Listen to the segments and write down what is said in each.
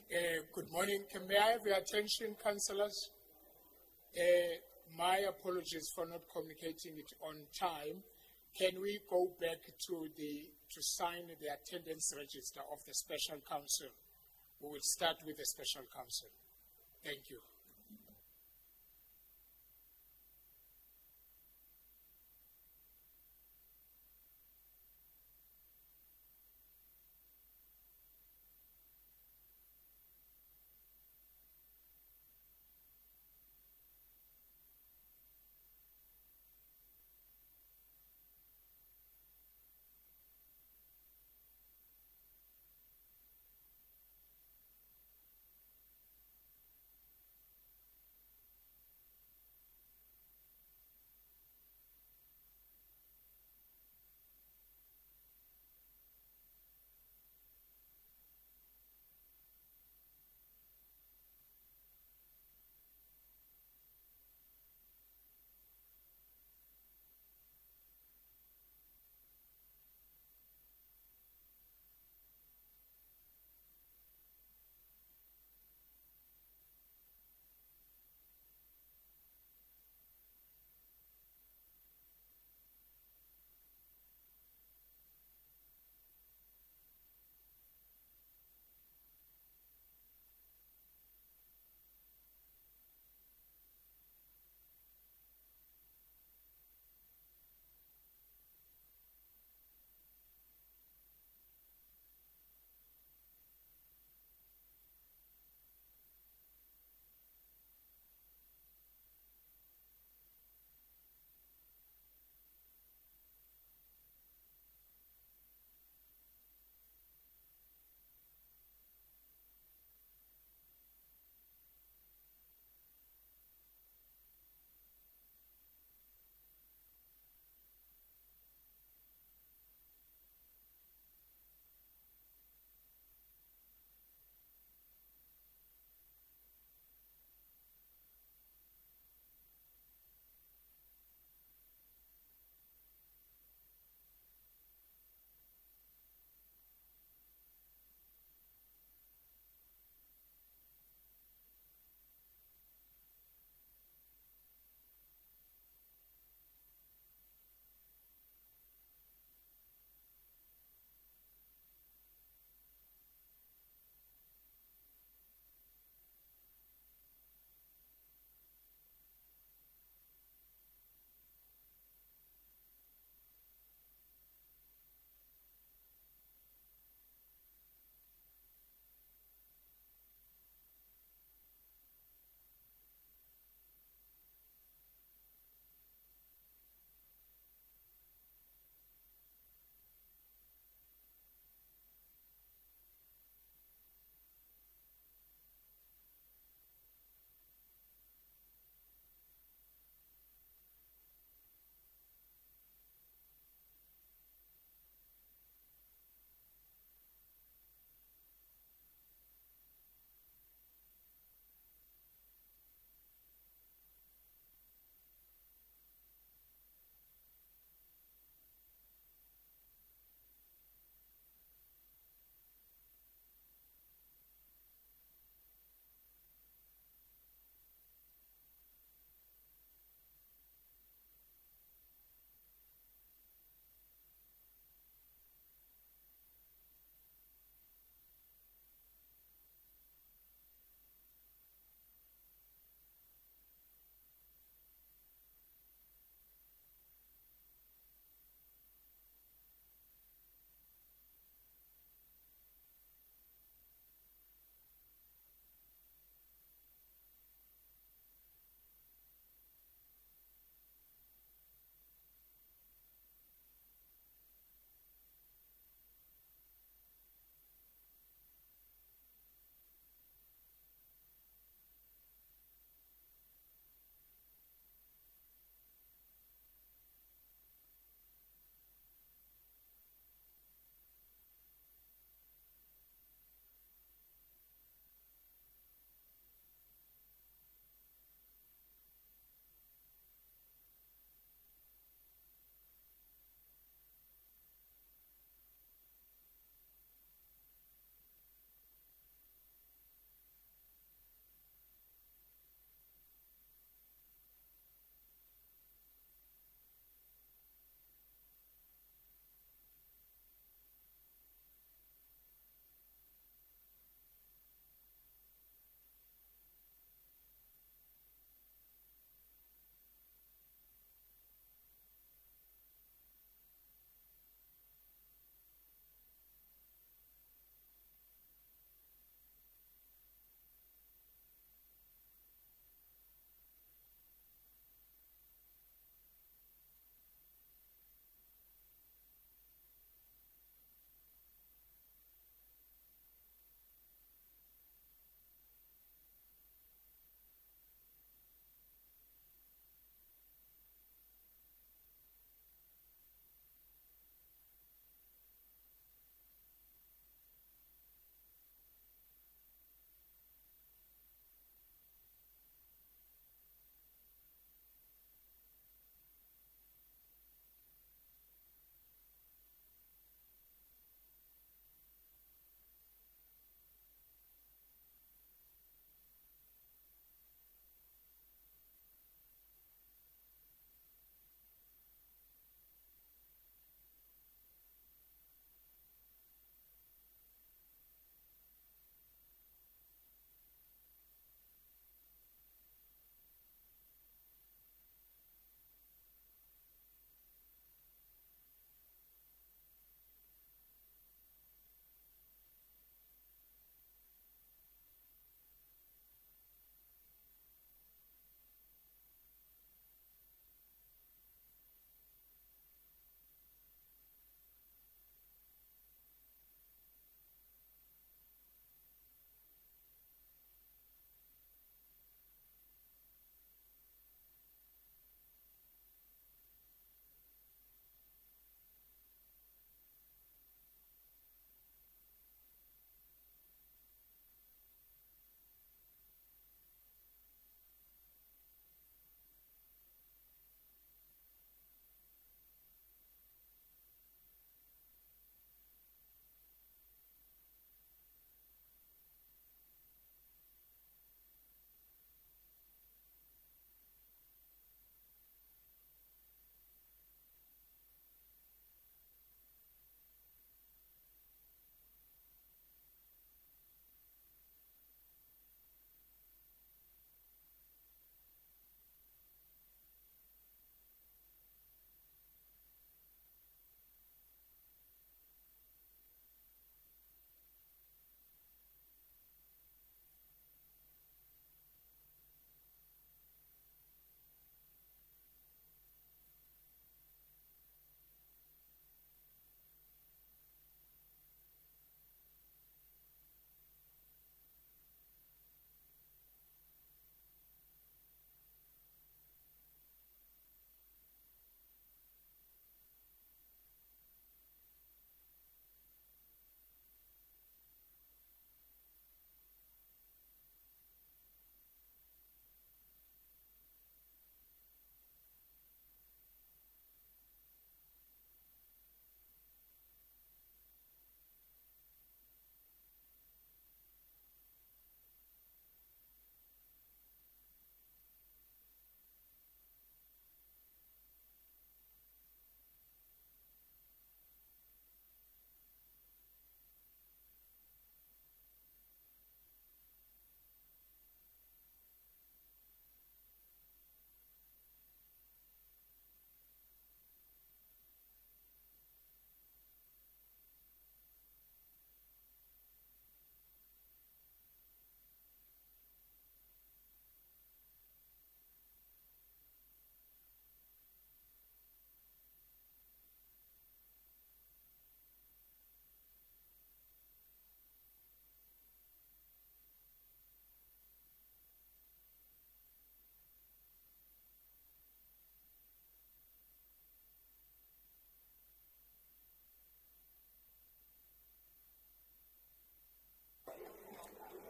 Good morning. May I have your attention, councillors? My apologies for not communicating it on time. Can we go back to sign the attendance register of the special council? We will start with the special council. Thank you.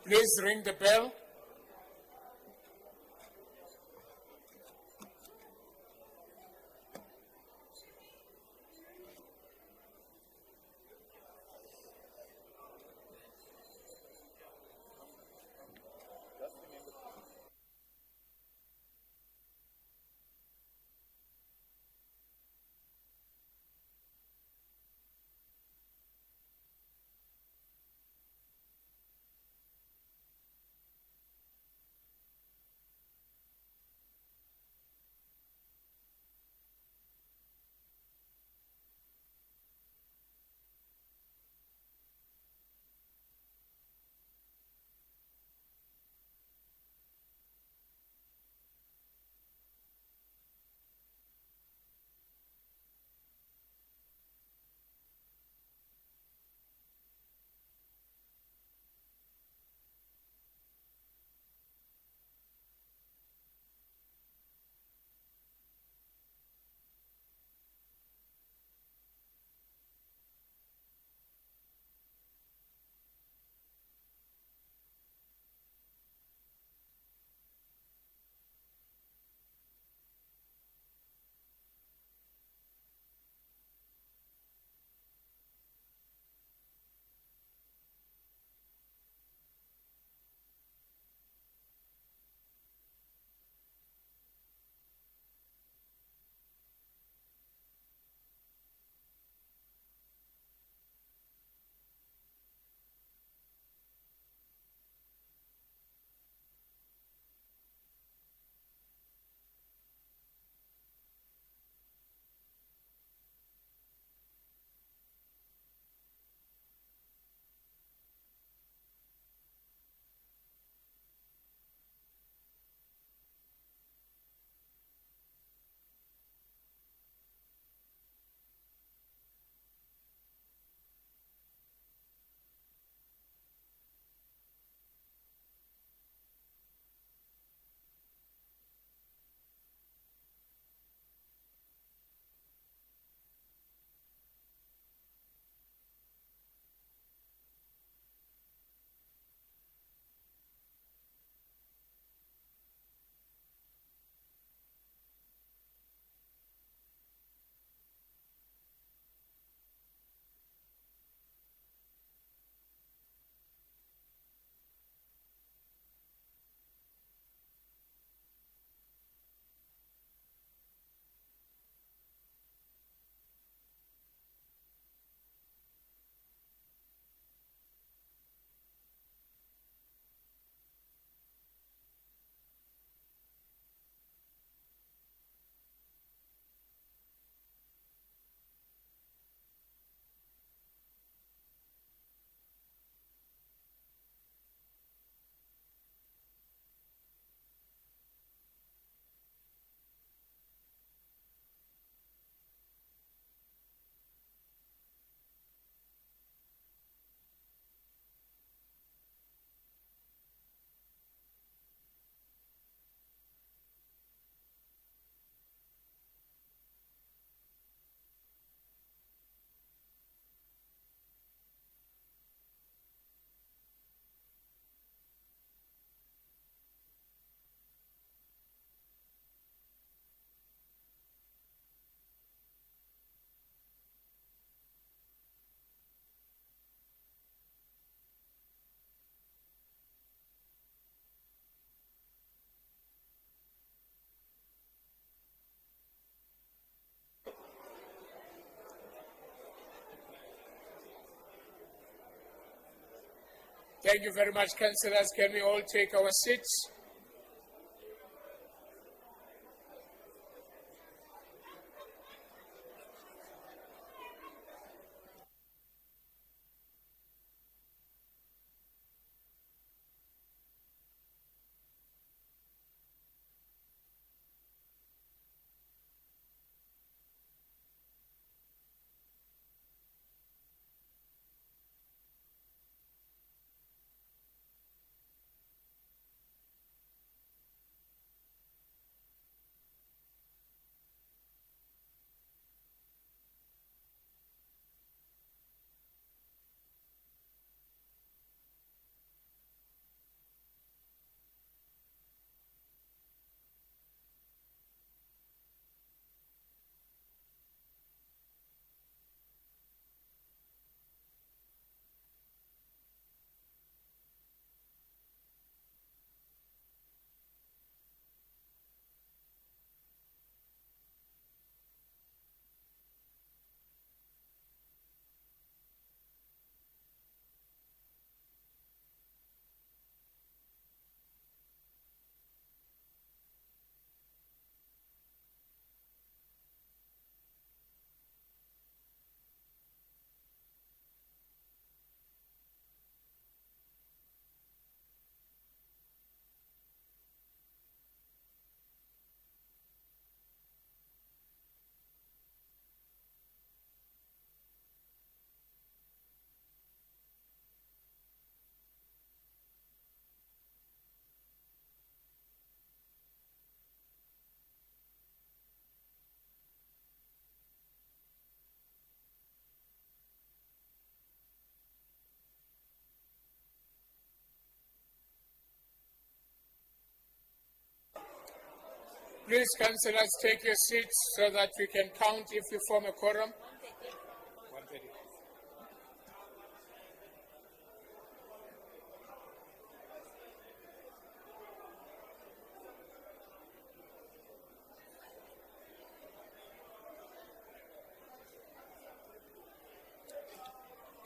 Please ring the bell. Thank you very much, councillors. Can we all take our seats? Please, councillors, take your seats so that we can count if we form a quorum. 130.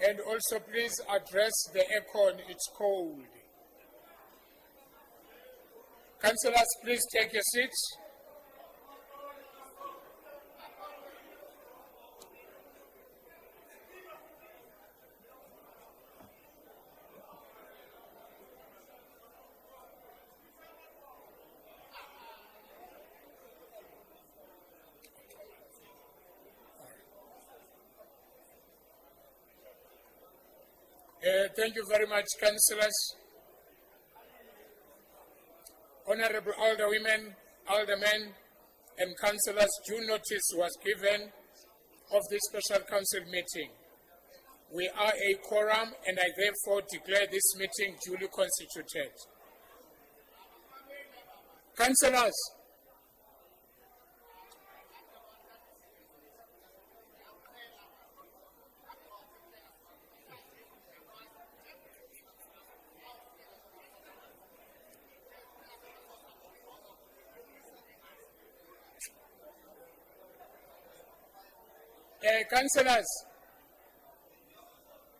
And also please address the aircon, it's cold. Councillors, please take your seats. Thank you very much, councillors. Honorable alderwomen, aldermen, and councillors, due notice was given of this special council meeting. We are a quorum, and I therefore declare this meeting duly constituted. Councillors,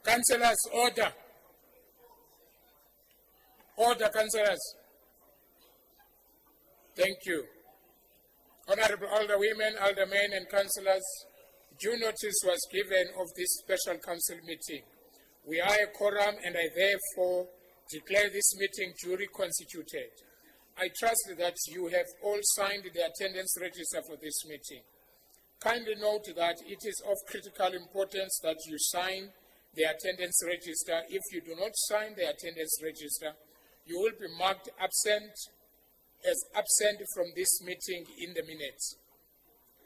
councillors, order. Order, councillors. Thank you. Honorable alderwomen, aldermen, and councillors, due notice was given of this special council meeting. We are a quorum, and I therefore declare this meeting duly constituted. I trust that you have all signed the attendance register for this meeting. Kindly note that it is of critical importance that you sign the attendance register. If you do not sign the attendance register, you will be marked absent from this meeting in the minutes.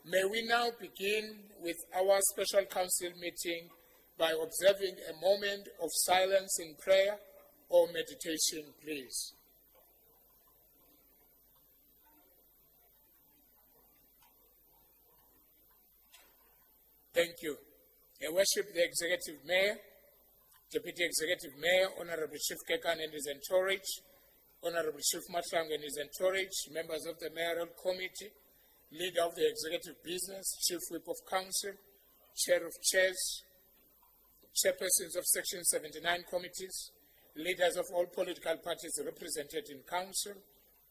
May we now begin with our special council meeting by observing a moment of silence in prayer or meditation, please. Thank you. I worship the Executive Mayor, Deputy Executive Mayor, Honorable Chief Kekan and his entourage, Honorable Chief Matlang and his entourage, members of the Mayoral Committee, Leader of the Executive Business, Chief Whip of Council, Chair of Chairs, Chairpersons of Section 79 committees, leaders of all political parties represented in Council,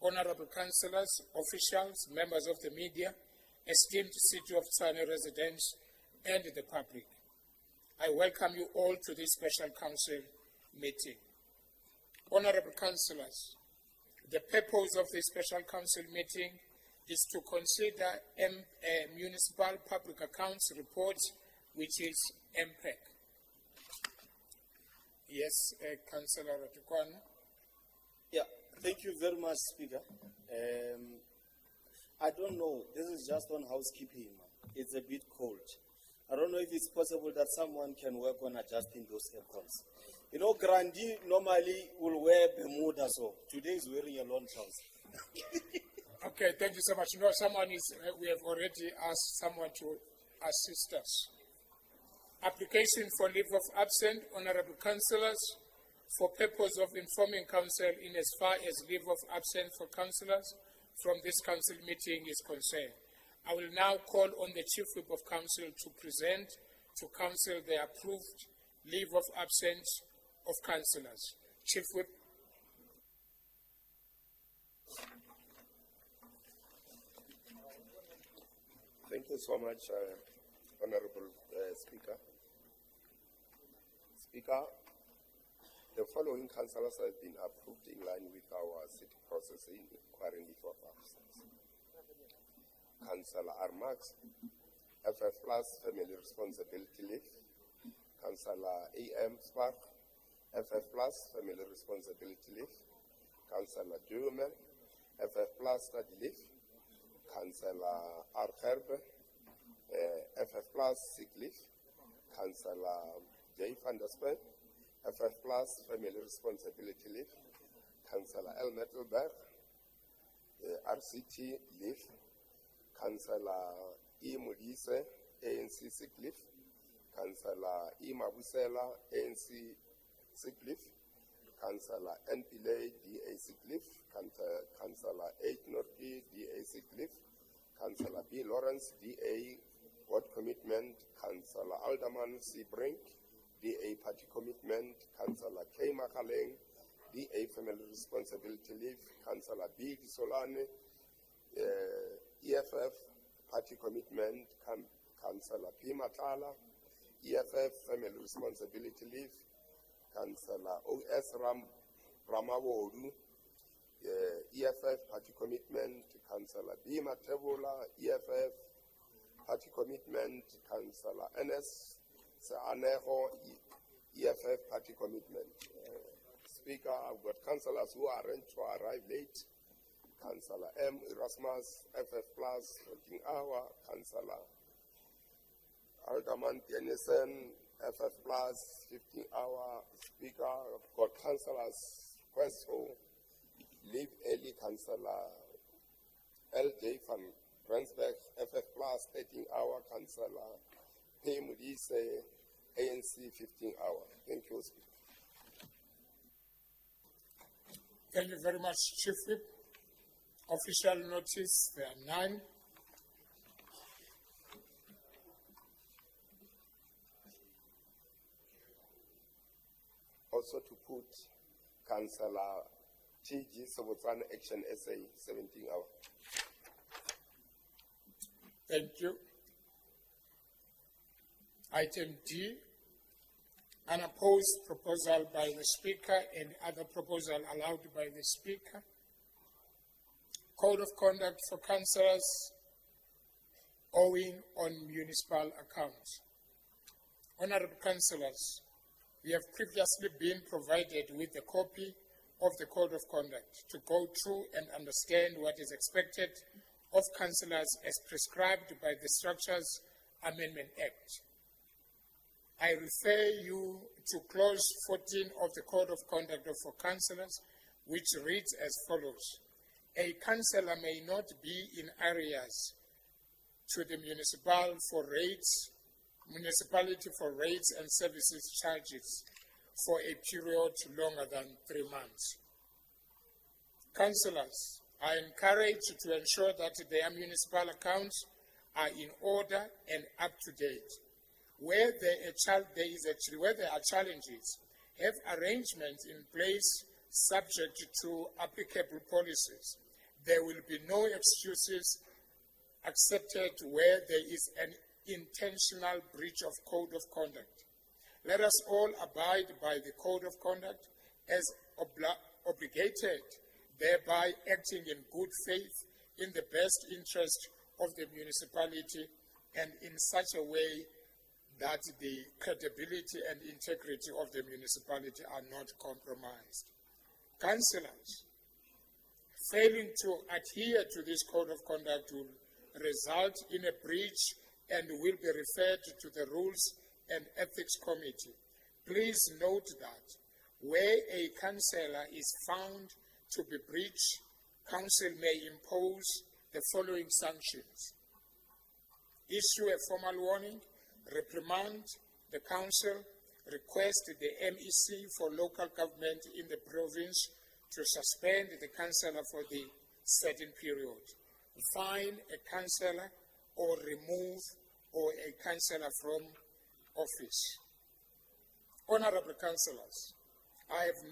Honorable Councillors, officials, members of the media, esteemed City of Tshwane residents, and the public. I welcome you all to this special council meeting. Honorable councillors, the purpose of this special council meeting is to consider municipal public accounts report, which is MPAC. Yes, Councillor Ratukwana. Yeah, thank you very much, Speaker. I don't know, this is just on housekeeping. It's a bit cold. I don't know if it's possible that someone can work on adjusting those aircons. You know, Grandi normally will wear Bermuda, so today is wearing a long trouser. Okay, thank you so much. No, we have already asked someone to assist us. Application for leave of absence, honorable councillors, for purpose of informing council in as far as leave of absence for councillors from this council meeting is concerned. I will now call on the Chief Whip of Council to present to Council the approved leave of absence of councillors. Chief Whip. Thank you so much, Honorable Speaker. Speaker, the following councillors have been approved in line with our city processing inquiry leave of absence. Councillor Armax, FF Plus Family Responsibility Leave. Councillor AM Spark, FF Plus Family Responsibility Leave. Councillor Duman, FF Plus Study Leave. Councillor Archerbe, FF Plus Sick Leave. Councillor J. van der Spek, FF Plus Family Responsibility Leave. Councillor L. Mettelberg, RCT leave, Councillor E. Modise, ANC sick leave, Councillor E. Mabusela, ANC sick leave, Councillor N. Pillay, DA sick leave, Councillor H. Norki, DA sick leave, Councillor B. Lawrence, DA Board Commitment, Councillor Alderman C. Brink, DA Party Commitment, Councillor K. Makaleng, DA Family Responsibility Leave, Councillor B. Solane, EFF Party Commitment, Councillor P. Matala, EFF Family Responsibility Leave, Councillor O.S. Ramawodu, EFF Party Commitment, Councillor B. Matebola, EFF Party Commitment, Councillor N.S. Aneho, EFF Party Commitment. Speaker, I've got councillors who are arranged to arrive late. Councillor M. Erasmus, FF Plus, working hour. Councillor Alderman Tienesen, FF Plus, 15 hour. Speaker, I've got councillors request for leave early. Councillor L.J. van Rensberg, FF Plus, 13 hour. Councillor P. Modise, ANC, 15 hour. Thank you, Speaker. Thank you very much, Chief Whip. Official notice, there are 9. Also to put Councillor T.G. Sobotswana Action SA, 17 hour. Thank you. Item D, unopposed proposal by the Speaker and other proposal allowed by the Speaker. Code of conduct for councillors owing on municipal accounts. Honorable councillors, we have previously been provided with a copy of the Code of Conduct to go through and understand what is expected of councillors as prescribed by the Structures Amendment Act. I refer you to clause 14 of the Code of Conduct for councillors, which reads as follows. A councillor may not be in areas to the municipality for rates and services charges for a period longer than 3 months. Councillors are encouraged to ensure that their municipal accounts are in order and up to date. Where there are challenges, have arrangements in place subject to applicable policies. There will be no excuses accepted where there is an intentional breach of Code of Conduct. Let us all abide by the Code of Conduct as obligated, thereby acting in good faith in the best interest of the municipality and in such a way that the credibility and integrity of the municipality are not compromised. Councillors, failing to adhere to this Code of Conduct will result in a breach and will be referred to the Rules and Ethics Committee. Please note that where a councillor is found to be breached, council may impose the following sanctions: issue a formal warning, reprimand the council, request the MEC for local government in the province to suspend the councillor for the certain period, fine a councillor or remove or a councillor from office. Honorable councillors, I have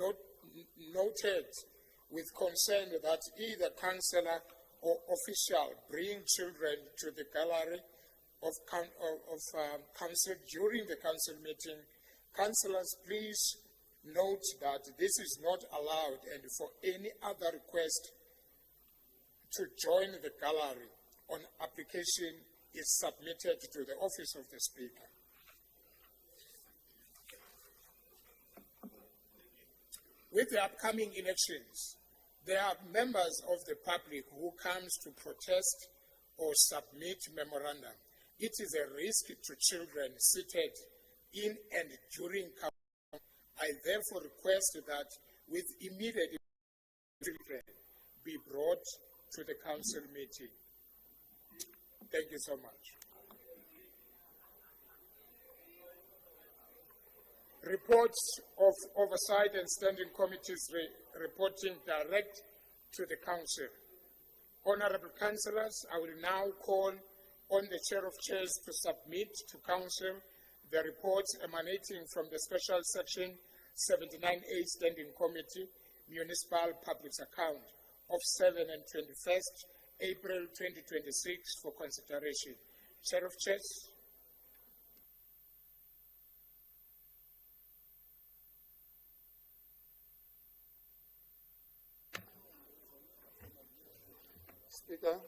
noted with concern that either councillor or official bring children to the gallery of council during the council meeting. Councillors, please note that this is not allowed, and for any other request to join the gallery on application is submitted to the office of the Speaker. With the upcoming elections, there are members of the public who comes to protest or submit memorandum. It is a risk to children seated in and during campaign. I therefore request that with immediate children be brought to the council meeting. Thank you so much. Reports of oversight and standing committees reporting direct to the council. Honorable councillors, I will now call on the chair of chairs to submit to council the reports emanating from the special section 79A standing committee, municipal public account of 7 and 21st April 2026 for consideration. Chair of chairs. Speaker.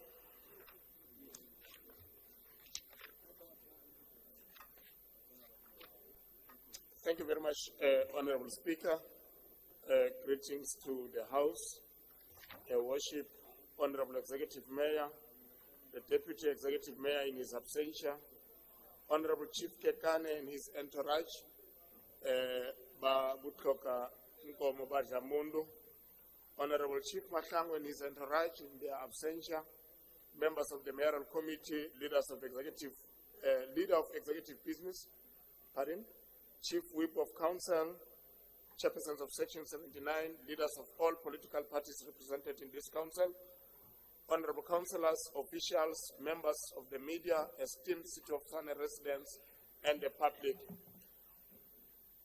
Thank you very much, Honorable Speaker. Greetings to the House, Your Worship, Honorable Executive Mayor, the Deputy Executive Mayor in his absentia, Honorable Chief Kekane and his entourage, Ba Butkoka Nkomo Bajamundu, Honorable Chief Mahlangu and his entourage in their absentia, members of the Mayoral Committee, leader of Executive Business, Chief Whip of Council, chairpersons of Section 79, leaders of all political parties represented in this council, honorable councillors, officials, members of the media, esteemed City of Tshwane residents, and the public.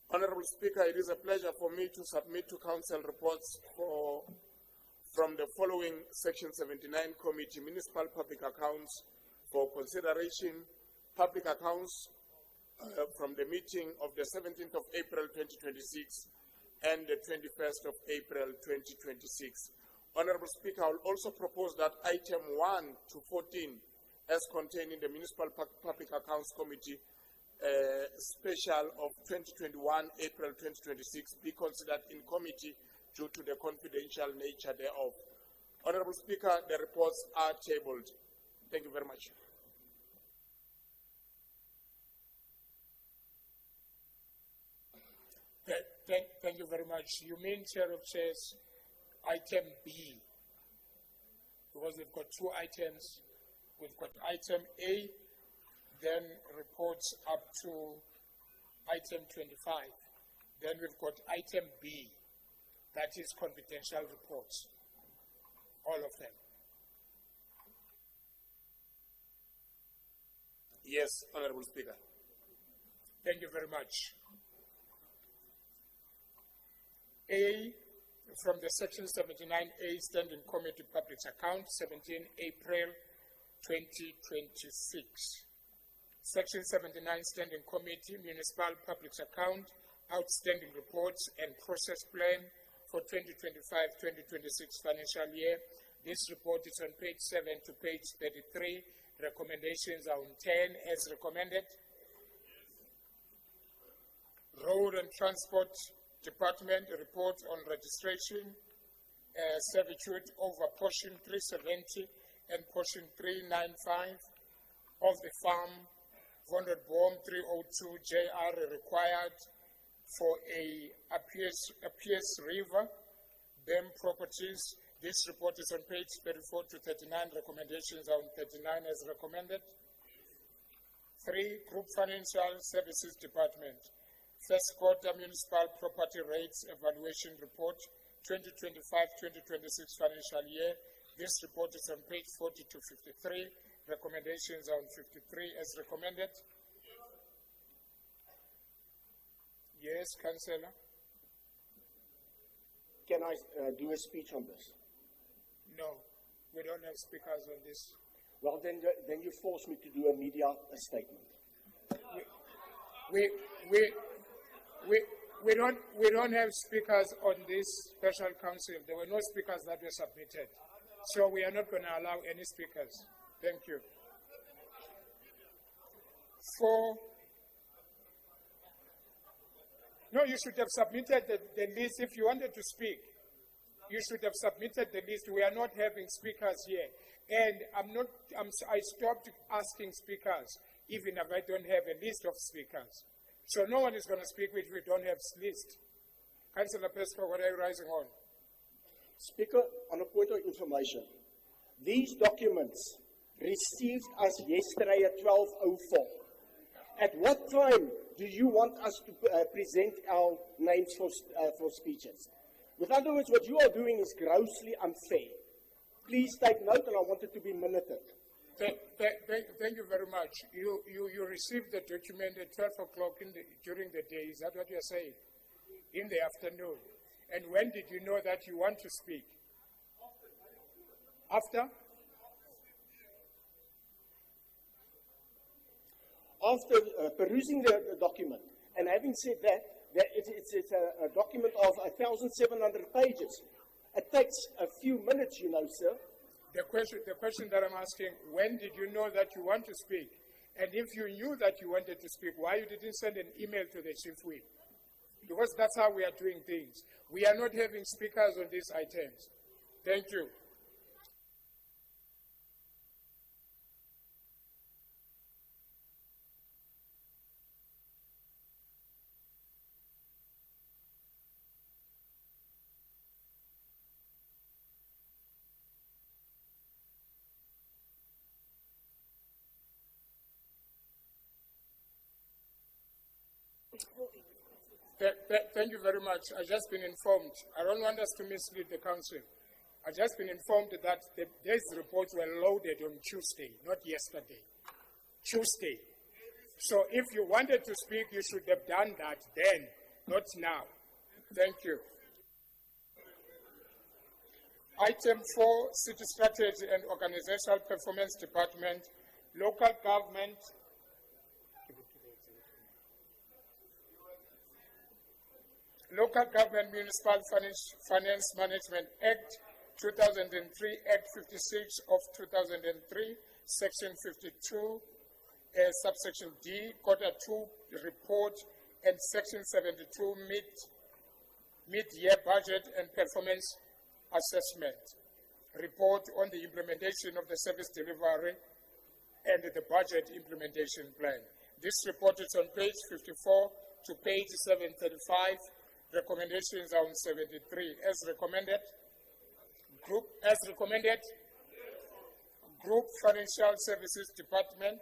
Honorable Speaker, it is a pleasure for me to submit to council reports from the following Section 79 Committee, Municipal Public Accounts, for consideration. Public accounts from the meeting of the 17th of April 2026 and the 21st of April 2026. Honorable Speaker, I will also propose that item 1 to 14, as contained in the Municipal Public Accounts Committee special of 2021, April 2026, be considered in committee due to the confidential nature thereof. Honorable Speaker, the reports are tabled. Thank you very much. Thank you very much. You mean, Chair of Chairs, item B, because we've got two items. We've got item A, then reports up to item 25. Then we've got item B, that is confidential reports, all of them. Yes, Honorable Speaker. Thank you very much. A, from the Section 79A Standing Committee Public Account, 17 April 2026. Section 79 Standing Committee, Municipal Public Account, Outstanding Reports and Process Plan for 2025-2026 financial year. This report is on page 7 to page 33. Recommendations are on 10 as recommended. Road and Transport Department report on registration, servitude over portion 370 and portion 395 of the farm, Vonderboom 302 JR required for a Pierce River, BEM properties. This report is on page 34 to 39. Recommendations are on 39 as recommended. 3, Group Financial Services Department. First quarter municipal property rates evaluation report 2025-2026 financial year. This report is on page 40 to 53. Recommendations are on 53 as recommended. Yes, Councillor. Can I do a speech on this? No, we don't have speakers on this. Well, then you force me to do a media statement. We don't have speakers on this special council. There were no speakers that were submitted. So we are not going to allow any speakers. Thank you. 4. No, you should have submitted the list if you wanted to speak. You should have submitted the list. We are not having speakers here. And I stopped asking speakers, even if I don't have a list of speakers. So no one is going to speak if we don't have a list. Councillor Pesco, what are you rising on? Speaker, on a point of information, These documents received us yesterday at 12:04. At what time do you want us to present our names for speeches? With other words, what you are doing is grossly unfair. Please take note, and I want it to be minuted. Thank you very much. You received the document at 12 o'clock during the day. Is that what you're saying? In the afternoon. And when did you know that you want to speak? After? After perusing the document, and having said that it's a document of 1,700 pages. It takes a few minutes, you know, sir. The question that I'm asking, when did you know that you want to speak? And if you knew that you wanted to speak, why you didn't send an email to the chief whip? Because that's how we are doing things. We are not having speakers on these items. Thank you. Thank you very much. I've just been informed. I don't want us to mislead the council. I've just been informed that these reports were loaded on Tuesday, not yesterday. Tuesday. So if you wanted to speak, you should have done that then, not now. Thank you. Item 4, City Strategy and Organizational Performance Department, Local Government. Local Government Municipal Finance Management Act 2003, Act 56 of 2003, Section 52, subsection D, Quarter 2 report, and Section 72 mid-year budget and performance assessment report on the implementation of the service delivery and the budget implementation plan. This report is on page 54 to page 735. Recommendations are on 73. As recommended, Group Financial Services Department,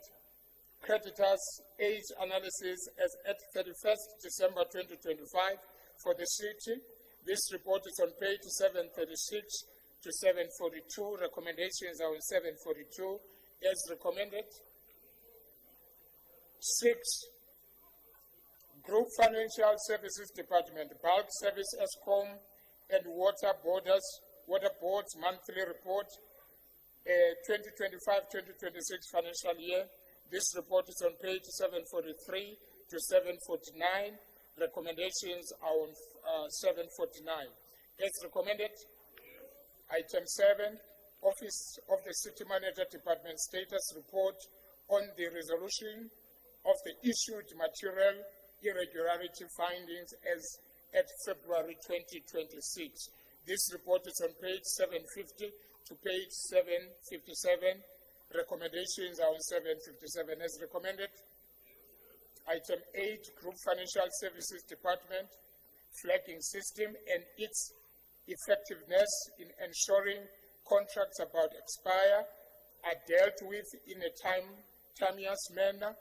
creditors age analysis as at 31st December 2025 for the city. This report is on page 736 to 742. Recommendations are on 742. As recommended. 6. Group Financial Services Department, Bulk Service ESCOM and Water Board's monthly report, 2025-2026 financial year. This report is on page 743 to 749. Recommendations are on 749. As recommended, item 7, Office of the City Manager Department status report on the resolution of the issued material irregularity findings as at February 2026. This report is on page 750 to page 757. Recommendations are on 757 as recommended. Item 8, Group Financial Services Department, flagging system and its effectiveness in ensuring contracts about expire are dealt with in a timeous manner,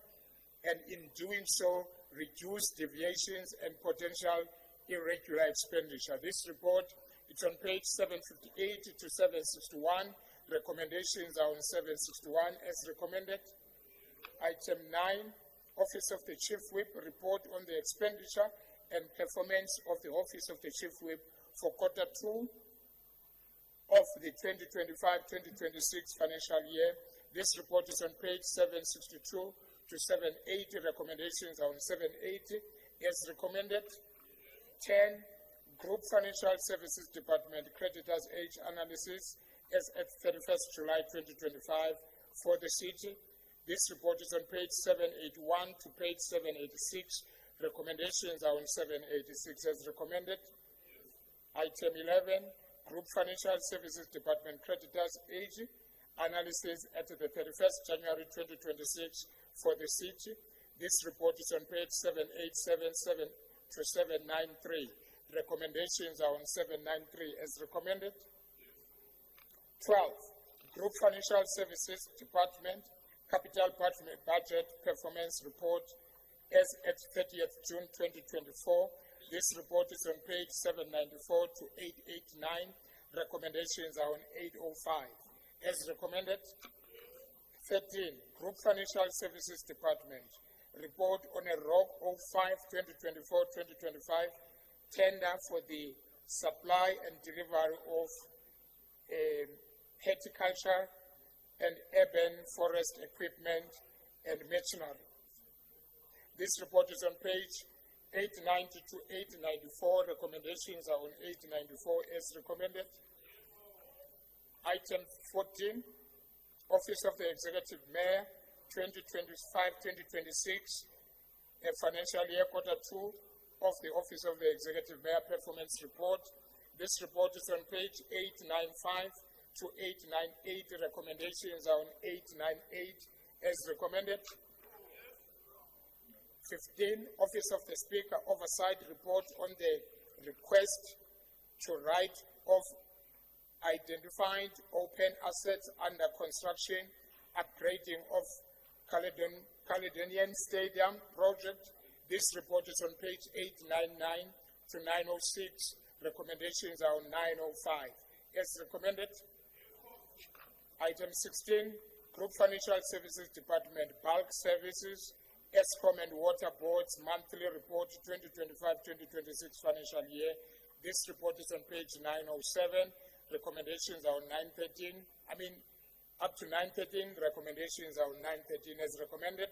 and in doing so, reduce deviations and potential irregular expenditure. This report is on page 758 to 761. Recommendations are on 761 as recommended. Item 9, Office of the Chief Whip report on the expenditure and performance of the Office of the Chief Whip for quarter 2 of the 2025-2026 financial year. This report is on page 762 to 780. Recommendations are on 780 as recommended. 10, Group Financial Services Department creditors age analysis as at 31st July 2025 for the city. This report is on page 781 to page 786. Recommendations are on 786 as recommended. Item 11, Group Financial Services Department creditors age analysis at the 31st January 2026 for the city. This report is on page 7877 to 793. Recommendations are on 793 as recommended. 12, Group Financial Services Department, Capital Budget Performance Report as at 30th June 2024. This report is on page 794 to 889. Recommendations are on 805. As recommended. 13, Group Financial Services Department, report on a ROG 05-2024-2025 tender for the supply and delivery of horticulture and urban forest equipment and machinery. This report is on page 890 to 894. Recommendations are on 894 as recommended. Item 14, Office of the Executive Mayor, 2025-2026, a financial year Q2 of the Office of the Executive Mayor Performance Report. This report is on page 895 to 898. Recommendations are on 898 as recommended. 15, Office of the Speaker Oversight Report on the request to write off identified open assets under construction, upgrading of Caledonian Stadium project. This report is on page 899 to 906. Recommendations are on 905. As recommended. Item 16, Group Financial Services Department, Bulk Services, ESCOM and Water Board's monthly report 2025-2026 financial year. This report is on page 907. Recommendations are on 913. Up to 913. Recommendations are on 913 as recommended.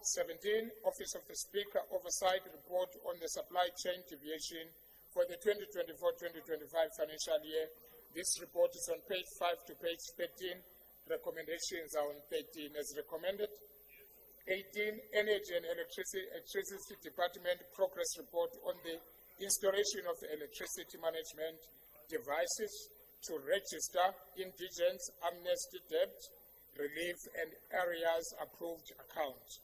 17, Office of the Speaker Oversight Report on the Supply Chain Deviation for the 2024-2025 financial year. This report is on page 5 to page 13. Recommendations are on 13 as recommended. 18, Energy and Electricity Department Progress Report on the installation of the electricity management devices to register indigents, amnesty debt, relief, and areas approved accounts.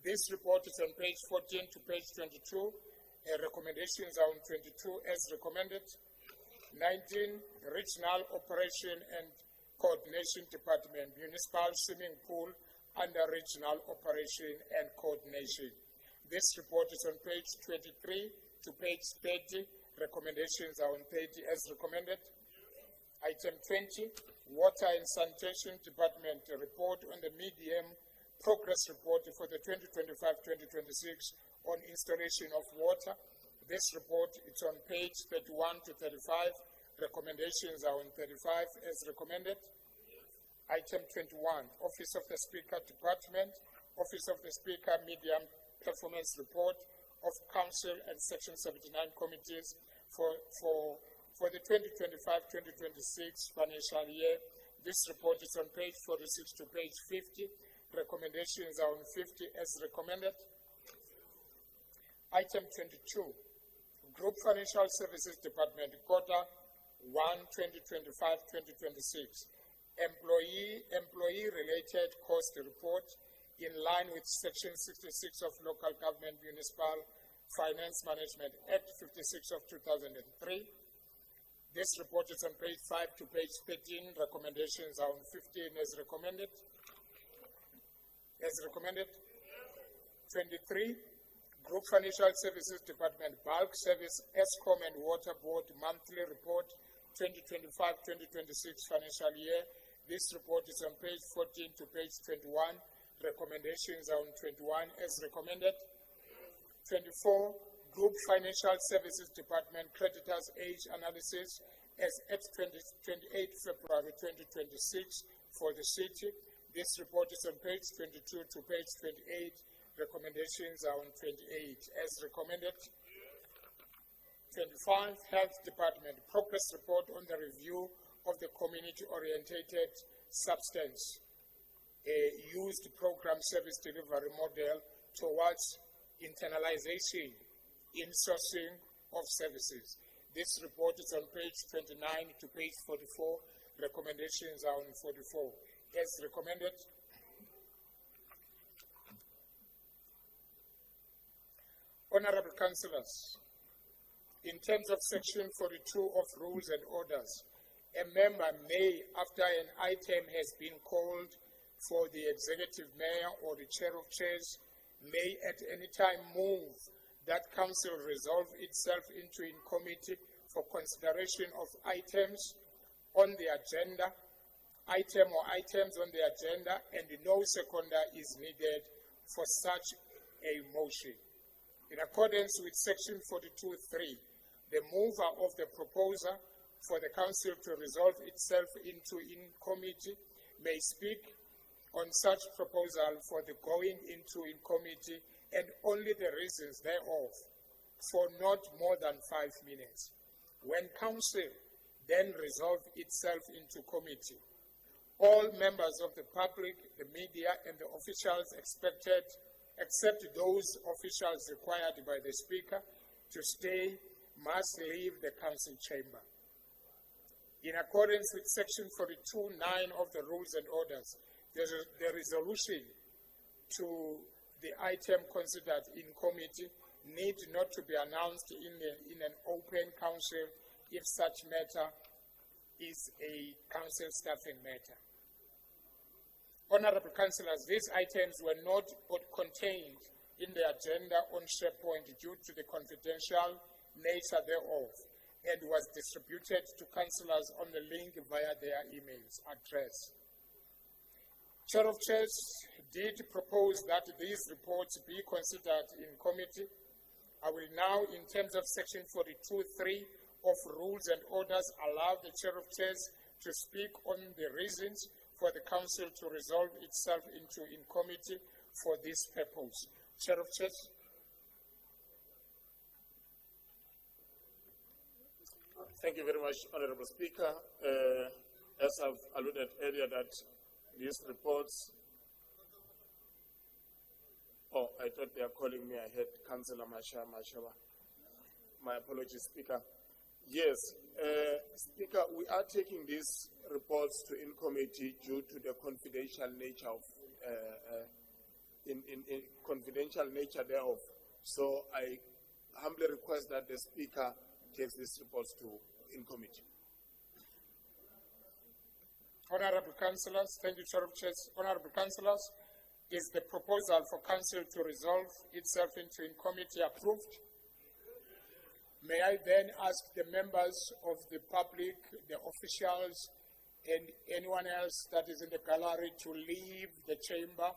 This report is on page 14 to page 22. Recommendations are on 22 as recommended. 19, Regional Operation and Coordination Department, Municipal Swimming Pool under Regional Operation and Coordination. This report is on page 23 to page 30. Recommendations are on 30 as recommended. Item 20, Water and Sanitation Department report on the medium progress report for the 2025-2026 on installation of water. This report is on page 31 to 35. Recommendations are on 35 as recommended. Item 21, Office of the Speaker Department, Office of the Speaker Medium Performance Report of Council and Section 79 committees for the 2025-2026 financial year. This report is on page 46 to page 50. Recommendations are on 50 as recommended. Item 22, Group Financial Services Department, Q1 2025-2026, Employee-related cost report in line with Section 66 of Local Government Municipal Finance Management Act 56 of 2003. This report is on page 5 to page 13. Recommendations are on 15 as recommended. 23, Group Financial Services Department, Bulk Service, ESCOM and Water Board monthly report 2025-2026 financial year. This report is on page 14 to page 21. Recommendations are on 21 as recommended. 24, Group Financial Services Department Creditors Age Analysis as at 28 February 2026 for the city. This report is on page 22 to page 28. Recommendations are on 28 as recommended. 25, Health Department Progress Report on the review of the community-oriented substance used program service delivery model towards internalization, insourcing of services. This report is on page 29 to page 44. Recommendations are on 44. As recommended. Honorable Councillors, in terms of Section 42 of Rules and Orders, a member may, after an item has been called for the executive mayor or the chair of chairs, may at any time move that council resolve itself into in committee for consideration of items on the agenda, item or items on the agenda, and no seconder is needed for such a motion. In accordance with section 42(3), the mover of the proposer for the council to resolve itself into in committee may speak on such proposal for the going into in committee and only the reasons thereof for not more than 5 minutes. When council then resolve itself into committee, all members of the public, the media, and the officials expected, except those officials required by the speaker to stay, must leave the council chamber. In accordance with section 42(9) of the rules and orders, the resolution to the item considered in committee need not to be announced in an open council if such matter is a council staffing matter. Honorable councillors, these items were not contained in the agenda on SharePoint due to the confidential nature thereof, and was distributed to councillors on the link via their emails address. Chair of Chairs did propose that these reports be considered in committee. I will now, in terms of section 42(3) of rules and orders, allow the Chair of Chairs to speak on the reasons for the council to resolve itself into in committee for this purpose. Chair of Chairs. Thank you very much, Honorable Speaker. As I've alluded earlier, that these reports. Oh, I thought they are calling me. I heard Councillor Mashawa. My apologies, Speaker. Yes, Speaker, we are taking these reports to in committee due to the confidential nature of confidential nature thereof. So I humbly request that the Speaker takes these reports to in committee. Honorable councillors, thank you, Chair of Chairs. Honorable councillors, is the proposal for council to resolve itself into in committee approved? May I then ask the members of the public, the officials, and anyone else that is in the gallery to leave the chamber?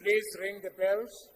Please ring the bells.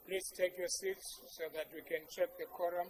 Please take your seats so that we can check the quorum.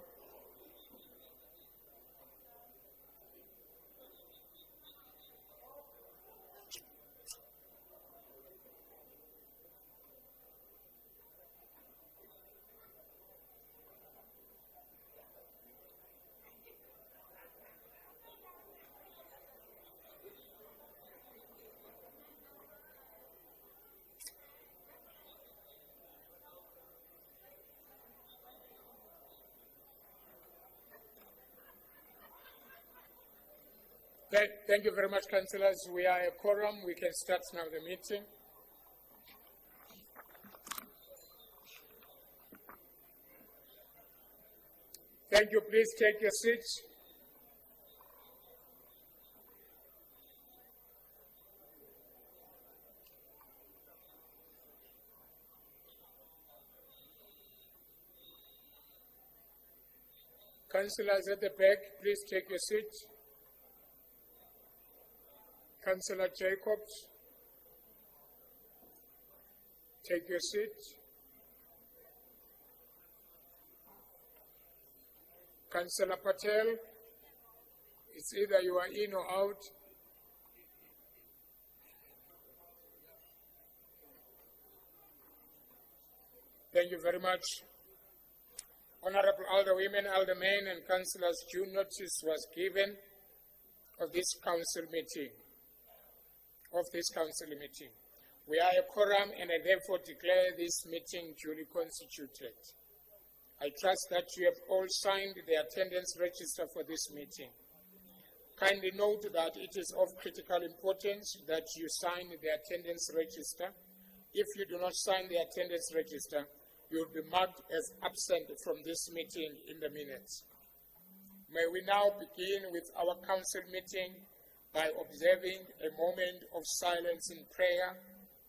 Thank you very much, councillors. We are a quorum. We can start now the meeting. Thank you. Please take your seats. Councillors at the back, please take your seats. Councillor Jacobs, take your seat. Councillor Patel, it's either you are in or out. Thank you very much. Honorable Alderwomen, Aldermen, and Councillors, due notice was given of this council meeting. We are a quorum and I therefore declare this meeting duly constituted. I trust that you have all signed the attendance register for this meeting. Kindly note that it is of critical importance that you sign the attendance register. If you do not sign the attendance register, you will be marked as absent from this meeting in the minutes. May we now begin with our council meeting by observing a moment of silence in prayer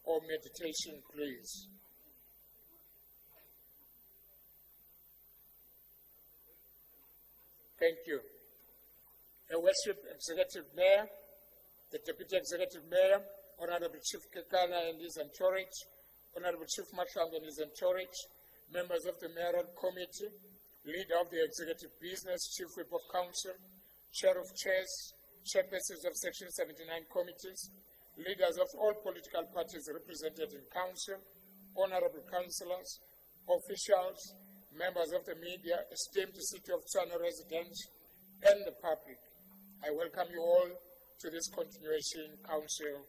or meditation, please. Thank you. A worship executive mayor, the deputy executive mayor, Honorable Chief Kekana and his entourage, Honorable Chief Mashang and his entourage, members of the mayoral committee, leader of the executive business, chief whip of council, chair of chairs, chairpersons of section 79 committees, leaders of all political parties represented in council, honorable councillors, officials, members of the media, esteemed City of Tshwane residents, and the public. I welcome you all to this continuation council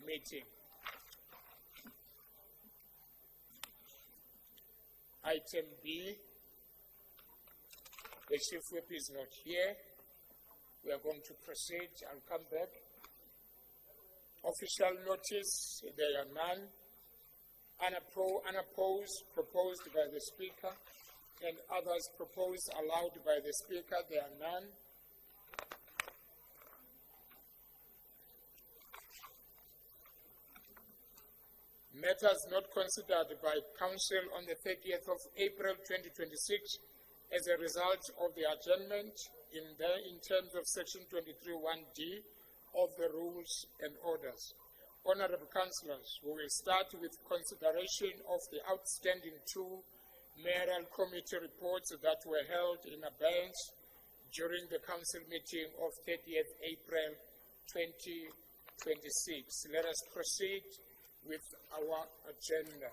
meeting. Item B, the chief whip is not here. We are going to proceed. I'll come back. Official notice, there are none. Unopposed, proposed by the Speaker, and others proposed allowed by the Speaker, there are none. Matters not considered by Council on the 30th of April 2026 as a result of the adjournment in terms of Section 23(1)(d) of the Rules and Orders. Honorable Councillors, we will start with consideration of the outstanding two mayoral committee reports that were held in abeyance during the council meeting of 30th April 2026. Let us proceed with our agenda.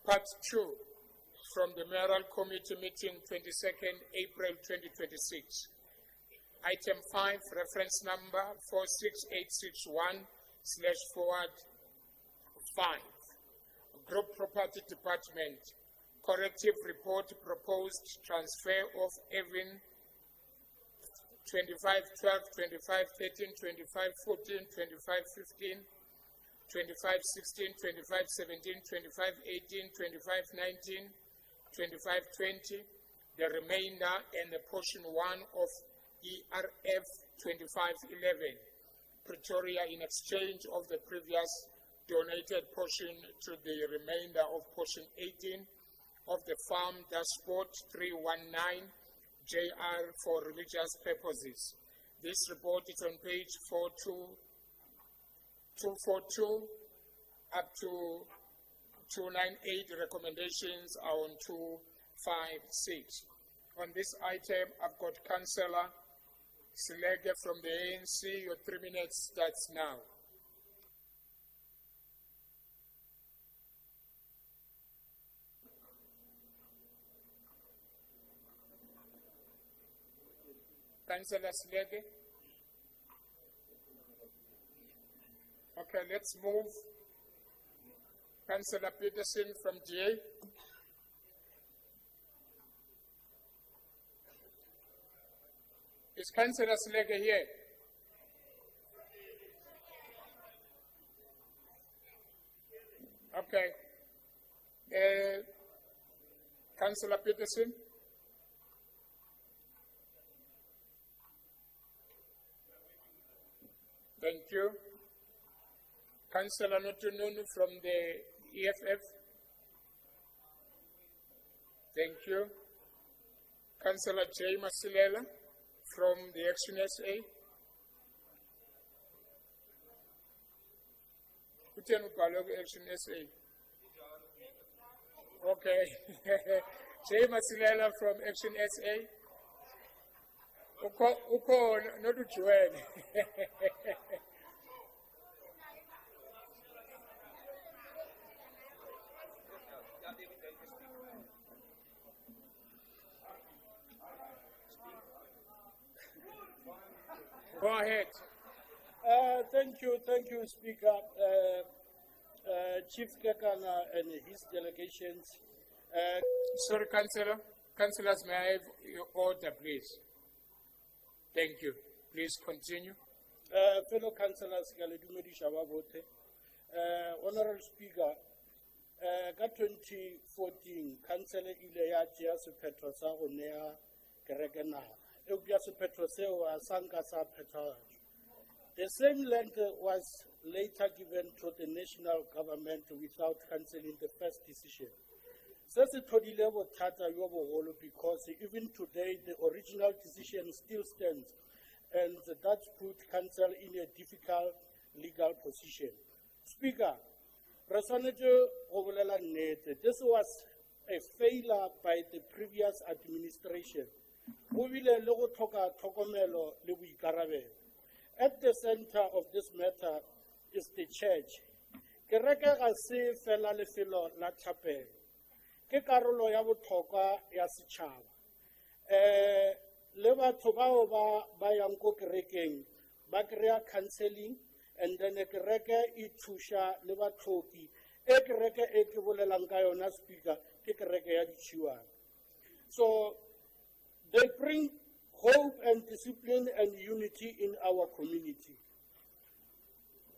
Part 2 from the mayoral committee meeting 22nd April 2026. Item 5, reference number 46861/5. Group Property Department, corrective report proposed transfer of Evan 2512, 2513, 2514, 2515, 2516, 2517, 2518, 2519, 2520, the remainder and the portion 1 of ERF 2511, Pretoria, in exchange of the previous donated portion to the remainder of portion 18 of the farm dashboard 319 JR for religious purposes. This report is on page 242 up to 298. Recommendations are on 256. On this item, I've got Councillor Selege from the ANC. Your 3 minutes starts now. Councillor Selege. Okay, let's move. Councillor Peterson from DA. Is Councillor Selege here? Okay. Councillor Peterson? Thank you. Councillor Notununu from the EFF? Thank you. Councillor J. Masilela from the Action SA? Action SA? Okay. J. Masilela from Action SA? Uko not Joel. Go ahead. Thank you, Speaker. Chief Kekana and his delegations. Sorry, Councillor. Councillors, may I have your order, please? Thank you. Please continue. Fellow councillors, ke a le dumedisha ba botlhe. Honorable Speaker, ka 2014, council ile ya tšea sephetho sa go nea kereke naga. Eupša sephetho seo a sa nka sa phethagatšwa. The same land was later given to the national government without cancelling the first decision. Se se thodile bothata jo bogolo because even today the original decision still stands, and that put council in a difficult legal position. Speaker, re swanetše go bolela nnete. This was a failure by the previous administration. Go bile le go tlhoka tlhokomelo le boikarabelo. At the center of this matter is the church. Kereke ga se fela lefelo la thapelo. Ke karolo ya botlhokwa ya setšhaba. Le batho bao ba yang ko kerekeng ba kry-a counseling, and then kereke e thuša le batlhoki. Kereke e ke bolelang ka yona, Speaker, ke kereke ya ditšhiwana. So they bring hope and discipline and unity in our community.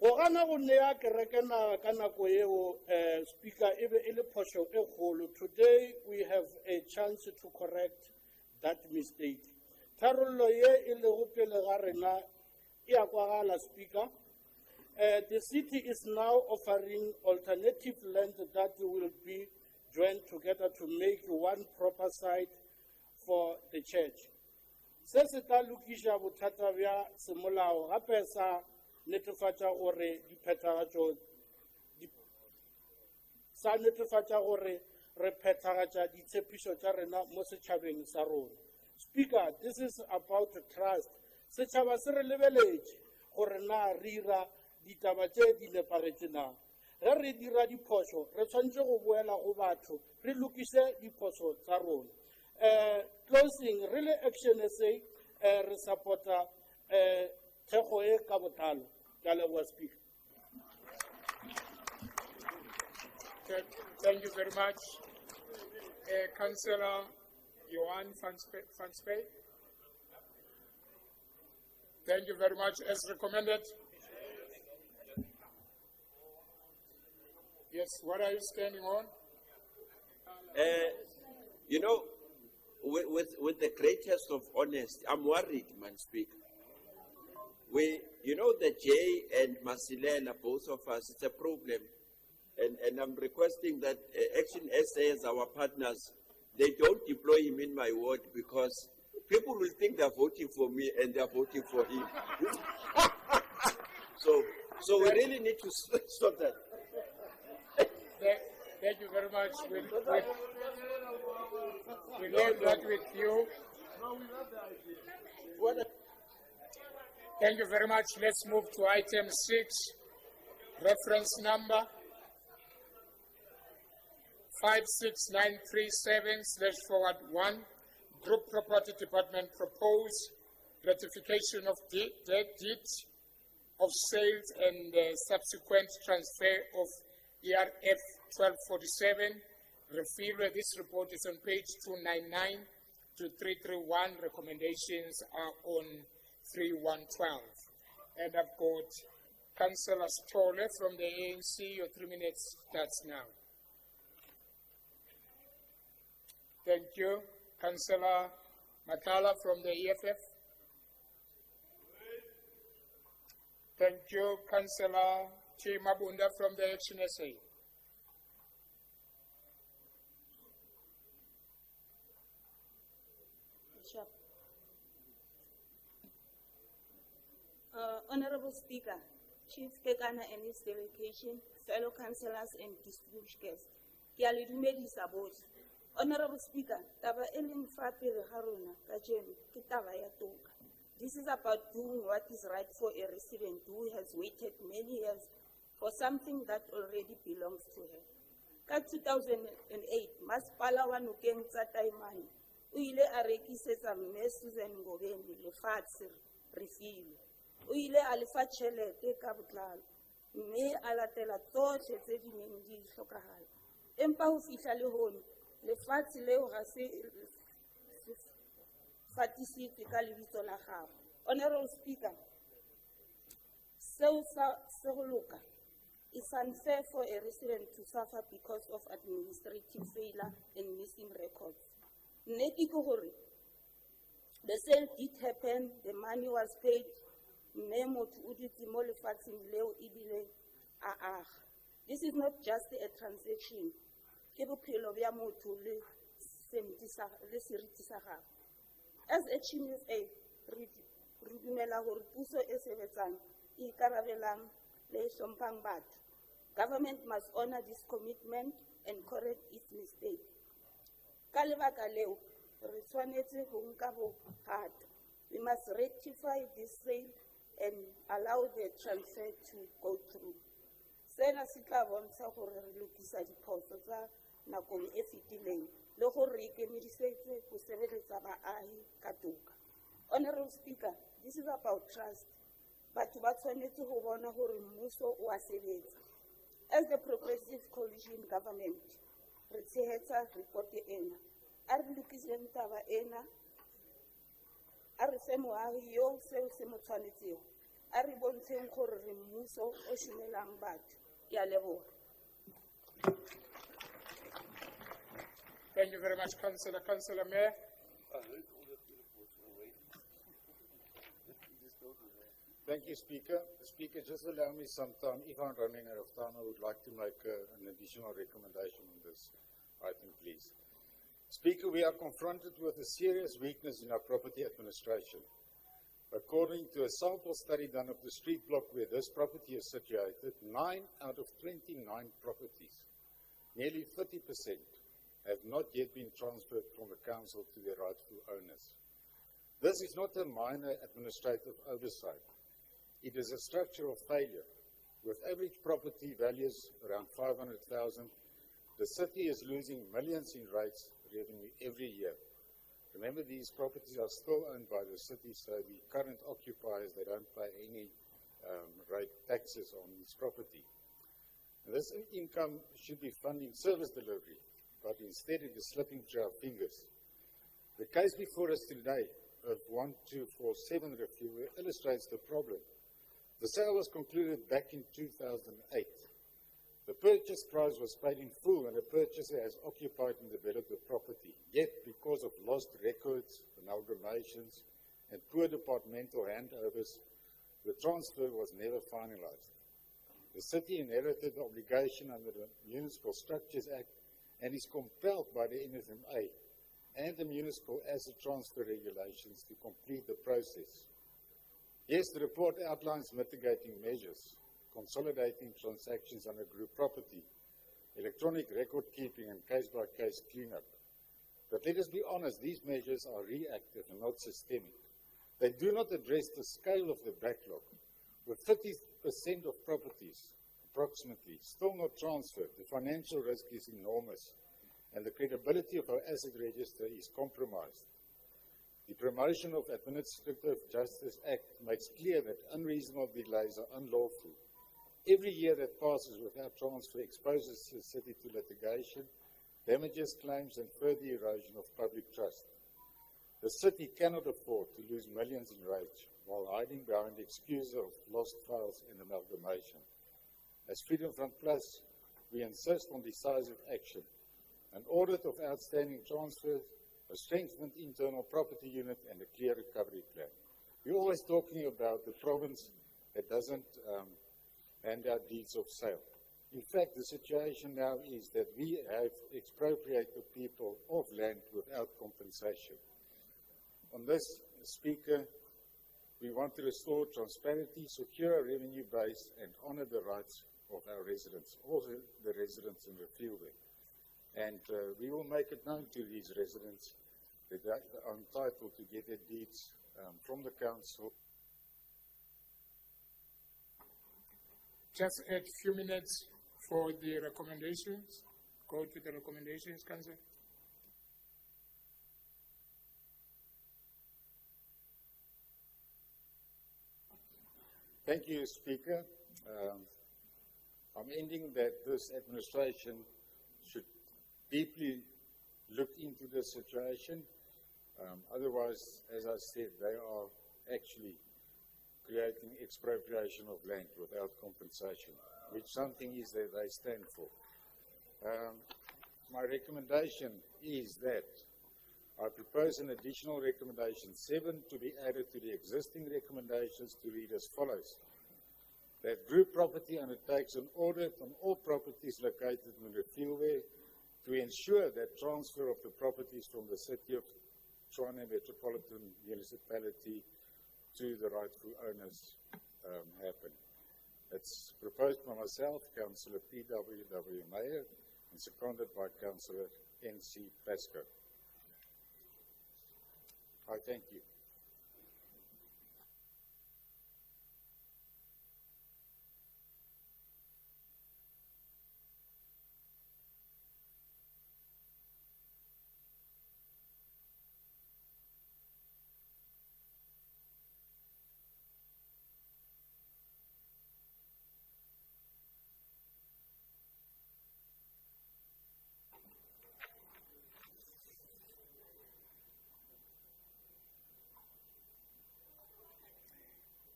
Go gana go nea kereke naga ka nako eo, Speaker, e be e le phošo e kgolo. Today we have a chance to correct that mistake. Tharollo ye e lego pele ga rena e a kwagala, Speaker. The city is now offering alternative land that will be joined together to make one proper site for the church. Se se tla lokiša bothata bja semolao, gape sa netefatša gore re phethagatša ditshepišo tša rena mo setšhabeng sa rona. Speaker, this is about trust. Setšhaba se re lebeletše gore na re ira ditaba tše di nepagetše na. Ge re dira diphošo, re tshwanetse go boela go batho, re lokiše diphošo tsa rona. Closing, really Action SA, re supporta thekgo e ka botlalo. Ke a leboga, Speaker. Thank you very much. Councillor Johan van Spey. Thank you very much. As recommended. Yes, what are you standing on? You know, with the greatest of honesty, I'm worried, man, Speaker. You know, the J and Masilela, both of us, it's a problem. And I'm requesting that Action SA as our partners, they don't deploy him in my ward because people will think they're voting for me and they're voting for him. So we really need to stop that. Thank you very much. We leave that with you. Thank you very much. Let's move to item 6, reference number 56937/1. Group Property Department propose ratification of deed of sales and subsequent transfer of ERF 1247. Refill. This report is on page 299 to 331. Recommendations are on 3112. And I've got Councillor Stoller from the ANC. Your 3 minutes starts now. Thank you. Councillor Matala from the EFF. Thank you. Councillor T. Mabunda from the Action SA. Honorable Speaker, Chief Kekana and his delegation, fellow councillors and distinguished guests, ke a le dumedisa bohle. Honorable Speaker, taba e leng fa pele ga rona kajeno ke taba ya toka. This is about doing what is right for a resident who has waited many years for something that already belongs to her. Ka 2008, Masipala wa Nokeng tsa Taimane o ile a rekisetsa mme Susan Ngobeni lefatshe Refill. O ile a lefa tšhelete ka botlalo, mme a latela tsohle tse di neng di hlokahala. Empa ho fihla le hono, lefatshe leo ga se fatisitswe ka lebitso la gago. Honorable Speaker, seo se go loka. It's unfair for a resident to suffer because of administrative failure and missing records. Nnete ke gore, the sale did happen, the money was paid, mme motho o dutse mo lefatsheng leo ebile a aga. This is not just a transaction, ke bophelo bja motho le seriti sa gagwe. As a CMFA, re dumela gore puso e sebetsang e ikarabelang le e hlomphang batho. Government must honor this commitment and correct its mistake. Ka lebaka leo, re tshwanetse go nka bohato. We must rectify this sale and allow the transfer to go through. Sena se tla bontsha gore re lokisa diphoso tsa nakong e fetileng le gore re ikemiseditse go sebeletsa baahi ka toka. Honorable Speaker, this is about trust. Batho ba tshwanetse go bona gore mmuso o a sebetsa. As the Progressive Coalition Government, re tshehetsa report ena. A re lokiseng taba ena, a re fe moahi yo seo se mo tshwanetseng, a re bontsheng gore re mmuso o shumelang batho. Ke a leboha. Thank you very much, Councillor. Councillor Mayor. Thank you, Speaker. Speaker, just allow me some time. If I'm running out of time, I would like to make an additional recommendation on this item, please. Speaker, we are confronted with a serious weakness in our property administration. According to a sample study done of the street block where this property is situated, 9 out of 29 properties, nearly 30%, have not yet been transferred from the council to their rightful owners. This is not a minor administrative oversight. It is a structural failure. With average property values around 500,000, the city is losing millions in rates revenue every year. Remember, these properties are still owned by the city, so the current occupiers, they don't pay any rate taxes on this property. And this income should be funding service delivery, but instead it is slipping through our fingers. The case before us today of 1247 review illustrates the problem. The sale was concluded back in 2008. The purchase price was paid in full and the purchaser has occupied and developed the property. Yet, because of lost records, amalgamations, and poor departmental handovers, the transfer was never finalized. The city inherited the obligation under the Municipal Structures Act and is compelled by the NFMA and the Municipal Asset Transfer Regulations to complete the process. Yes, the report outlines mitigating measures, consolidating transactions under group property, electronic record keeping and case-by-case cleanup. But let us be honest, these measures are reactive and not systemic. They do not address the scale of the backlog. With 30% of properties, approximately, still not transferred, the financial risk is enormous and the credibility of our asset register is compromised. The Promotion of Administrative Justice Act makes clear that unreasonable delays are unlawful. Every year that passes without transfer exposes the city to litigation, damages claims and further erosion of public trust. The city cannot afford to lose millions in rates while hiding behind the excuse of lost files and amalgamation. As Freedom Front Plus, we insist on decisive action, an audit of outstanding transfers, a strengthened internal property unit and a clear recovery plan. We're always talking about the province that doesn't hand out deeds of sale. In fact, the situation now is that we have expropriated people of land without compensation. On this, Speaker, we want to restore transparency, secure our revenue base, and honor the rights of our residents, also the residents in the field. And we will make it known to these residents that they are entitled to get their deeds from the council. Just a few minutes for the recommendations. Go to the recommendations, Council. Thank you, Speaker. I'm ending that this administration should deeply look into the situation. Otherwise, as I said, they are actually creating expropriation of land without compensation, which something is that they stand for. My recommendation is that I propose an additional recommendation 7 to be added to the existing recommendations to read as follows. That group property undertakes an audit on all properties located in the fieldware to ensure that transfer of the properties from the City of Tshwane Metropolitan Municipality to the rightful owners happen. It's proposed by myself, Councillor P.W.W. Meyer, and seconded by Councillor N.C. Pascoe. I thank you.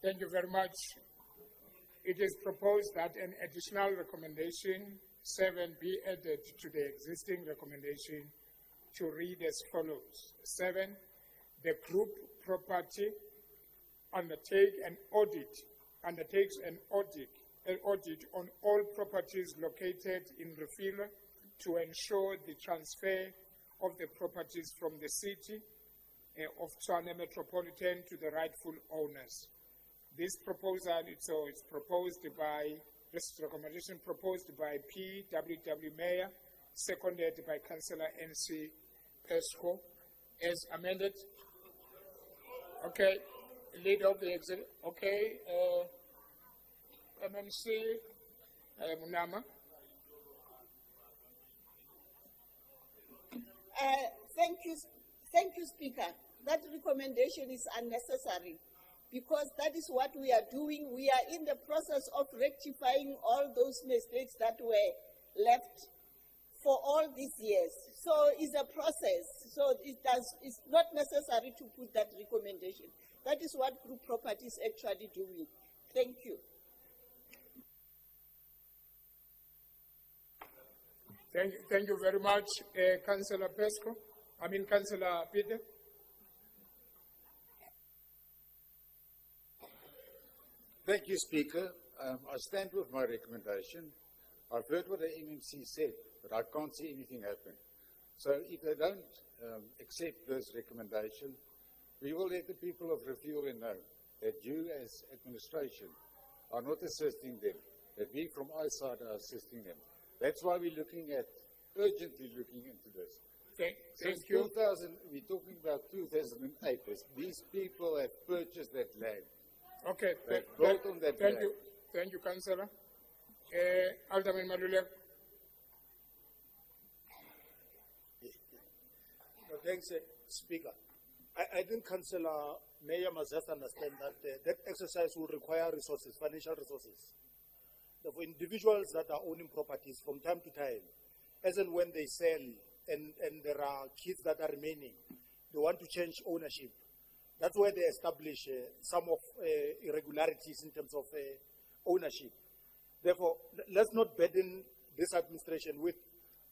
Thank you very much. It is proposed that an additional recommendation 7 be added to the existing recommendation to read as follows. 7, the group property undertakes an audit on all properties located in Refila to ensure the transfer of the properties from the City of Tshwane Metropolitan to the rightful owners. This proposal, it's proposed by, this recommendation proposed by P.W.W. Meyer, seconded by Councillor N.C. Pascoe, as amended. Okay, leader of the executive. Okay, MMC Munama. Thank you, Speaker. That recommendation is unnecessary because that is what we are doing. We are in the process of rectifying all those mistakes that were left for all these years. So it's a process. So it's not necessary to put that recommendation. That is what group property is actually doing. Thank you. Thank you very much, Councillor Pascoe. Councillor Peter. Thank you, Speaker. I stand with my recommendation. I've heard what the MMC said, but I can't see anything happen. So if they don't accept this recommendation, we will let the people of Refila know that you as administration are not assisting them, that we from our side are assisting them. That's why we're urgently looking into this. Thank you. We're talking about 2008. These people have purchased that land. Okay, built on that land. Thank you, Councillor. Alderman Maluleka. No, thanks, Speaker. I think Councillor Meyer must just understand that that exercise will require resources, financial resources. For individuals that are owning properties from time to time, as and when they sell and there are kids that are remaining, they want to change ownership. That's where they establish some of irregularities in terms of ownership. Therefore, let's not burden this administration with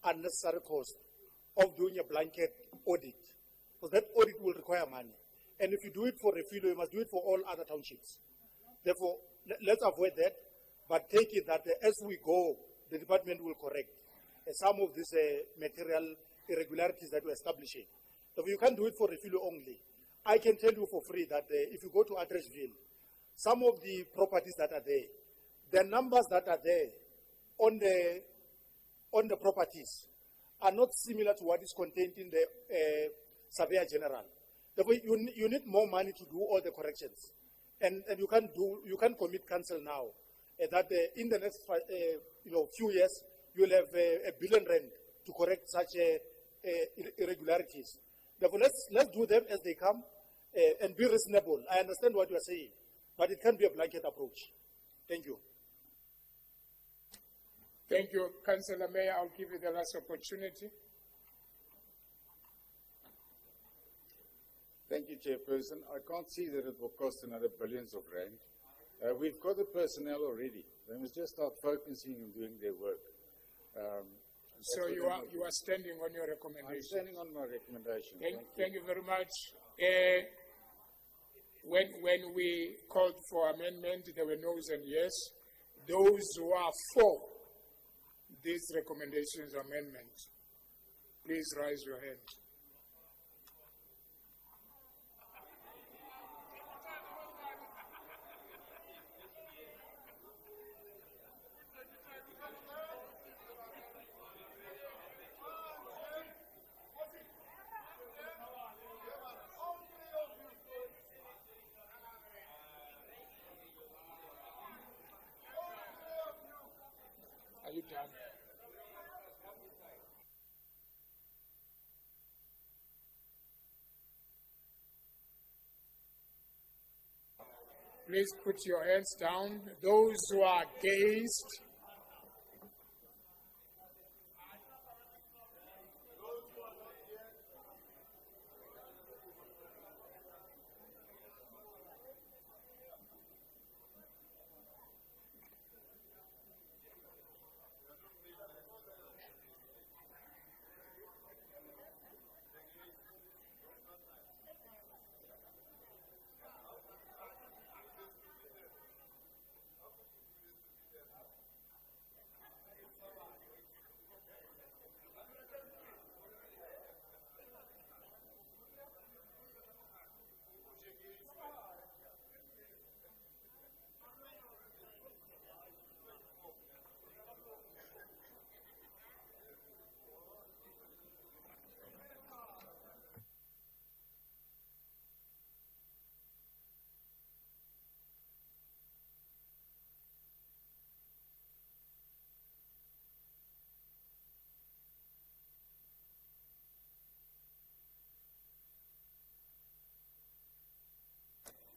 unnecessary cost of doing a blanket audit, because that audit will require money. And if you do it for Refila, you must do it for all other townships. Therefore, let's avoid that, but take it that as we go, the department will correct some of these material irregularities that we're establishing. If you can't do it for Refila only, I can tell you for free that if you go to Atteridgeville, some of the properties that are there, the numbers that are there on the properties are not similar to what is contained in the Surveyor General. Therefore, you need more money to do all the corrections, and you can't commit council now that in the next few years you'll have R1 billion to correct such irregularities. Therefore, let's do them as they come and be reasonable. I understand what you are saying, but it can't be a blanket approach. Thank you. Thank you, Councillor Meyer. I'll give you the last opportunity. Chairperson. I can't see that it will cost another billions of rand. We've got the personnel already. They must just start focusing on doing their work. So you are standing on your I'm recommendation? standing on my recommendation. Thank you very much. When we called for amendment, there were no's and yes. Those who are for these recommendations amendment, please raise your hand. Are you done? Please put your hands down. Those who are against,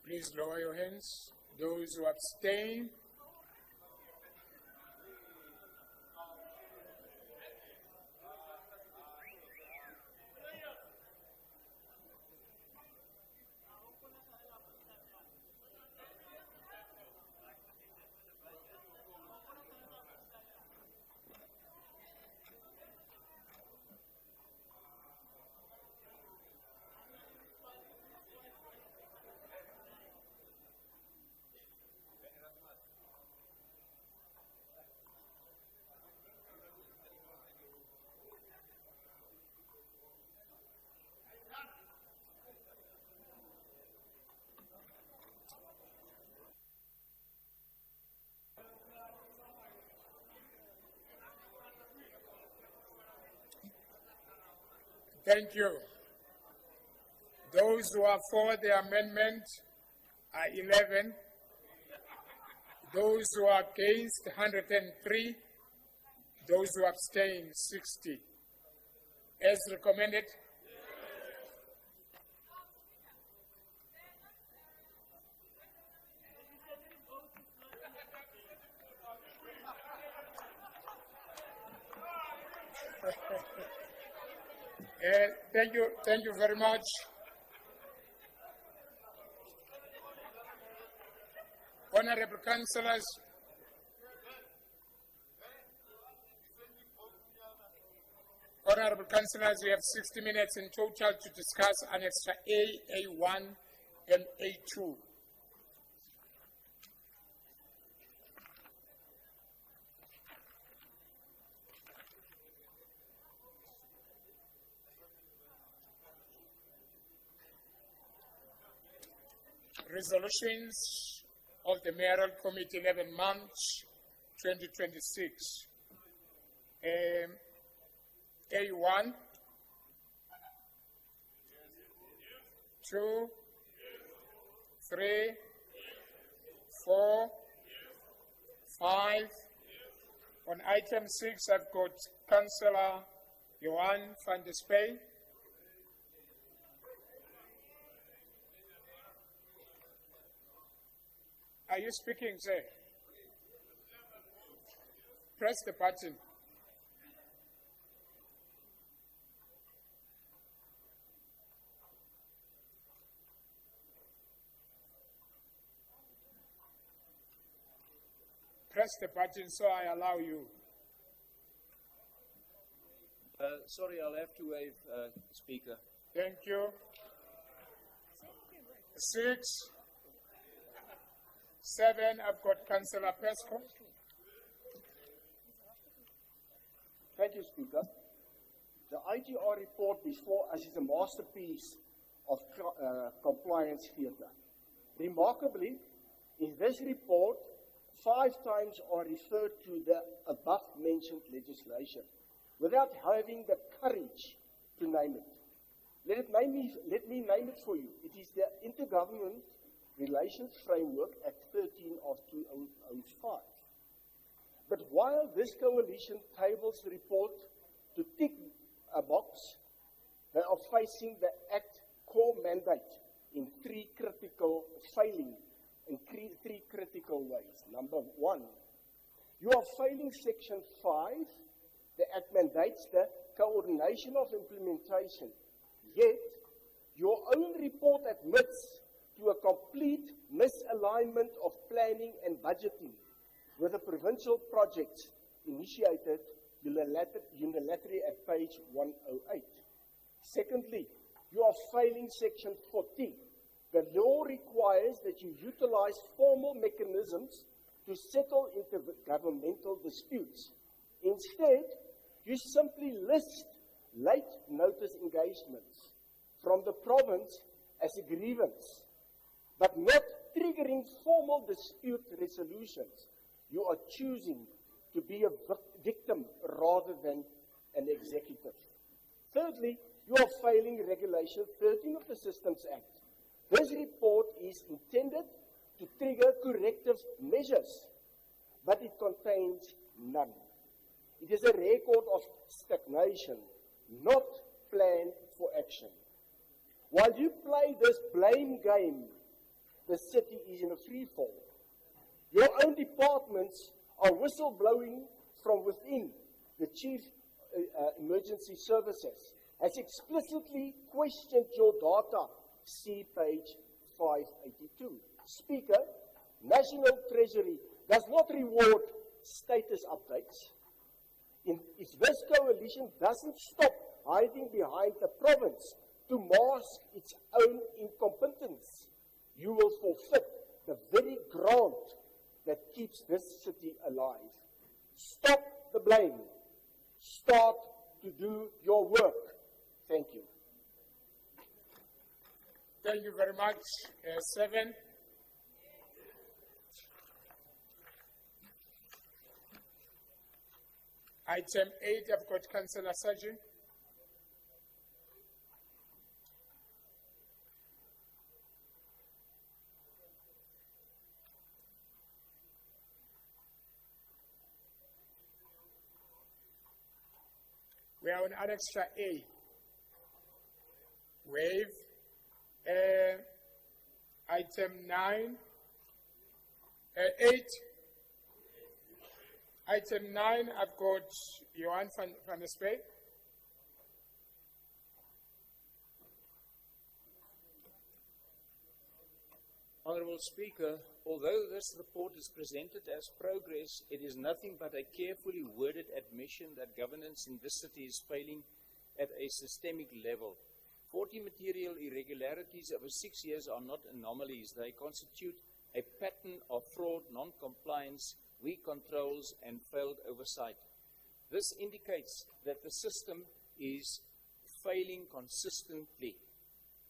please lower your hands. Those who abstain, thank you. Those who are for the amendment are 11. Those who are against, 103. Those who abstain, 60. As recommended. Thank you very much. Honorable councillors, we have 60 minutes in total to discuss Annex A, A1, and A2. Resolutions of the Mayoral Committee 11 March 2026. A1, 2, 3, 4, 5. On item 6, I've got Councillor Johan van der Spey. Are you speaking, sir? Press the button. pressed the button, so I allow you. Sorry, I'll have to waive, Speaker. Thank you. 6, 7, I've got Councillor Pesco. Thank you, Speaker. The IGR report before us is a masterpiece of compliance theatre. Remarkably, in this report, 5 times are referred to the above-mentioned legislation without having the courage to name it. Let me name it for you. It is the Intergovernment Relations Framework Act 13 of 2005. But while this coalition tables the report to tick a box, they are facing the Act core mandate in three critical ways. Number 1, you are failing Section 5. The Act mandates the coordination of implementation. Yet, your own report admits to a complete misalignment of planning and budgeting with the provincial projects initiated unilaterally at page 108. Secondly, you are failing Section 40. The law requires that you utilize formal mechanisms to settle intergovernmental disputes. Instead, you simply list late notice engagements from the province as a grievance, but not triggering formal dispute resolutions. You are choosing to be a victim rather than an executive. Thirdly, you are failing Regulation 13 of the Systems Act. This report is intended to trigger corrective measures, but it contains none. It is a record of stagnation, not plan for action. While you play this blame game, the city is in a free fall. Your own departments are whistleblowing from within. The Chief Emergency Services has explicitly questioned your data. See page 582. Speaker, National Treasury does not reward status updates. If this coalition doesn't stop hiding behind the province to mask its own incompetence, you will forfeit the very ground that keeps this city alive. Stop the blame. Start to do your work. Thank you. Thank you very much. 7. Item 8, I've got Councillor Sajin. We are on Annexure A. Waive. Item 9. 8. Item 9, I've got Johan van der Spey. Honourable Speaker, although this report is presented as progress, it is nothing but a carefully worded admission that governance in this city is failing at a systemic level. 40 material irregularities over 6 years are not anomalies. They constitute a pattern of fraud, non-compliance, weak controls, and failed oversight. This indicates that the system is failing consistently.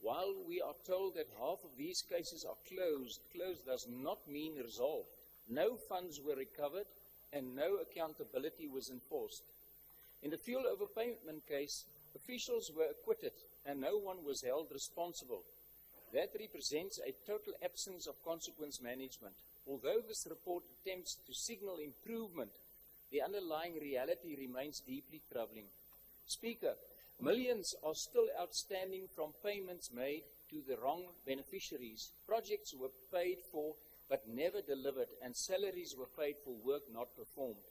While we are told that half of these cases are closed does not mean resolved. No funds were recovered and no accountability was enforced. In the fuel overpayment case, officials were acquitted and no one was held responsible. That represents a total absence of consequence management. Although this report attempts to signal improvement, the underlying reality remains deeply troubling. Speaker, millions are still outstanding from payments made to the wrong beneficiaries. Projects were paid for but never delivered, and salaries were paid for work not performed.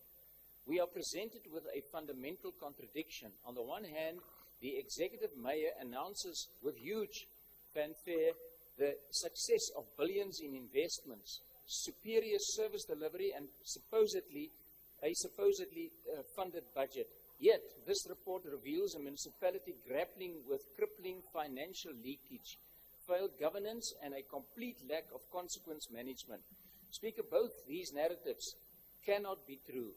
We are presented with a fundamental contradiction. On the one hand, the executive mayor announces with huge fanfare the success of billions in investments. superior service delivery and supposedly funded budget. Yet, this report reveals a municipality grappling with crippling financial leakage, failed governance, and a complete lack of consequence management. Speaker, both these narratives cannot be true.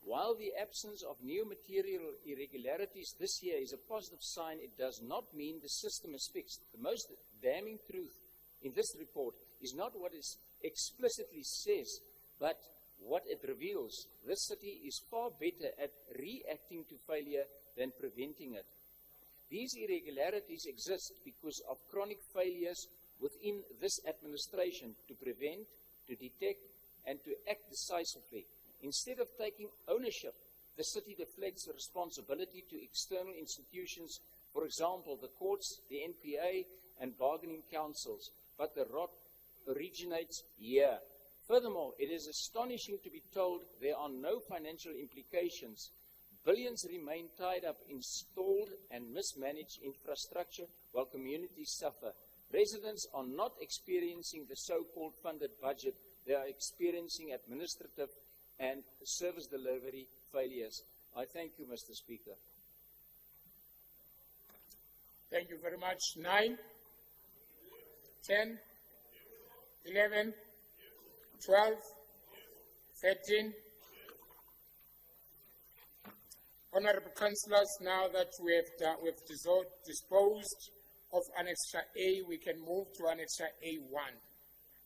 While the absence of new material irregularities this year is a positive sign, it does not mean the system is fixed. The most damning truth in this report is not what it explicitly says, but what it reveals. This city is far better at reacting to failure than preventing it. These irregularities exist because of chronic failures within this administration to prevent, to detect, and to act decisively. Instead of taking ownership, the city deflects the responsibility to external institutions, for example, the courts, the NPA, and bargaining councils. But the rot originates here. Furthermore, it is astonishing to be told there are no financial implications. Billions remain tied up in stalled and mismanaged infrastructure while communities suffer. Residents are not experiencing the so-called funded budget. They are experiencing administrative and service delivery failures. I thank you, Mr. Speaker. Thank you very much. 9, 10, 11, 12, 13. Honorable Councillors, now that we've disposed of Annexure A, we can move to Annexure A1.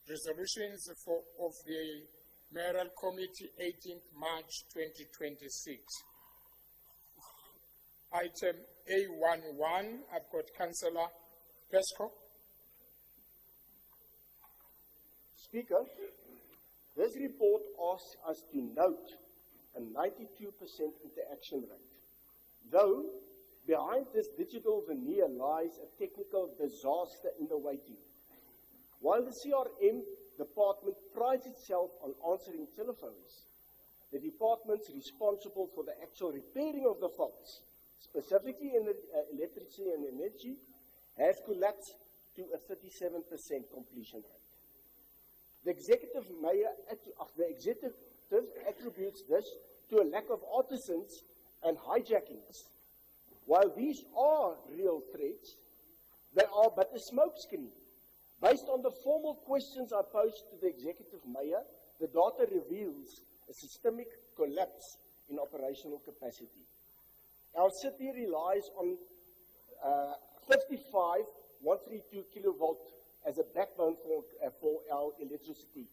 Resolutions of the Mayoral Committee, 18th March 2026. Item A11, I've got Councillor Pesco. Speaker, this report asks us to note a 92% interaction rate. Though, behind this digital veneer lies a technical disaster in the waiting. While the CRM department prides itself on answering telephones, the departments responsible for the actual repairing of the faults, specifically in electricity and energy, have collapsed to a 37% completion rate. The executive attributes this to a lack of artisans and hijackings. While these are real threats, they are but a smokescreen. Based on the formal questions I posed to the executive mayor, the data reveals a systemic collapse in operational capacity. Our city relies on 55 132 kilovolt as a backbone for our electricity,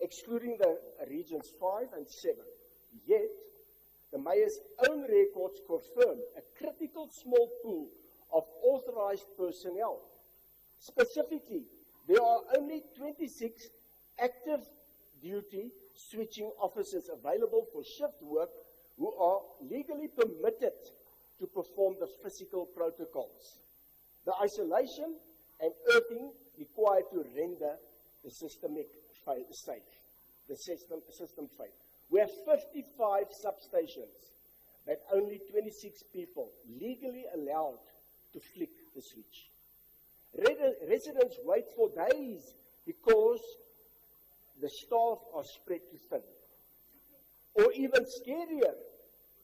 excluding the regions 5 and 7. Yet, the mayor's own records confirm a critical small pool of authorized personnel. Specifically, there are only 26 active duty switching officers available for shift work who are legally permitted to perform the physical protocols. The isolation and earthing required to render the system safe. We have 55 substations, but only 26 people legally allowed to flick the switch. Residents wait for days because the staff are spread too thin. Or even scarier,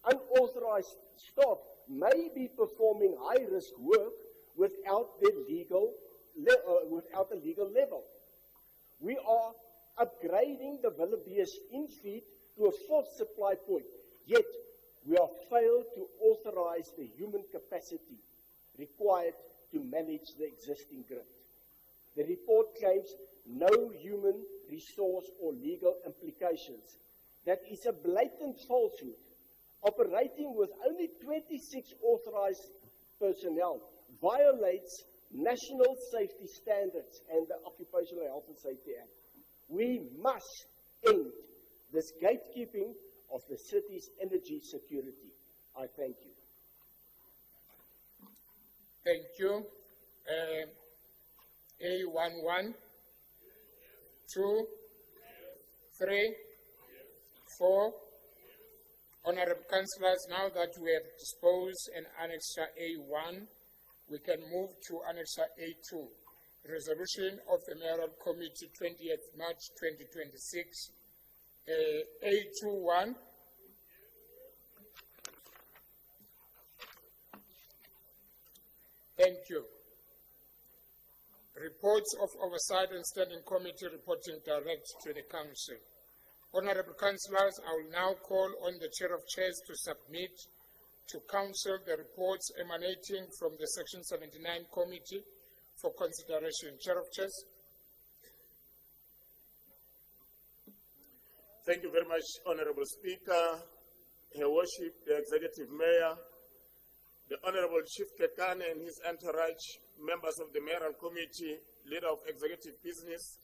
unauthorized staff may be performing high-risk work without a legal level. We are upgrading the Villabeers infeed to a fourth supply point, yet we have failed to authorize the human capacity required to manage the existing grid. The report claims no human resource or legal implications. That is a blatant falsehood. Operating with only 26 authorized personnel violates national safety standards and the Occupational Health and Safety Act. We must end this gatekeeping of the city's energy security. I thank you. Thank you. A11, 2, 3, 4. Honorable Councillors, now that we have disposed in Annexure A1, we can move to Annexure A2. Resolution of the Mayoral Committee, 20th March 2026, A21. Thank you. Reports of Oversight and Standing Committee reporting direct to the Council. Honourable Councillors, I will now call on the Chair of Chairs to submit to Council the reports emanating from the Section 79 Committee for consideration. Chair of Chairs. Thank you very much, Honorable Speaker, Her Worship, the Executive Mayor, the Honorable Chief Kekane and his entourage, members of the Mayoral Committee, Leader of Executive Business,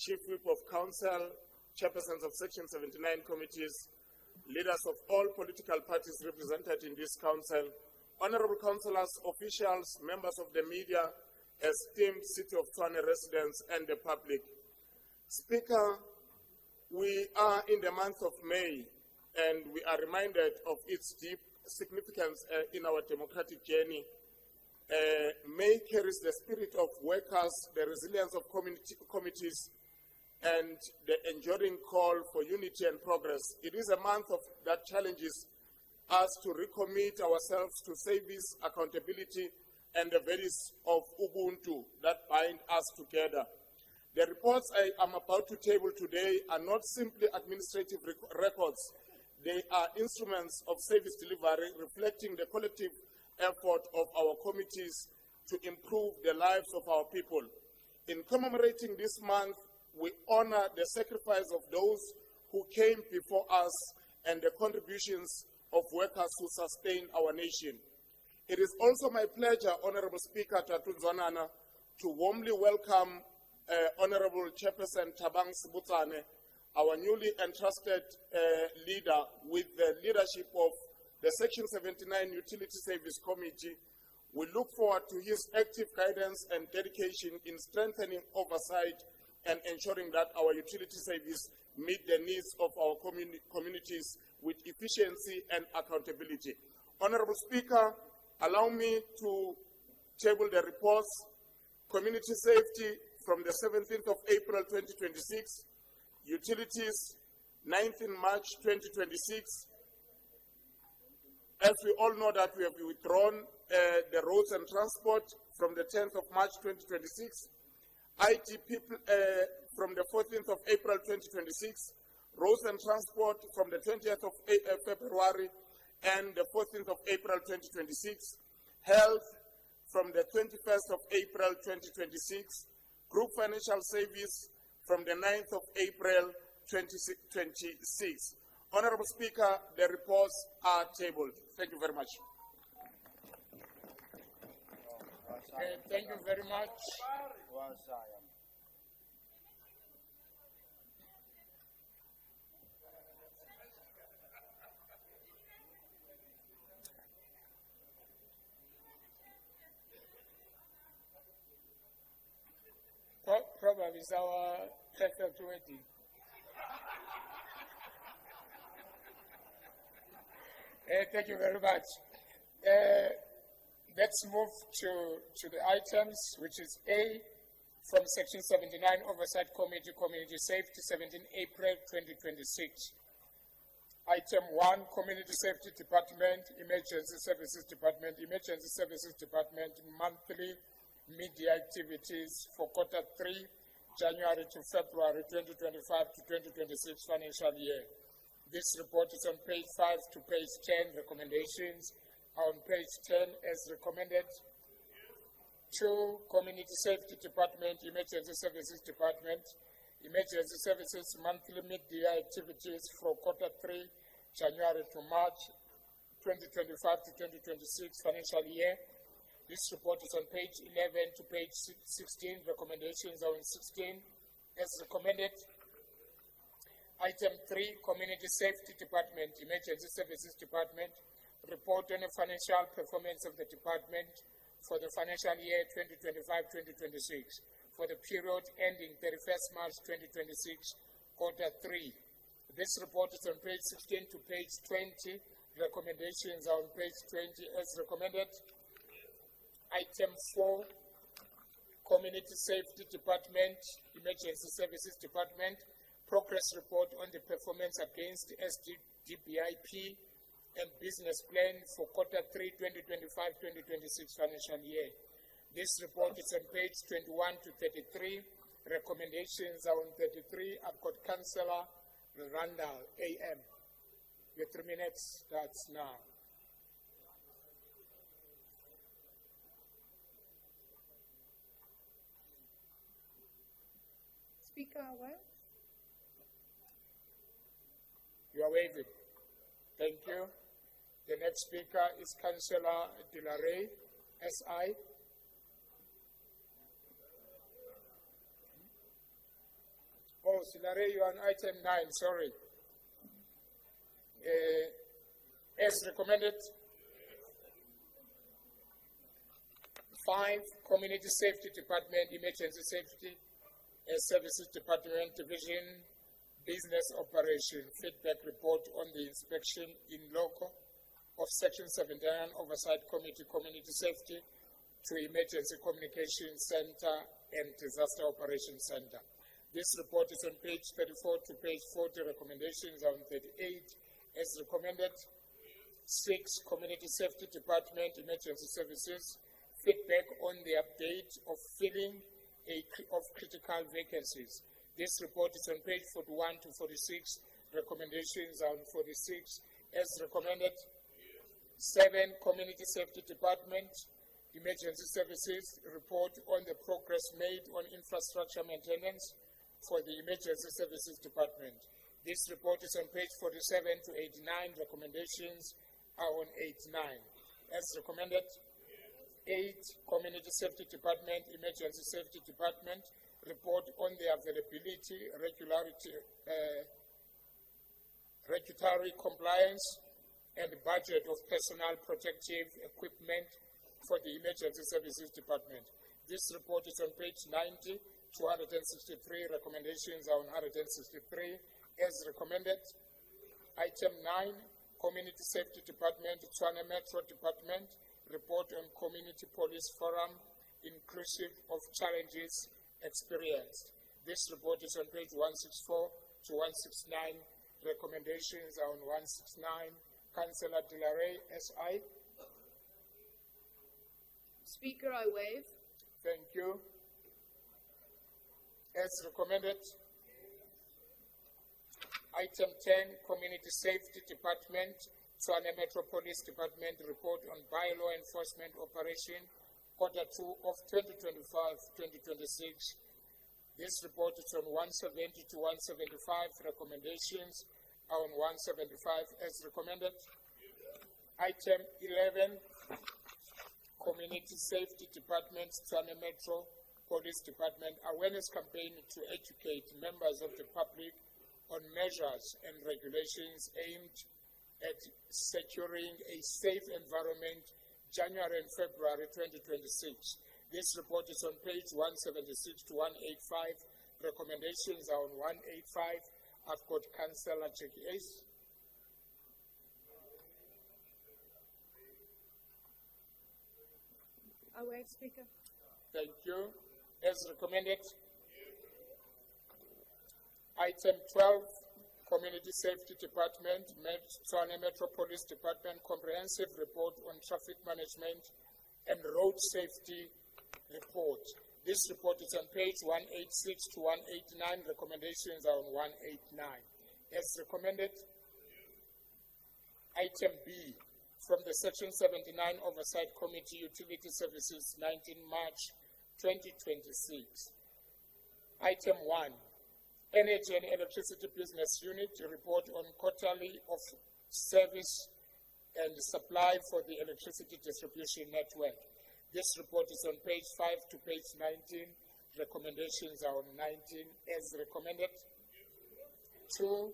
Chief Whip of Council, Chairpersons of Section 79 committees, leaders of all political parties represented in this Council, Honorable Councillors, officials, members of the media, esteemed City of Tshwane residents, and the public. Speaker, we are in the month of May, and we are reminded of its deep significance in our democratic journey. May carries the spirit of workers, the resilience of committees, and the enduring call for unity and progress. It is a month that challenges us to recommit ourselves to service, accountability, and the values of Ubuntu that bind us together. The reports I am about to table today are not simply administrative records. They are instruments of service delivery reflecting the collective effort of our committees to improve the lives of our people. In commemorating this month, we honor the sacrifice of those who came before us and the contributions of workers who sustain our nation. It is also my pleasure, Honorable Speaker Tatu Nzwanana, to warmly welcome Honorable Chairperson Thabang Sibutsane, our newly entrusted leader with the leadership of the Section 79 Utility Service Committee. We look forward to his active guidance and dedication in strengthening oversight and ensuring that our utility service meet the needs of our communities with efficiency and accountability. Honorable Speaker, allow me to table the reports. Community safety from the 17th of April 2026, utilities 19th March 2026. As we all know that we have withdrawn the roads and transport from the 10th of March 2026, ITP from the 14th of April 2026, roads and transport from the 20th of February and the 14th of April 2026, health from the 21st of April 2026, group financial service from the 9th of April 2026. Honorable Speaker, the reports are tabled. Thank you very much. Thank you very much. Probably it's our perfect wedding. Thank you very much. Let's move to the items, which is A, from Section 79, Oversight Committee, Community Safety, 17 April 2026. Item 1, Community Safety Department, Emergency Services Department, monthly media activities for quarter 3, January to February 2025 to 2026 financial year. This report is on page 5 to page 10, recommendations on page 10 as recommended. 2, Community Safety Department, Emergency Services Department, Emergency Services monthly media activities for quarter 3, January to March 2025 to 2026 financial year. This report is on page 11 to page 16, recommendations are on 16 as recommended. Item 3, Community Safety Department, Emergency Services Department, report on the financial performance of the department for the financial year 2025-2026 for the period ending 31st March 2026, quarter 3. This report is on page 16 to page 20. Recommendations are on page 20 as recommended. Item 4, Community Safety Department, Emergency Services Department, progress report on the performance against SDBIP and business plan for quarter 3, 2025-2026 financial year. This report is on page 21 to 33. Recommendations are on 33. I've got Councillor Randall, AM. Your 3 minutes starts now. Speaker, what? You are waving. Thank you. The next speaker is Councillor Dilare, SI. Oh, Dilare, you are on item 9, sorry. As recommended. 5, Community Safety Department, Emergency Safety Services Department Division, Business Operation, feedback report on the inspection in loco of Section 79 Oversight Committee, Community Safety to Emergency Communication Center and Disaster Operations Center. This report is on page 34 to page 40. Recommendations are on 38. As recommended. 6, Community Safety Department, Emergency Services, feedback on the update of filling of critical vacancies. This report is on page 41 to 46. Recommendations are on 46. As recommended. 7, Community Safety Department, Emergency Services, report on the progress made on infrastructure maintenance for the Emergency Services Department. This report is on page 47 to 89. Recommendations are on 89. As recommended. 8, Community Safety Department, Emergency Safety Department, report on the availability, regulatory compliance, and budget of personal protective equipment for the Emergency Services Department. This report is on page 90 to 163. Recommendations are on 163. As recommended. Item 9, Community Safety Department, Tshwane Metro Department, report on Community Police Forum, inclusive of challenges experienced. This report is on page 164 to 169. Recommendations are on 169. Councillor Dilare, SI. Speaker, I waive. Thank you. As recommended. Item 10, Community Safety Department, Tshwane Metro Police Department, report on bylaw enforcement operation, quarter 2 of 2025-2026. This report is on 170 to 175. Recommendations are on 175 as recommended. Item 11, Community Safety Department, Tshwane Metro Police Department, awareness campaign to educate members of the public on measures and regulations aimed at securing a safe environment, January and February 2026. This report is on page 176 to 185. Recommendations are on 185. I've got Councillor Jackie Ace. I waive, Speaker. Thank you. As recommended. Item 12, Community Safety Department, Tshwane Metro Police Department, comprehensive report on traffic management and road safety report. This report is on page 186 to 189. Recommendations are on 189. As recommended. Item B, from the Section 79 Oversight Committee, Utility Services, 19 March 2026. Item 1, Energy and Electricity Business Unit, report on quarterly of service and supply for the electricity distribution network. This report is on page 5 to page 19. Recommendations are on 19 as recommended. 2,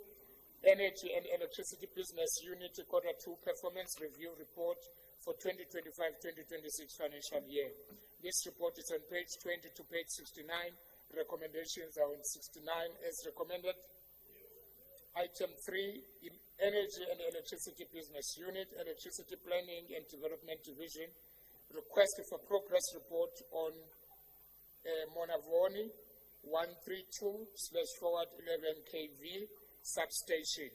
Energy and Electricity Business Unit, quarter 2 performance review report for 2025-2026 financial year. This report is on page 20 to page 69. Recommendations are on 69 as recommended. Item 3, Energy and Electricity Business Unit, Electricity Planning and Development Division, request for progress report on Monavoni 132/11 kV substation.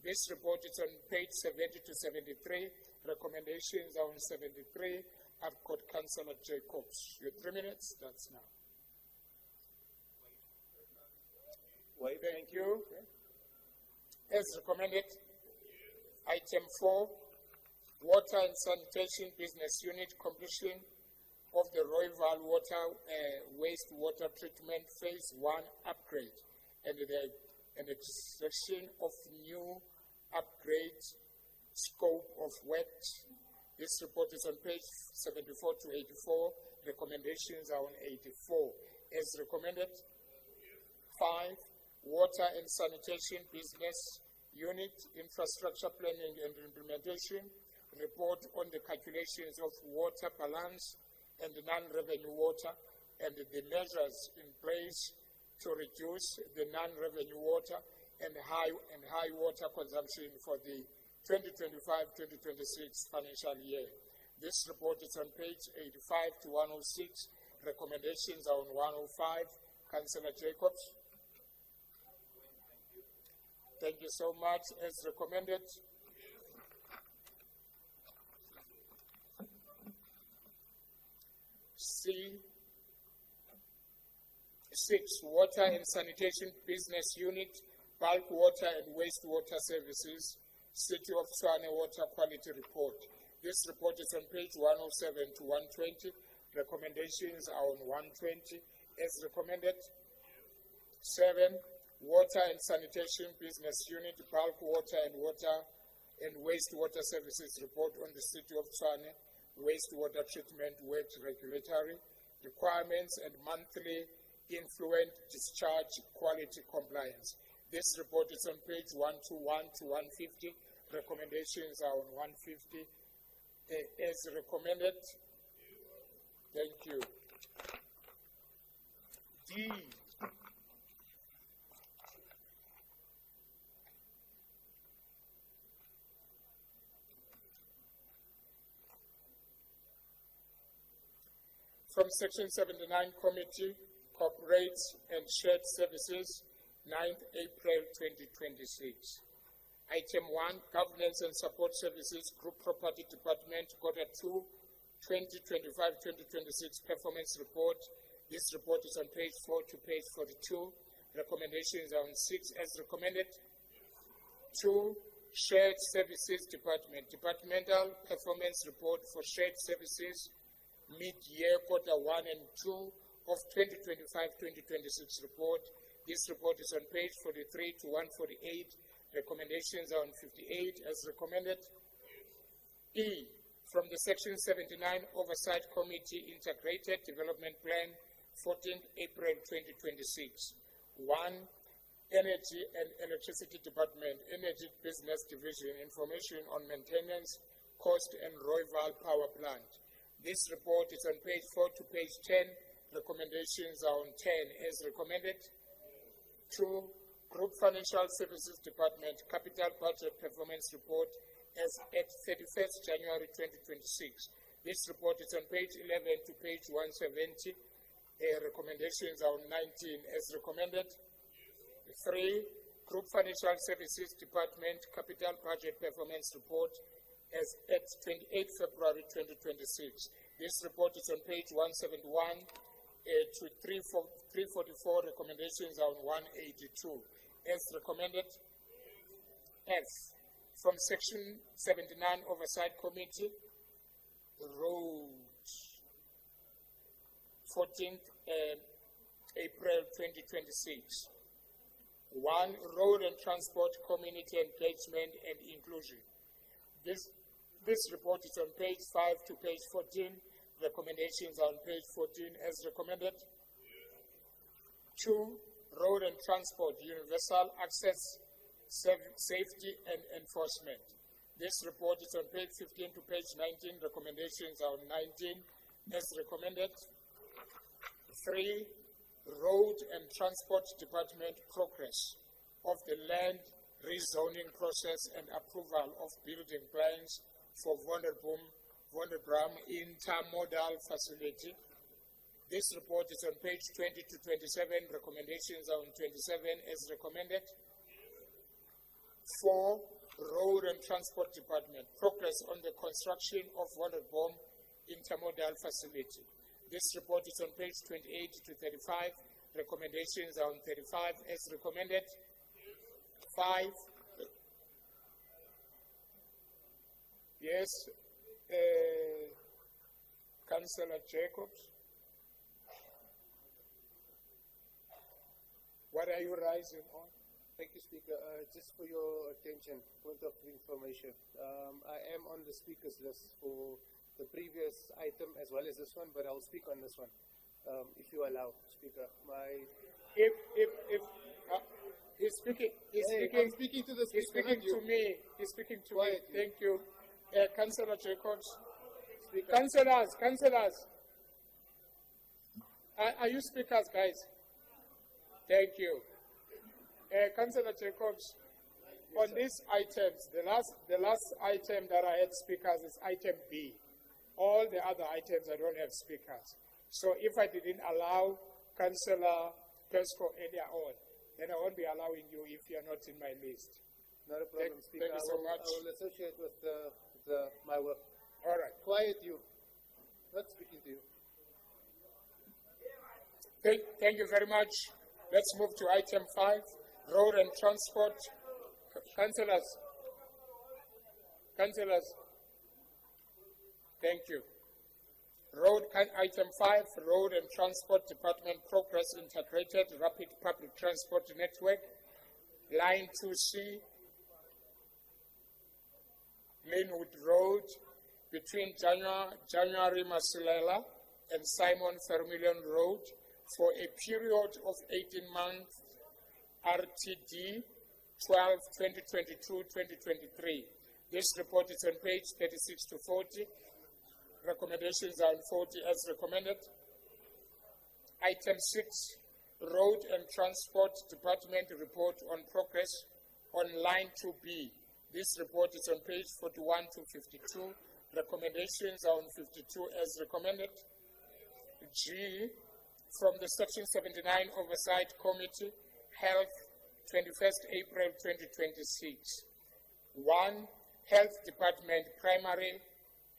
This report is on page 70 to 73. Recommendations are on 73. I've got Councillor Jacobs. Your 3 minutes, that's now. Thank you. As recommended, item 4, Water and Sanitation Business Unit completion of the Royval Water Wastewater Treatment Phase 1 upgrade and an extraction of new upgrade scope of work. This report is on page 74 to 84. Recommendations are on 84. As recommended, 5, Water and Sanitation Business Unit Infrastructure Planning and Implementation report on the calculations of water balance and non-revenue water and the measures in place to reduce the non-revenue water and high water consumption for the 2025-2026 financial year. This report is on page 85 to 106. Recommendations are on 105. Councillor Jacobs. Thank you so much. As recommended, C6, Water and Sanitation Business Unit, Bulk Water and Wastewater Services, City of Tshwane Water Quality Report. This report is on page 107 to 120. Recommendations are on 120. As recommended, 7, Water and Sanitation Business Unit, Bulk Water and Wastewater Services report on the City of Tshwane wastewater treatment work regulatory requirements and monthly influent discharge quality compliance. This report is on page 121 to 150. Recommendations are on 150. As recommended. Thank you. D. From Section 79 Committee, Corporates and Shared Services, 9th April 2026. Item 1, Governance and Support Services, Group Property Department, Quarter 2, 2025-2026 Performance Report. This report is on page 4 to page 42. Recommendations are on 6 as recommended. 2, Shared Services Department, Departmental Performance Report for Shared Services, mid-year quarter 1 and 2 of 2025-2026 report. This report is on page 43 to 148. Recommendations are on 58 as recommended. E, from the Section 79 Oversight Committee Integrated Development Plan, 14th April 2026. 1, Energy and Electricity Department, Energy Business Division, Information on Maintenance, Cost and Royval Power Plant. This report is on page 4 to page 10. Recommendations are on 10 as recommended. 2, Group Financial Services Department Capital Budget Performance Report as at 31st January 2026. This report is on page 11 to page 170. Recommendations are on 19 as recommended. 3, Group Financial Services Department Capital Budget Performance Report as at 28 February 2026. This report is on page 171 to 344. Recommendations are on 182. As recommended. F, from Section 79 Oversight Committee, Roads, 14th April 2026. 1, Road and Transport Community Engagement and Inclusion. This report is on page 5 to page 14. Recommendations are on page 14 as recommended. 2, Road and Transport Universal Access, Safety and Enforcement. This report is on page 15 to page 19. Recommendations are on 19 as recommended. 3, Road and Transport Department Progress of the Land Rezoning Process and Approval of Building Plans for Wonderbram Intermodal Facility. This report is on page 20 to 27. Recommendations are on 27 as recommended. 4, Road and Transport Department, progress on the construction of Wonderbom Intermodal Facility. This report is on page 28 to 35. Recommendations are on 35 as recommended. 5, yes, Councillor Jacobs. What are you rising on? Thank you, Speaker. Just for your attention, point of information. I am on the speakers list for the previous item as well as this one, but I'll speak on this one, if you allow, Speaker. If he's speaking, I'm speaking to the he's speaker, speaking to me. He's speaking to me. Quietly. Thank you, Councillor Jacobs. Speaker. Councillors. Are you speakers, guys? Thank you. Councillor Jacobs, on these items, the last item that I had speakers is item B. All the other items I don't have speakers. So if I didn't allow Councillor Pesco earlier on, then I won't be allowing you if you're not in my list. Not a problem, Speaker. Thank you so much. I will associate with my work. All right. Quiet you. Not speaking to you. Thank you very much. Let's move to item 5, Road and Transport. Councillors. Thank you. Item 5, Road and Transport Department Progress Integrated Rapid Public Transport Network, Line 2C, Linwood Road, between January Masilela and Simon Vermeulen Road for a period of 18 months, RTD 12-2022-2023. This report is on page 36 to 40. Recommendations are on 40 as recommended. Item 6, Road and Transport Department report on progress on Line 2B. This report is on page 41 to 52. Recommendations are on 52 as recommended. G, from the Section 79 Oversight Committee, Health, 21st April 2026. 1, Health Department Primary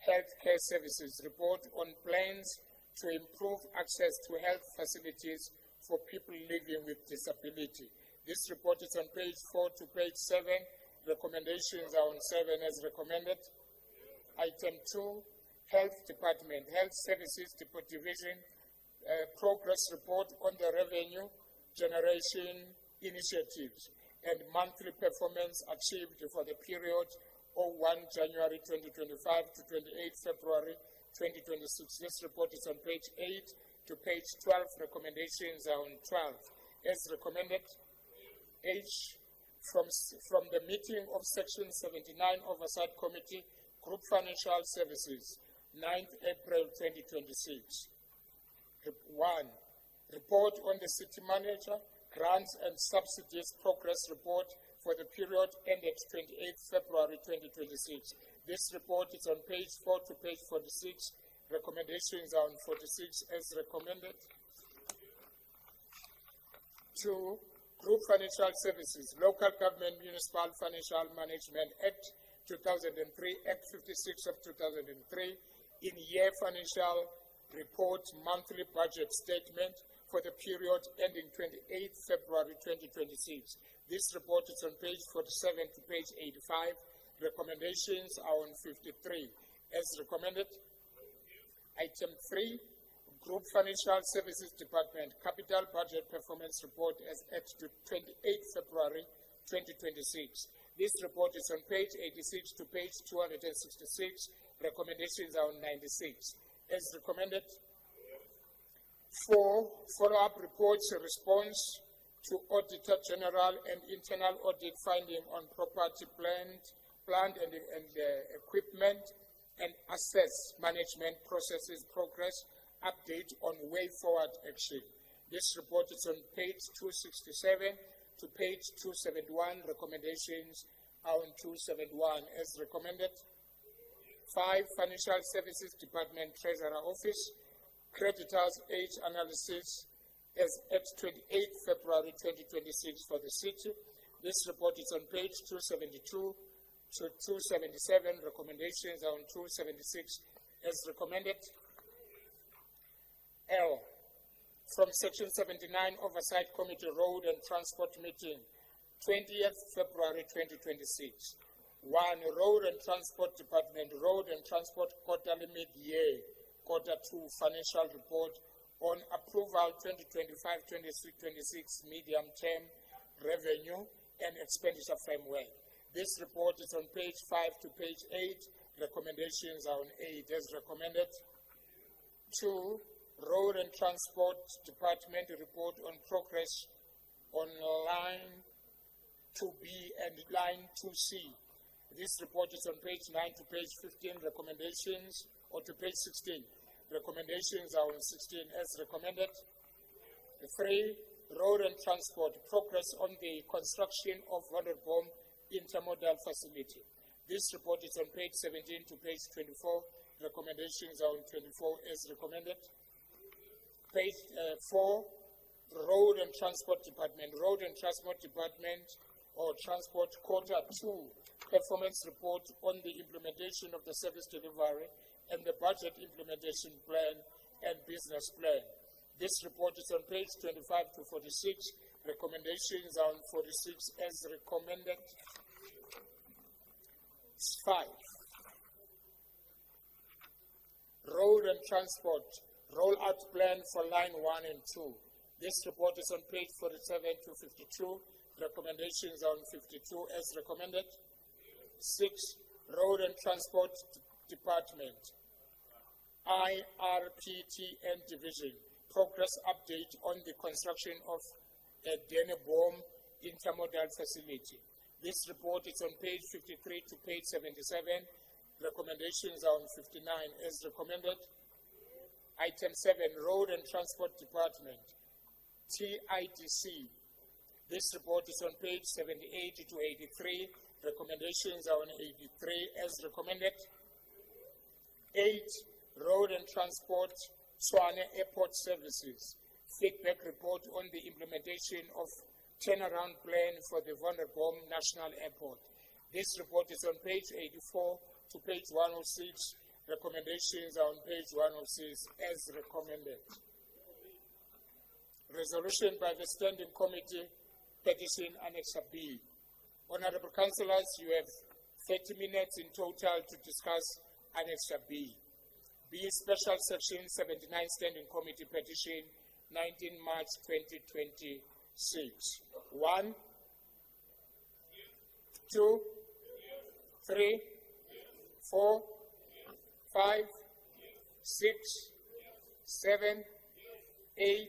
Healthcare Services report on plans to improve access to health facilities for people living with disability. This report is on page 4 to page 7. Recommendations are on 7 as recommended. Item 2, Health Department, Health Services Division, progress report on the revenue generation initiatives and monthly performance achieved for the period 01 January 2025 to 28 February 2026. This report is on page 8 to page 12. Recommendations are on 12. As recommended, H, from the meeting of Section 79 Oversight Committee, Group Financial Services, 9th April 2026. 1, report on the City Manager, Grants and Subsidies Progress Report for the period ended 28 February 2026. This report is on page 4 to page 46. Recommendations are on 46 as recommended. 2, Group Financial Services, Local Government Municipal Financial Management Act 2003, Act 56 of 2003, in year financial report monthly budget statement for the period ending 28 February 2026. This report is on page 47 to page 85. Recommendations are on 53. As recommended, item 3, Group Financial Services Department Capital Budget Performance Report as at 28 February 2026. This report is on page 86 to page 266. Recommendations are on 96. As recommended. 4, follow-up reports response to Auditor General and internal audit finding on property, plant and equipment, and assess management processes progress, update on way forward action. This report is on page 267 to page 271. Recommendations are on 271 as recommended. 5, Financial Services Department Treasurer Office, creditors age analysis as at 28 February 2026 for the city. This report is on page 272 to 277. Recommendations are on 276 as recommended. L. From Section 79 Oversight Committee Road and Transport Meeting, 20th February 2026. 1. Road and Transport Department, Road and Transport Quarterly Mid-Year, Quarter 2 Financial Report on Approval 2025-26 Medium Term Revenue and Expenditure Framework. This report is on page 5 to page 8. Recommendations are on 8 as recommended. 2. Road and Transport Department report on progress on line 2B and line 2C. This report is on page 9 to page 15. Recommendations, or to page 16. Recommendations are on 16 as recommended. 3. Road and Transport progress on the construction of Wonderbom Intermodal Facility. This report is on page 17 to page 24. Recommendations are on 24 as recommended. Page 4, Road and Transport Department. Road and Transport Department or Transport Quarter 2 Performance Report on the implementation of the service delivery and the budget implementation plan and business plan. This report is on page 25 to 46. Recommendations are on 46 as recommended. 5. Road and Transport Rollout Plan for Line 1 and 2. This report is on page 47 to 52. Recommendations are on 52 as recommended. 6. Road and Transport Department, IRPTN Division, progress update on the construction of a Denebom Intermodal Facility. This report is on page 53 to page 77. Recommendations are on 59 as recommended. Item 7, Road and Transport Department, TIDC. This report is on page 78 to 83. Recommendations are on 83 as recommended. 8, Road and Transport, Tshwane Airport Services. Feedback report on the implementation of turnaround plan for the Wonderbom National Airport. This report is on page 84 to page 106. Recommendations are on page 106 as recommended. Resolution by the Standing Committee, Petition Annexure B. Honorable Councillors, you have 30 minutes in total to discuss Annexure B. B, Special Section 79 Standing Committee Petition, 19 March 2026. 1, 2, 3, 4, 5, 6, 7, 8.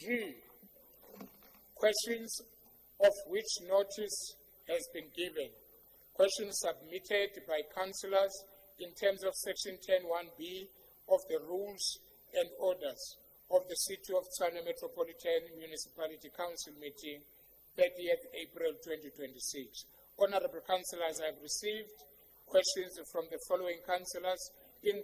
G. Questions of which notice has been given. Questions submitted by councillors in terms of Section 10(1)B of the Rules and Orders of the City of Tshwane Metropolitan Municipality Council meeting, 30th April 2026. Honorable councillors, I have received questions from the following councillors in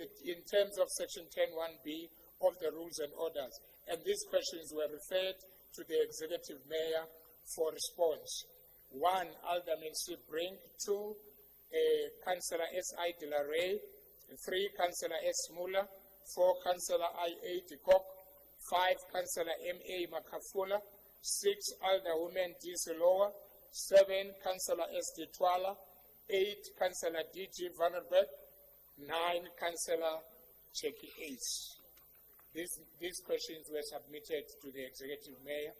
terms of Section 10(1)B of the Rules and Orders, and these questions were referred to the Executive Mayor for response. 1, Alderman C. Brink. 2, Councillor S.I. De La Rey. 3, Councillor S. Muller. 4, Councillor I.A. de Kok. 5, Councillor M.A. Makafula. 6, Alderwoman D. Seloa. 7, Councillor S. de Twala. 8, Councillor D.G. Vanderberg. 9, Councillor Cheki Ace. These questions were submitted to the Executive Mayor.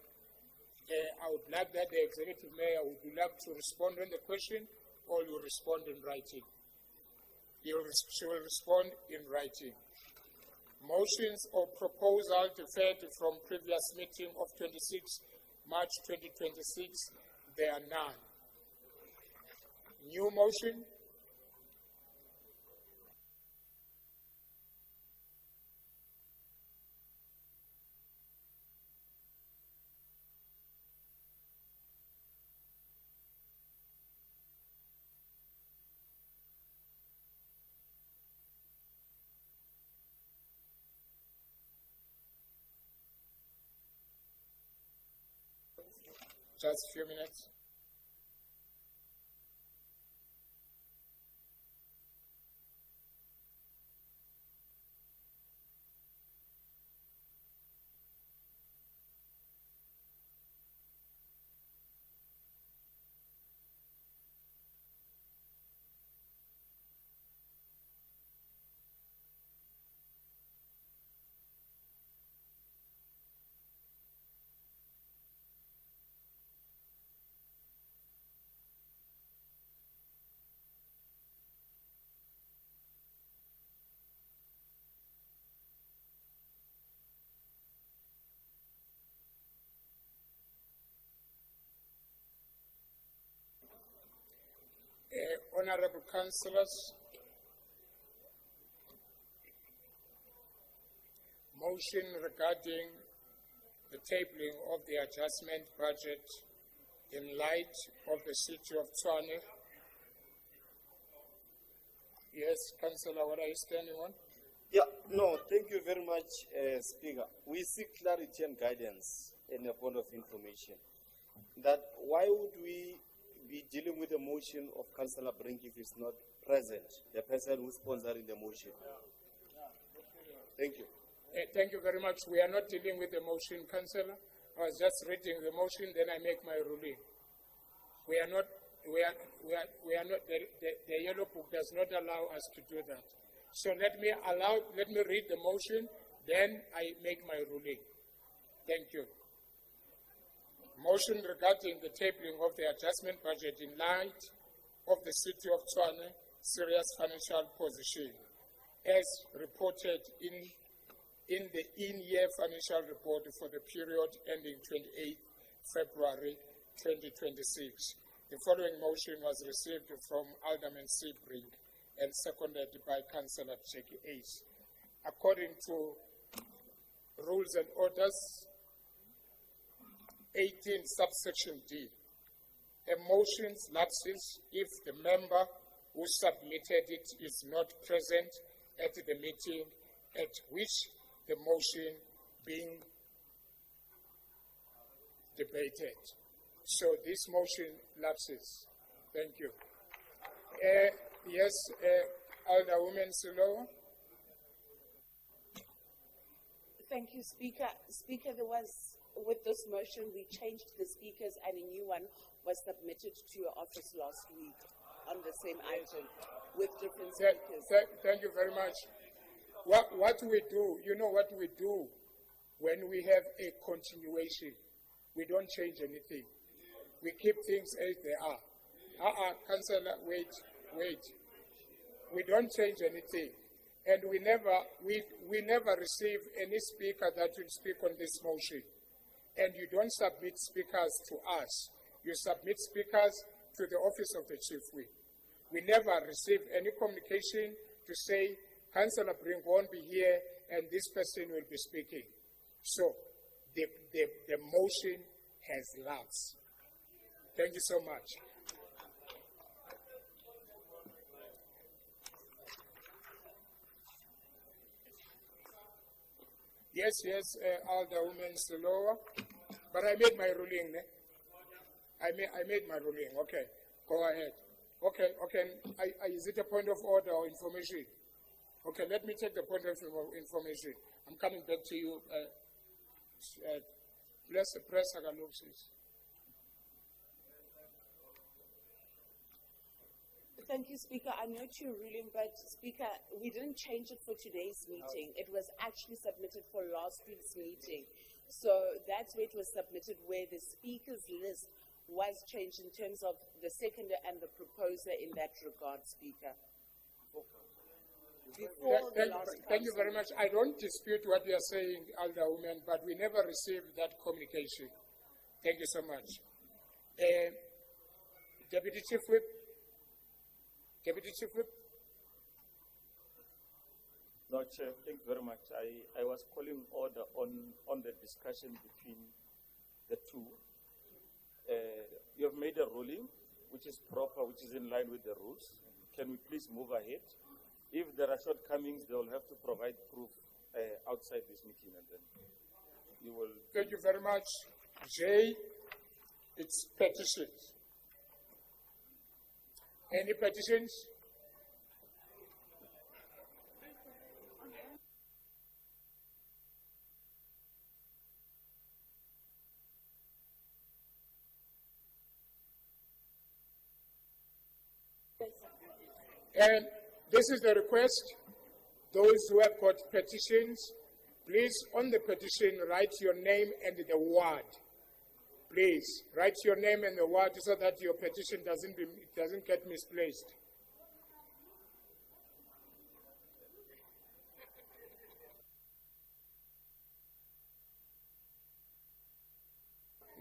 I would like that the Executive Mayor would like to respond on the question, or you respond in writing. She will respond in writing. Motions or proposal deferred from previous meeting of 26 March 2026, there are none. New motion? Just a few minutes. Honorable councillors, motion regarding the tabling of the adjustment budget in light of the city of Tshwane. Yes, Councillor, what are you standing on? Yeah, no, thank you very much, Speaker. We seek clarity and guidance and a point of information. That why would we be dealing with the motion of Councillor Brink if he's not present, the person who's sponsoring the motion? Thank you. Thank you very much. We are not dealing with the motion, Councillor. I was just reading the motion, then I make my ruling. We are not, the yellow book does not allow us to do that. So let me read the motion, then I make my ruling. Thank you. Motion regarding the tabling of the adjustment budget in light of the city of Tshwane serious financial position, as reported in the in-year financial report for the period ending 28 February 2026. The following motion was received from Alderman Brink and seconded by Councillor Jackie Ace. According to Rules and Orders 18 subsection D, a motion lapses if the member who submitted it is not present at the meeting at which the motion being debated. So this motion lapses. Thank you. Yes, Alderwoman Silowa. Thank you, Speaker. Speaker, with this motion, we changed the speakers and a new one was submitted to your office last week on the same item with different speakers. Thank you very much. What we do, you know what we do when we have a continuation, we don't change anything. We keep things as they are. Councillor, wait. We don't change anything. And we never receive any speaker that will speak on this motion. And you don't submit speakers to us. You submit speakers to the office of the chief whip. We never receive any communication to say, Councillor Brink won't be here and this person will be speaking. So the motion has lapsed. Thank you so much. Yes, Alderwoman Silowa. But I made my ruling. I made my ruling. Okay, go ahead. Okay. Is it a point of order or information? Okay, let me take the point of information. I'm coming back to you. Press Agalopsis. Thank you, Speaker. I note your ruling, but Speaker, we didn't change it for today's meeting. It was actually submitted for last week's meeting. So that's where it was submitted, where the speaker's list was changed in terms of the seconder and the proposer in that regard, Speaker. Thank you very much. I don't dispute what you are saying, Alderwoman, but we never received that communication. Thank you so much. Deputy Chief Whip. Deputy Chief Whip. No, Chair, thank you very much. I was calling order on the discussion between the two. You have made a ruling, which is proper, which is in line with the rules. Can we please move ahead? If there are shortcomings, they will have to provide proof outside this meeting, and then you will. Thank you very much. Jay, It's petitions. Any petitions? And this is the request. Those who have got petitions, please, on the petition, write your name and the word. Please, write your name and the word so that your petition doesn't get misplaced.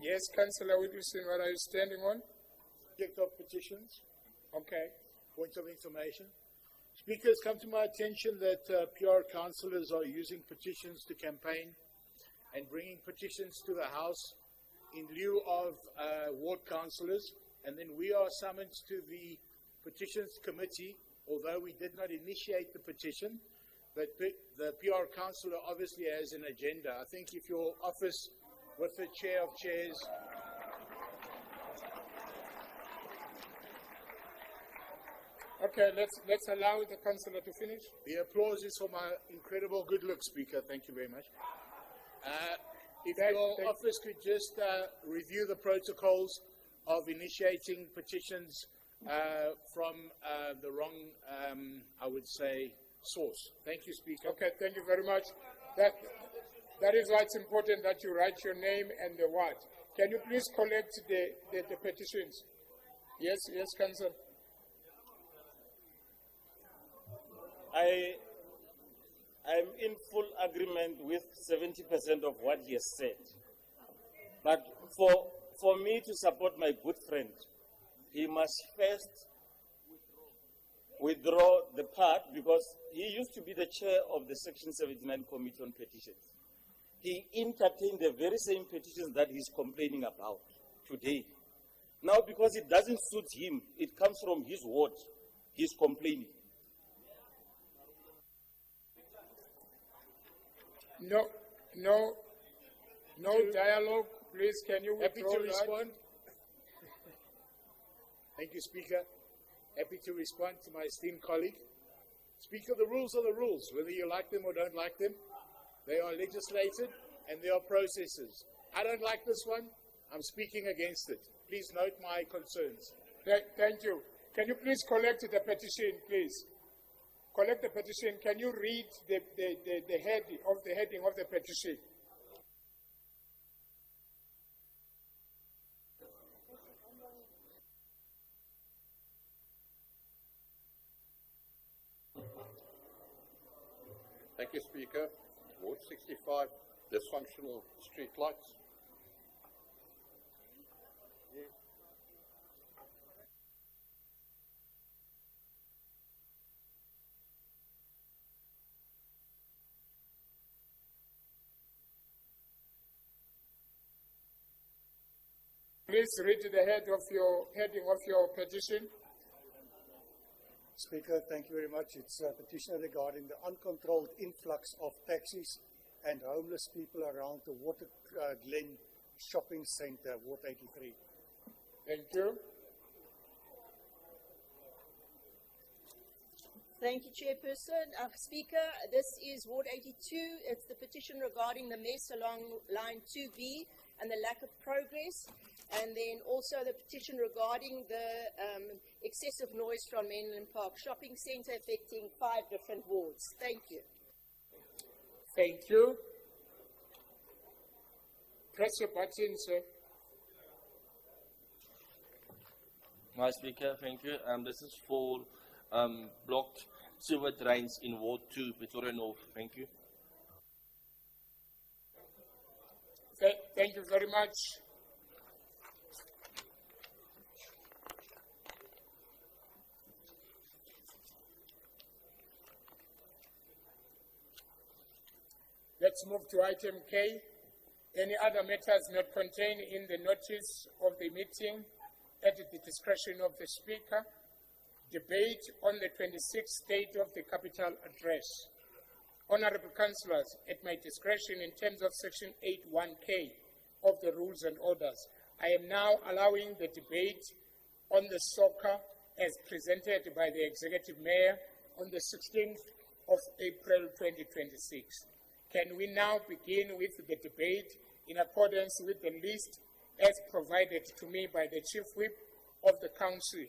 Yes, Councillor Whittleston, what are you standing on? Subject of petitions, Okay. points of information. Speaker, it's come to my attention that PR councillors are using petitions to campaign and bringing petitions to the House in lieu of ward councillors. And then we are summoned to the petitions committee, although we did not initiate the petition. But the PR councillor obviously has an agenda. I think if your office, with the chair of chairs, Okay, let's allow the councillor to finish. the applause is for my incredible good look, Speaker. Thank you very much. If your office could just review the protocols of initiating petitions from the wrong, I would say, source. Thank you, Speaker. Okay, thank you very much. That is why it's important that you write your name and the word. Can you please collect the petitions? Yes, Councillor. I'm in full agreement with 70% of what he has said. But for me to support my good friend, he must first withdraw the part, because he used to be the chair of the Section 79 Committee on Petitions. He entertained the very same petitions that he's complaining about today. Now, because it doesn't suit him, it comes from his ward, he's complaining. No dialogue. Please, can you Happy withdraw to that? respond. Thank you, Speaker. Happy to respond to my esteemed colleague. Speaker, the rules are the rules, whether you like them or don't like them. They are legislated and they are processes. I don't like this one. I'm speaking against it. Please note my concerns. Thank you. Can you please collect the petition, please? Collect the petition. Can you read the heading of the petition? Thank you, Speaker. Ward 65, dysfunctional street lights. Please read the heading of your petition. Speaker, thank you very much. It's a petition regarding the uncontrolled influx of taxis and homeless people around the Water Glen Shopping Centre, Ward 83. Thank you. Thank you, Chairperson. Speaker, this is Ward 82. It's the petition regarding the mess along Line 2B and the lack of progress. And then also the petition regarding the excessive noise from Menlyn Park Shopping Centre affecting 5 different wards. Thank you. Thank you. Press your button, sir. My Speaker, thank you. This is for blocked sewer drains in Ward 2, Pretoria North. Thank you. Thank you very much. Let's move to item K. Any other matters not contained in the notice of the meeting at the discretion of the Speaker? Debate on the 26th State of the Capital Address. Honourable Councillors, at my discretion in terms of Section 8(1)K of the Rules and Orders, I am now allowing the debate on the soccer as presented by the Executive Mayor on the 16th of April 2026. Can we now begin with the debate in accordance with the list as provided to me by the Chief Whip of the Council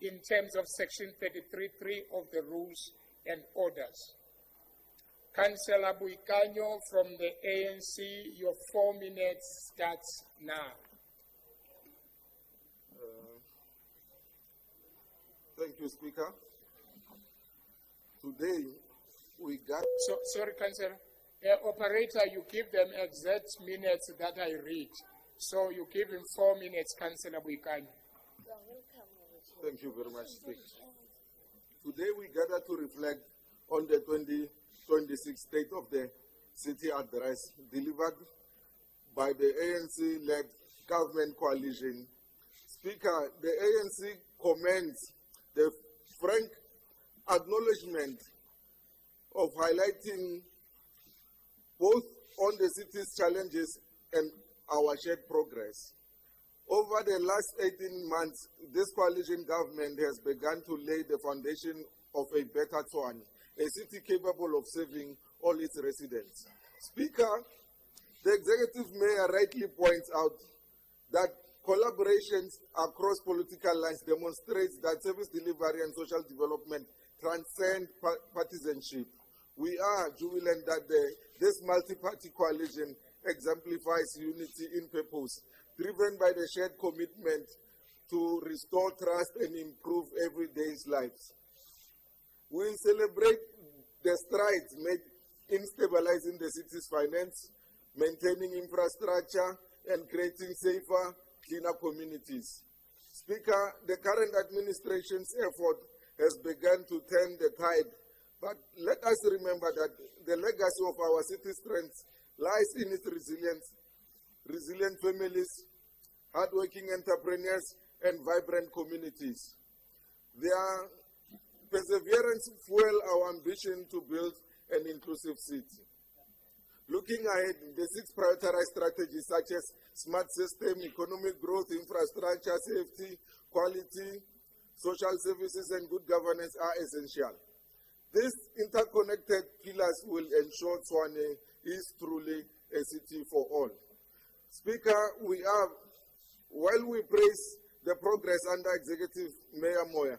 in terms of Section 33(3) of the Rules and Orders? Councillor Buikanyo from the ANC, your 4 minutes starts now. Thank you, Speaker. Today, we got... Sorry, Councillor. Operator, you give them exact minutes that I read. So you give him 4 minutes, Councillor Buikanyo. Thank you very much, Speaker. Today, we gather to reflect on the 2026 State of the City Address delivered by the ANC-led government coalition. Speaker, the ANC commends the frank acknowledgement of highlighting both on the city's challenges and our shared progress. Over the last 18 months, this coalition government has begun to lay the foundation of a better Tshwane, a city capable of serving all its residents. Speaker, the Executive Mayor rightly points out that collaborations across political lines demonstrates that service delivery and social development transcend partisanship. We are jubilant that this multi-party coalition exemplifies unity in purpose, driven by the shared commitment to restore trust and improve everyday's lives. We celebrate the strides made in stabilizing the city's finance, maintaining infrastructure, and creating safer, cleaner communities. Speaker, the current administration's effort has begun to turn the tide, but let us remember that the legacy of our city's strength lies in its resilience, resilient families, hardworking entrepreneurs, and vibrant communities. Their perseverance fuels our ambition to build an inclusive city. Looking ahead, the 6 prioritized strategies such as smart system, economic growth, infrastructure, safety, quality, social services, and good governance are essential. These interconnected pillars will ensure Tshwane is truly a city for all. Speaker, while we praise the progress under Executive Mayor Moya,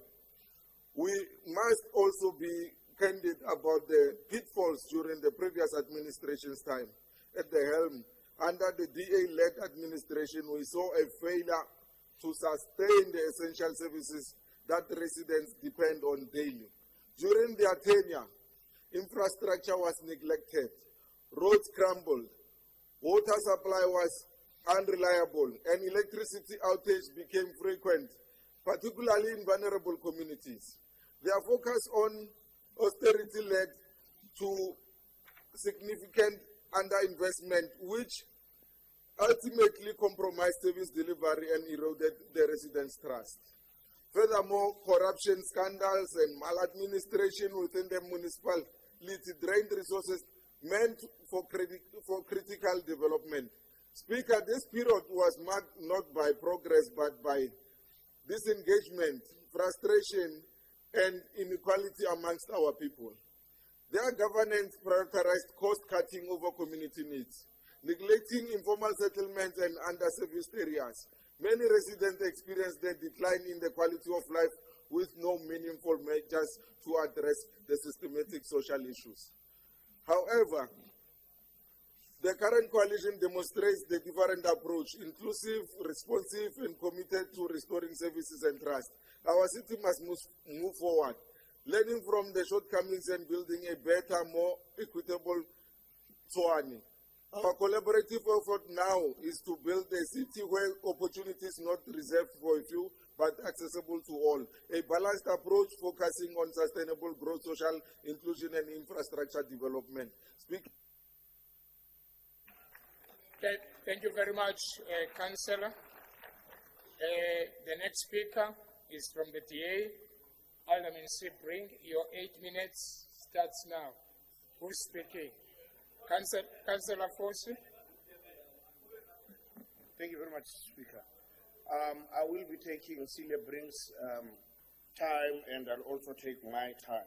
we must also be candid about the pitfalls during the previous administration's time. At the helm, under the DA-led administration, we saw a failure to sustain the essential services that residents depend on daily. During their tenure, infrastructure was neglected, roads crumbled, water supply was unreliable, and electricity outage became frequent, particularly in vulnerable communities. Their focus on austerity led to significant underinvestment, which ultimately compromised service delivery and eroded the residents' trust. Furthermore, corruption scandals and maladministration within the municipality drained resources meant for critical development. Speaker, this period was marked not by progress but by disengagement, frustration, and inequality amongst our people. Their governance prioritized cost-cutting over community needs, neglecting informal settlements and underserviced areas. Many residents experienced a decline in the quality of life with no meaningful measures to address the systematic social issues. However, the current coalition demonstrates the different approach, inclusive, responsive, and committed to restoring services and trust. Our city must move forward, learning from the shortcomings and building a better, more equitable Tshwane. Our collaborative effort now is to build a city where opportunities not reserved for a few, but accessible to all. A balanced approach focusing on sustainable growth, social inclusion, and infrastructure development. Thank you very much, Councillor. The next speaker is from the DA, Alderman Sebring. Your 8 minutes starts now. Who's speaking? Councillor Fosu. Thank you very much, Speaker. I will be taking Celia Brink's time, and I'll also take my time.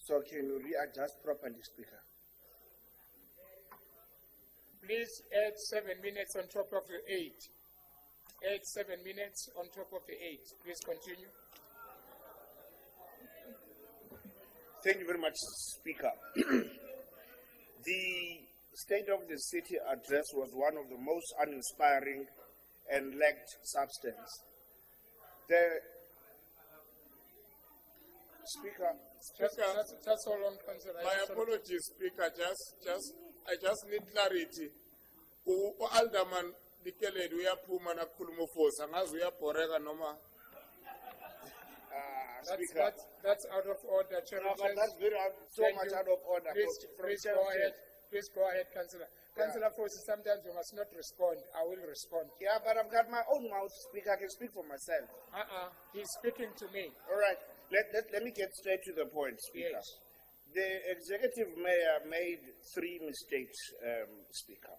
So can you readjust properly, Speaker? Please add 7 minutes on top of the 8. Add 7 minutes on top of the 8. Please continue. Thank you very much, Speaker. The State of the City address was one of the most uninspiring and lacked substance. The Speaker, Just hold on, Councillor. My apologies, Speaker. I just need clarity. Alderman Dikele, uyaphuma na khuluma force. Angazi uyaboreka noma. Speaker. That's out of order, Chair. No, but that's very so Thank much you. out of order. Please go ahead. Please go ahead, Councillor. Councillor Fosi, sometimes you must not respond. I will respond. Yeah, but I've got my own mouth, Speaker. I can speak for myself. He's speaking to me. All right. Let me get straight to the point, Speaker. Yes. The executive mayor made 3 mistakes, Speaker.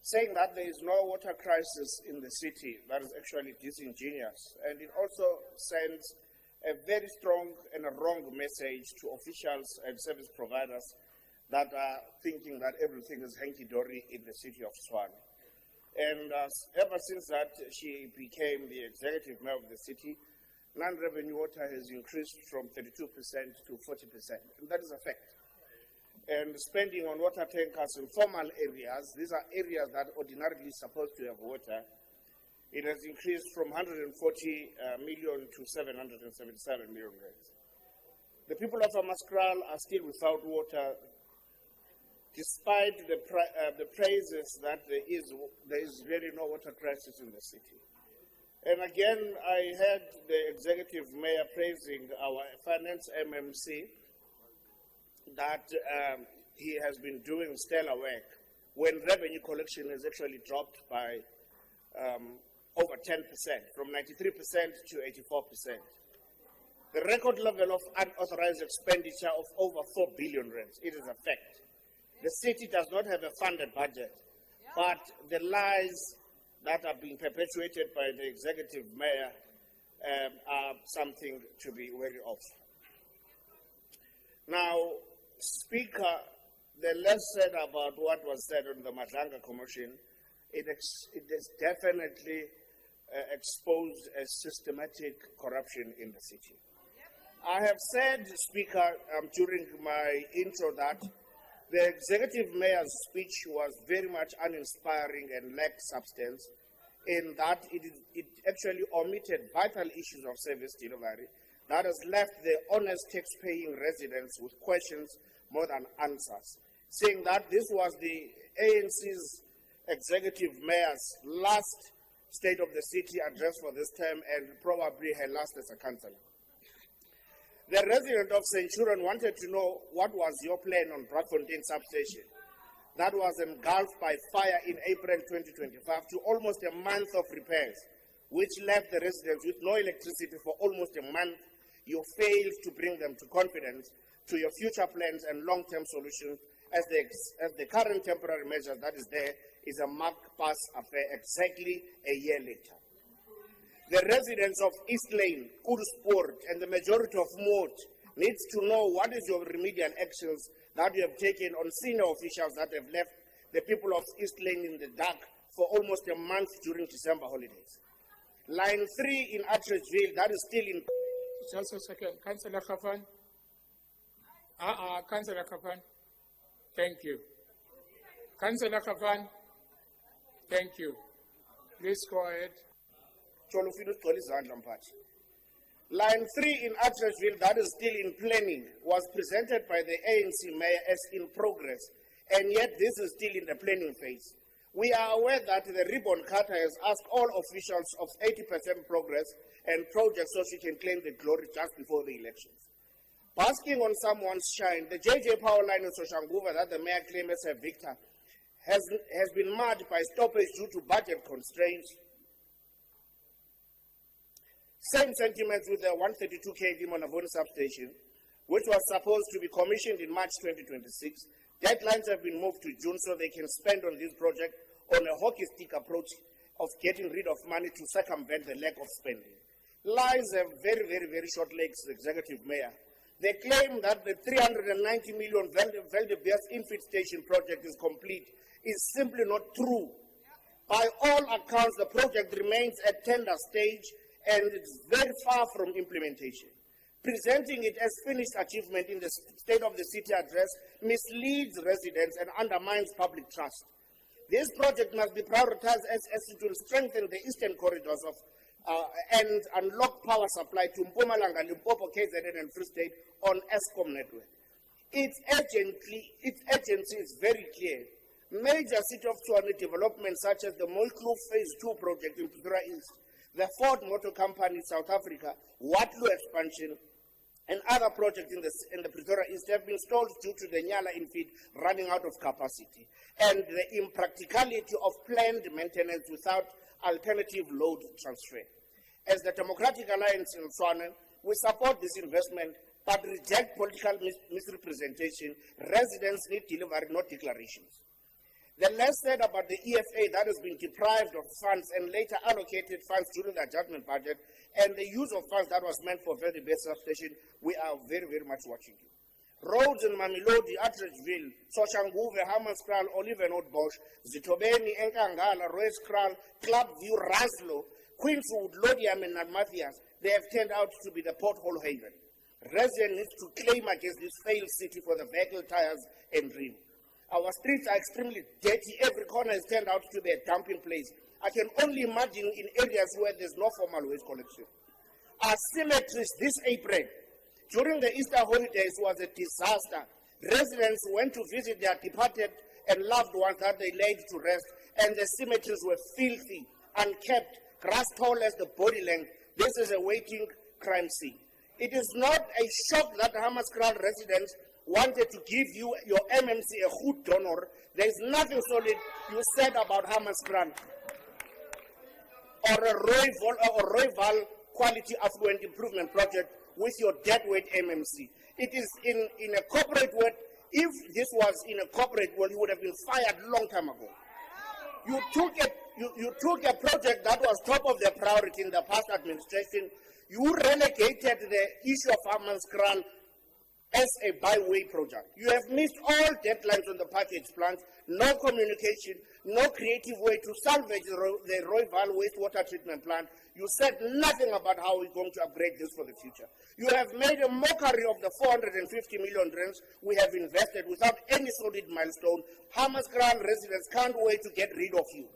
Saying that there is no water crisis in the city, that is actually disingenuous. And it also sends a very strong and a wrong message to officials and service providers that are thinking that everything is hanky-dory in the city of Tshwane. And ever since that she became the executive mayor of the city, non-revenue water has increased from 32% to 40%, and that is a fact. And spending on water tankers in formal areas, these are areas that ordinarily supposed to have water, it has increased from 140 million to 777 million rands. The people of Amaskral are still without water, despite the praises that there is really no water crisis in the city. And again, I heard the executive mayor praising our finance MMC, that he has been doing stellar work when revenue collection has actually dropped by over 10%, from 93% to 84%. The record level of unauthorized expenditure of over 4 billion rands, it is a fact. The city does not have a funded budget, but the lies that are being perpetuated by the executive mayor are something to be wary of. Now, Speaker, the less said about what was said on the Madlanga Commission, it has definitely exposed a systematic corruption in the city. I have said, Speaker, during my intro that the executive mayor's speech was very much uninspiring and lacked substance, in that it actually omitted vital issues of service delivery that has left the honest tax-paying residents with questions more than answers, saying that this was the ANC's executive mayor's last State of the City address for this term and probably her last as a councillor. The resident of Centurion wanted to know what was your plan on Brakfontein substation that was engulfed by fire in April 2025 to almost a month of repairs, which left the residents with no electricity for almost a month. You failed to bring them to confidence to your future plans and long-term solutions, as the current temporary measure that is there is a mark-pass affair exactly a year later. The residents of East Lane, Kursport, and the majority of Moat needs to know what is your remedial actions that you have taken on senior officials that have left the people of East Lane in the dark for almost a month during December holidays. Line 3 in Atteridgeville, that is still in... Just a second. Councillor Kafan. Councillor Kafan. Thank you. Councillor Kafan. Thank you. Please go ahead. Line 3 in Atteridgeville, that is still in planning, was presented by the ANC mayor as in progress, and yet this is still in the planning phase. We are aware that the ribbon cutter has asked all officials of 80% progress and projects so she can claim the glory just before the elections. Basking on someone's shine, the JJ power line in Soshanguva that the mayor claims as a victor has been marred by stoppage due to budget constraints. Same sentiments with the 132 kV Monavoni substation, which was supposed to be commissioned in March 2026, Deadlines have been moved to June so they can spend on this project on a hockey stick approach of getting rid of money to circumvent the lack of spending. Lies have very short legs, Executive Mayor. They claim that the 390 million Veldebeers infant station project is complete is simply not true. By all accounts, the project remains at tender stage and it's very far from implementation. Presenting it as finished achievement in the State of the City address misleads residents and undermines public trust. This project must be prioritized as it will strengthen the eastern corridors of and unlock power supply to Mpumalanga, Limpopo, KZN, and Free State on ESCOM network. Its urgency is very clear. Major City of Tshwane developments such as the Molkloof Phase 2 project in Pretoria East, the Ford Motor Company in South Africa, Waterloo expansion, and other projects in the Pretoria East have been stalled due to the Nyala infeed running out of capacity and the impracticality of planned maintenance without alternative load transfer. As the Democratic Alliance in Tshwane, we support this investment but reject political misrepresentation. Residents need delivery, not declarations. The less said about the EFA that has been deprived of funds and later allocated funds during the adjustment budget and the use of funds that was meant for very best substation, we are very much watching you. Roads in Mamelodi, Atteridgeville, Soshanguve, Hammanskraal, Olive and Bosch, Zitobeni, Enkangala, Royskral, Clubview, Raslo, Queenswood, Lodiam and Mathias, they have turned out to be the pothole haven. Residents need to claim against this failed city for the vehicle tires and rim. Our streets are extremely dirty. Every corner has turned out to be a dumping place. I can only imagine in areas where there's no formal waste collection. Our cemeteries this April, during the Easter holidays, was a disaster. Residents went to visit their departed and loved ones that they laid to rest, and the cemeteries were filthy, unkept, grass tall as the body length. This is a waiting crime scene. It is not a shock that Hammanskraal residents wanted to give you your MMC a good donor. There is nothing solid you said about Hammanskraal or a Royval quality affluent improvement project with your deadweight MMC. It is in a corporate world. If this was in a corporate world, you would have been fired a long time ago. You took a project that was top of the priority in the past administration. You relegated the issue of Hammanskraal as a byway project. You have missed all deadlines on the package plans, no communication, no creative way to salvage the Royval wastewater treatment plant. You said nothing about how we're going to upgrade this for the future. You have made a mockery of the 450 million rands we have invested without any solid milestone. Hammanskraal residents can't wait to get rid of you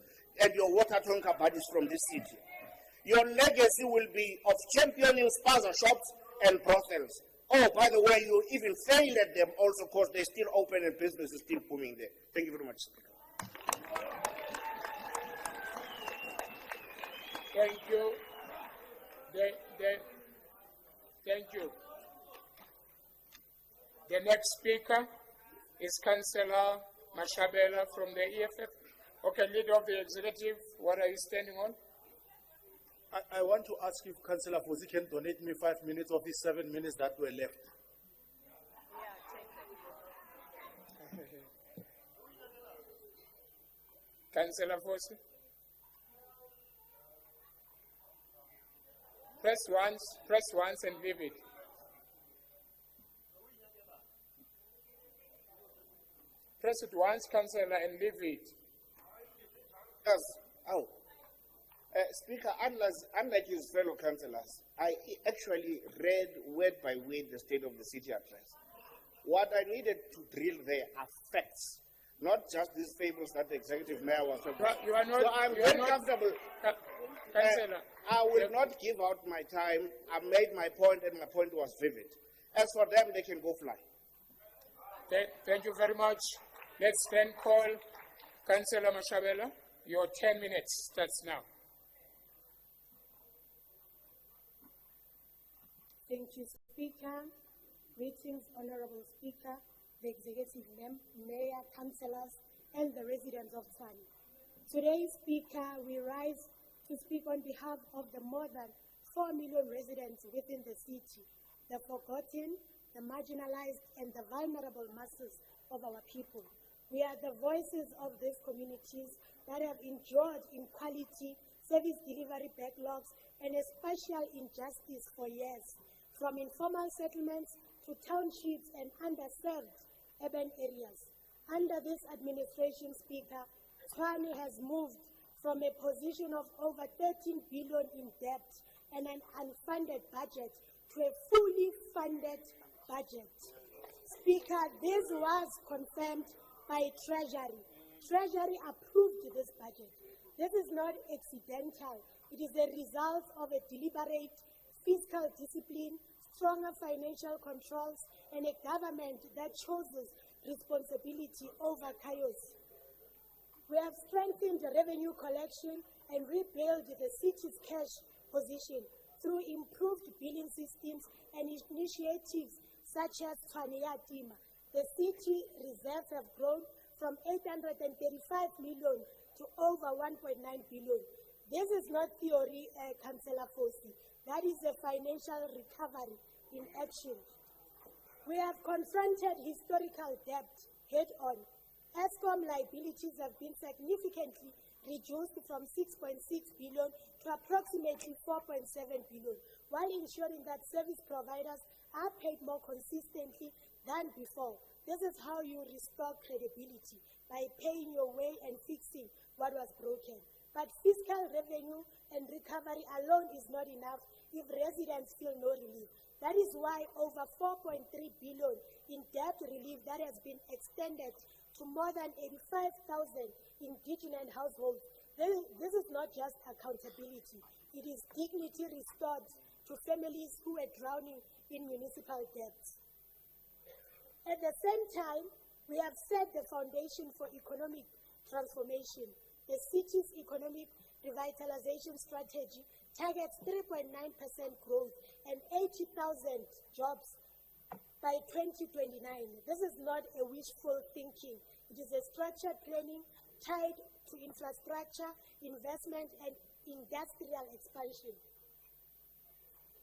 and your water tonka buddies from this city. Your legacy will be of championing spaza shops and brothels. Oh, by the way, you even failed at them also because they're still open and business is still booming there. Thank you very much, Speaker. Thank you. Thank you. The next speaker is Councillor Mashabela from the EFF. Okay, leader of the executive, what are you standing on? I want to ask if Councillor Fosi can donate me 5 minutes of his 7 minutes that were left. Councillor Fosi. Press once and leave it. Press it once, Councillor, and leave it. Yes. Oh. Speaker, unlike his fellow councillors, I actually read word by word the State of the City address. What I needed to drill there are facts, not just these fables that the executive mayor was talking about. You are not. So I'm very comfortable. Councillor, I will not give out my time. I made my point, and my point was vivid. As for them, they can go fly. Thank you very much. Let's then call Councillor Mashabela. Your 10 minutes starts now. Thank you, Speaker. Greetings, Honorable Speaker, the Executive Mayor, Councillors, and the residents of Tshwane. Today, Speaker, we rise to speak on behalf of the more than 4 million residents within the city, the forgotten, the marginalized, and the vulnerable masses of our people. We are the voices of these communities that have endured inequality, service delivery backlogs, and a spatial injustice for years, from informal settlements to townships and underserved urban areas. Under this administration, Speaker, Tshwane has moved from a position of over 13 billion in debt and an unfunded budget to a fully funded budget. Speaker, this was confirmed by Treasury. Treasury approved this budget. This is not accidental. It is a result of a deliberate fiscal discipline, stronger financial controls, and a government that chooses responsibility over chaos. We have strengthened the revenue collection and rebuilt the city's cash position through improved billing systems and initiatives such as Tshwane Ya Tima. The city reserves have grown from 835 million to over 1.9 billion. This is not theory, Councillor Fosi. That is a financial recovery in action. We have confronted historical debt head-on. ESCOM liabilities have been significantly reduced from 6.6 billion to approximately 4.7 billion, while ensuring that service providers are paid more consistently than before. This is how you restore credibility, by paying your way and fixing what was broken. But fiscal revenue and recovery alone is not enough if residents feel no relief. That is why over 4.3 billion in debt relief that has been extended to more than 85,000 indigenous households. This is not just accountability. It is dignity restored to families who were drowning in municipal debts. At the same time, we have set the foundation for economic transformation. The city's economic revitalization strategy targets 3.9% growth and 80,000 jobs by 2029. This is not a wishful thinking. It is a structured planning tied to infrastructure, investment, and industrial expansion.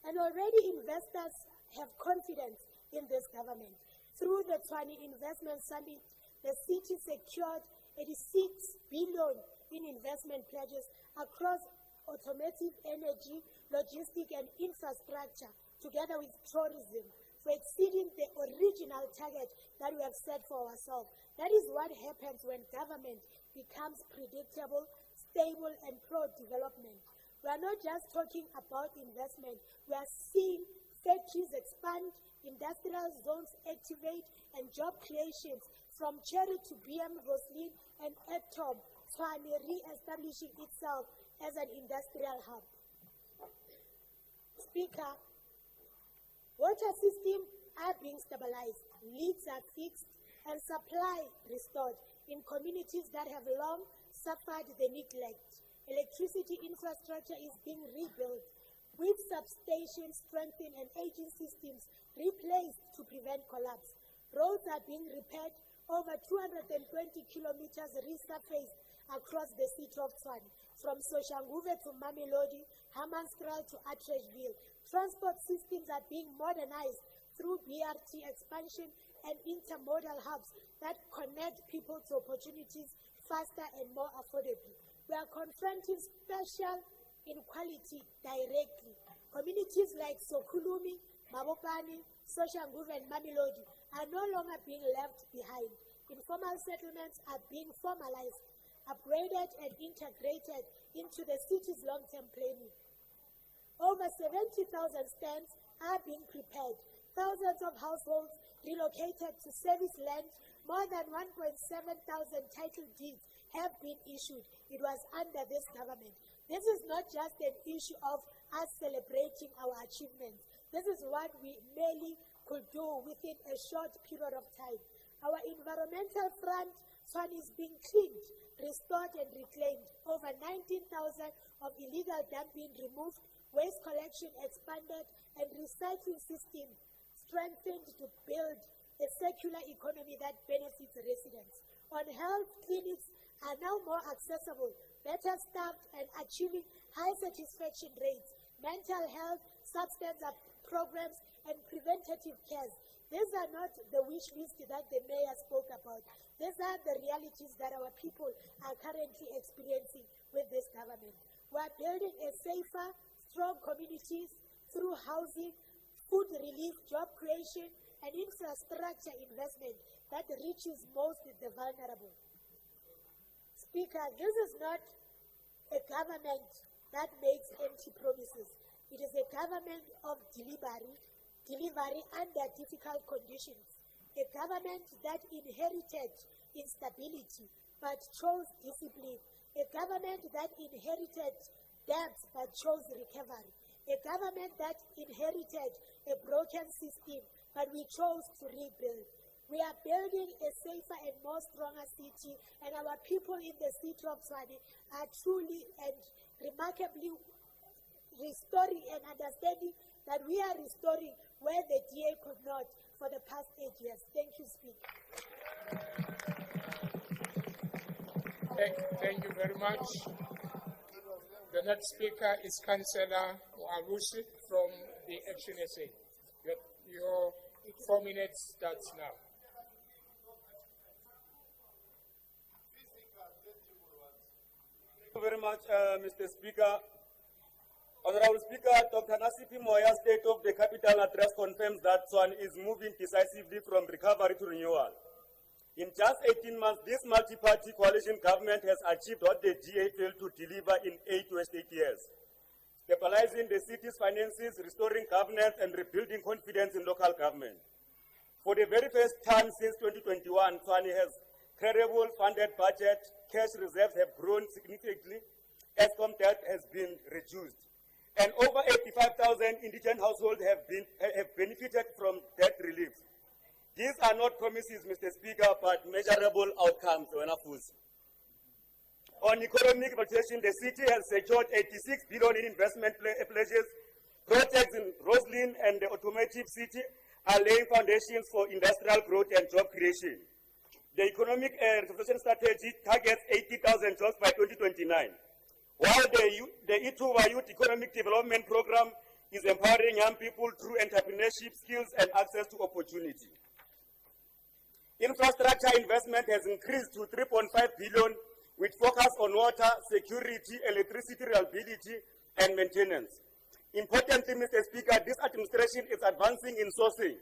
And already investors have confidence in this government. Through the Tshwane Investment Summit, the city secured 86 billion in investment pledges across automotive, energy, logistics, and infrastructure, together with tourism, for exceeding the original target that we have set for ourselves. That is what happens when government becomes predictable, stable, and pro-development. We are not just talking about investment. We are seeing factories expand, industrial zones activate, and job creations from Cherry to BM Roslyn and Ectom, Tshwane re-establishing itself as an industrial hub. Speaker, water systems are being stabilized, leaks are fixed, and supply restored in communities that have long suffered the neglect. Electricity infrastructure is being rebuilt, with substations strengthened and aging systems replaced to prevent collapse. Roads are being repaired, over 220 kilometers resurfaced across the city of Tshwane, from Soshanguve to Mamelodi, Hammanskraal to Atteridgeville. Transport systems are being modernized through BRT expansion and intermodal hubs that connect people to opportunities faster and more affordably. We are confronting spatial inequality directly. Communities like Sokulumi, Mabopane, Soshanguve, and Mamelodi are no longer being left behind. Informal settlements are being formalized, upgraded, and integrated into the city's long-term planning. Over 70,000 stands are being prepared. Thousands of households relocated to service land. More than 1,700 title deeds have been issued. It was under this government. This is not just an issue of us celebrating our achievements. This is what we merely could do within a short period of time. Our environmental front, Tshwane is being cleaned, restored, and reclaimed. Over 19,000 of illegal dumping removed, waste collection expanded, and recycling system strengthened to build a circular economy that benefits residents. On health, clinics are now more accessible, better staffed, and achieving high satisfaction rates. Mental health substance programs, and preventative cares. These are not the wish list that the mayor spoke about. These are the realities that our people are currently experiencing with this government. We are building a safer, strong communities through housing, food relief, job creation, and infrastructure investment that reaches most the vulnerable. Speaker, this is not a government that makes empty promises. It is a government of delivery under difficult conditions. A government that inherited instability but chose discipline. A government that inherited debts but chose recovery. A government that inherited a broken system but we chose to rebuild. We are building a safer and more stronger city, and our people in the city of Tshwane are truly and remarkably restoring and understanding that we are restoring where the DA could not for the past 8 years. Thank you, Speaker. Thank you very much. The next speaker is Councillor Walusi from the Action SA. Your 4 minutes starts now. Thank you very much, Mr. Speaker. Honorable Speaker, Dr. Nasipi Moya's State of the Capital Address confirms that Tshwane is moving decisively from recovery to renewal. In just 18 months, this multi-party coalition government has achieved what the GA failed to deliver in 8 to 8 years: stabilizing the city's finances, restoring governance, and rebuilding confidence in local government. For the very first time since 2021, Tshwane has credible funded budget, cash reserves have grown significantly, Eskom debt has been reduced, and over 85,000 indigent households have benefited from debt relief. These are not promises, Mr. Speaker, but measurable outcomes. On economic evaluation, the city has secured 86 billion in investment pledges. Projects in Roslyn and the automotive city are laying foundations for industrial growth and job creation. The economic revolution strategy targets 80,000 jobs by 2029, while the Ituba Youth Economic Development Program is empowering young people through entrepreneurship skills and access to opportunity. Infrastructure investment has increased to 3.5 billion with focus on water, security, electricity reliability, and maintenance. Importantly, Mr. Speaker, this administration is advancing in sourcing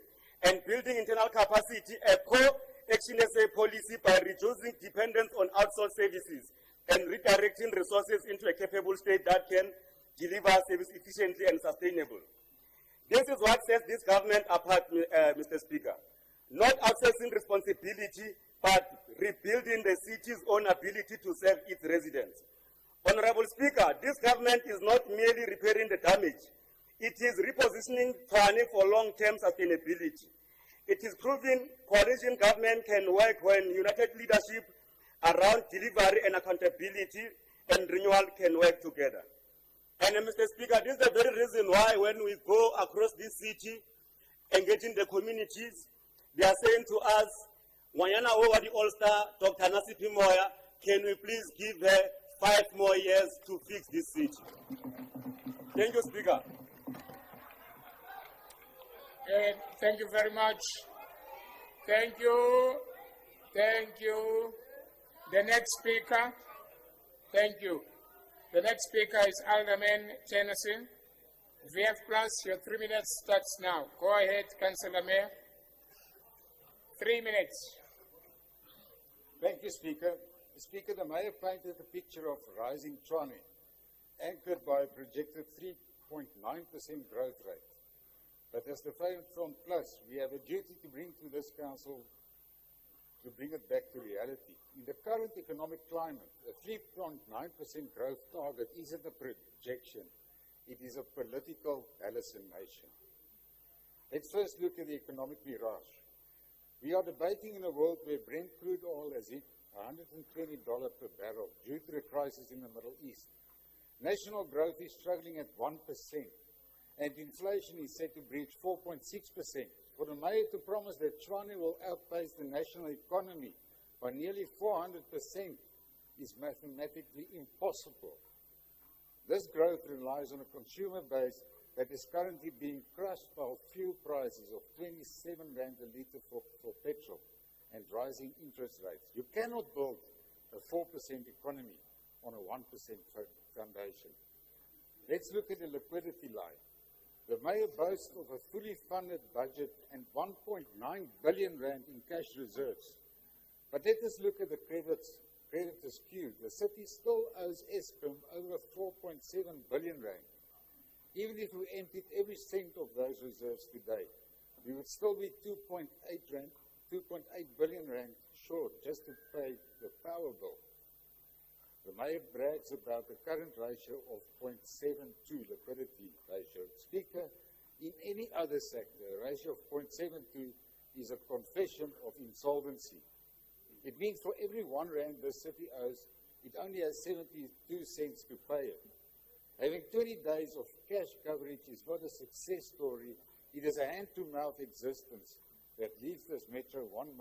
and building internal capacity, a core Action SA policy by reducing dependence on outsourced services and redirecting resources into a capable state that can deliver service efficiently and sustainable. This is what sets this government apart, Mr. Speaker. Not outsourcing responsibility, but rebuilding the city's own ability to serve its residents. Honorable Speaker, this government is not merely repairing the damage. It is repositioning Tshwane for long-term sustainability. It is proving coalition government can work when united leadership around delivery and accountability and renewal can work together. And Mr. Speaker, this is the very reason why when we go across this city, engaging the communities, they are saying to us, Wanyana over the All-Star, Dr. Nasipi Moya, can we please give her 5 more years to fix this city? Thank you, Speaker. Thank you very much. Thank you. Thank you. The next speaker. Thank you. The next speaker is Alderman Tennyson. VF Plus, your 3 minutes starts now. Go ahead, Councillor Mayor. 3 minutes. Thank you, Speaker. Speaker, the Mayor painted a picture of rising Tshwane, anchored by a projected 3.9% growth rate. But as the Favored Front Plus, we have a duty to bring to this council to bring it back to reality. In the current economic climate, a 3.9% growth target isn't a projection. It is a political hallucination. Let's first look at the economic mirage. We are debating in a world where Brent crude oil has hit $120 per barrel due to the crisis in the Middle East. National growth is struggling at 1%. And inflation is set to breach 4.6%. For the Mayor to promise that Tshwane will outpace the national economy by nearly 400% is mathematically impossible. This growth relies on a consumer base that is currently being crushed by fuel prices of 27 rand a litre for petrol and rising interest rates. You cannot build a 4% economy on a 1% foundation. Let's look at the liquidity line. The mayor boasts of a fully funded budget and 1.9 billion rand in cash reserves. But let us look at the creditors queue. The city still owes Eskom over 4.7 billion rand. Even if we emptied every cent of those reserves today, we would still be 2.8 billion rand short just to pay the power bill. The mayor brags about the current ratio of 0.72 liquidity ratio. Speaker, in any other sector, a ratio of 0.72 is a confession of insolvency. It means for every 1 rand the city owes, it only has 72 cents to pay it. Having 20 days of cash coverage is not a success story. It is a hand-to-mouth existence that leaves this metro one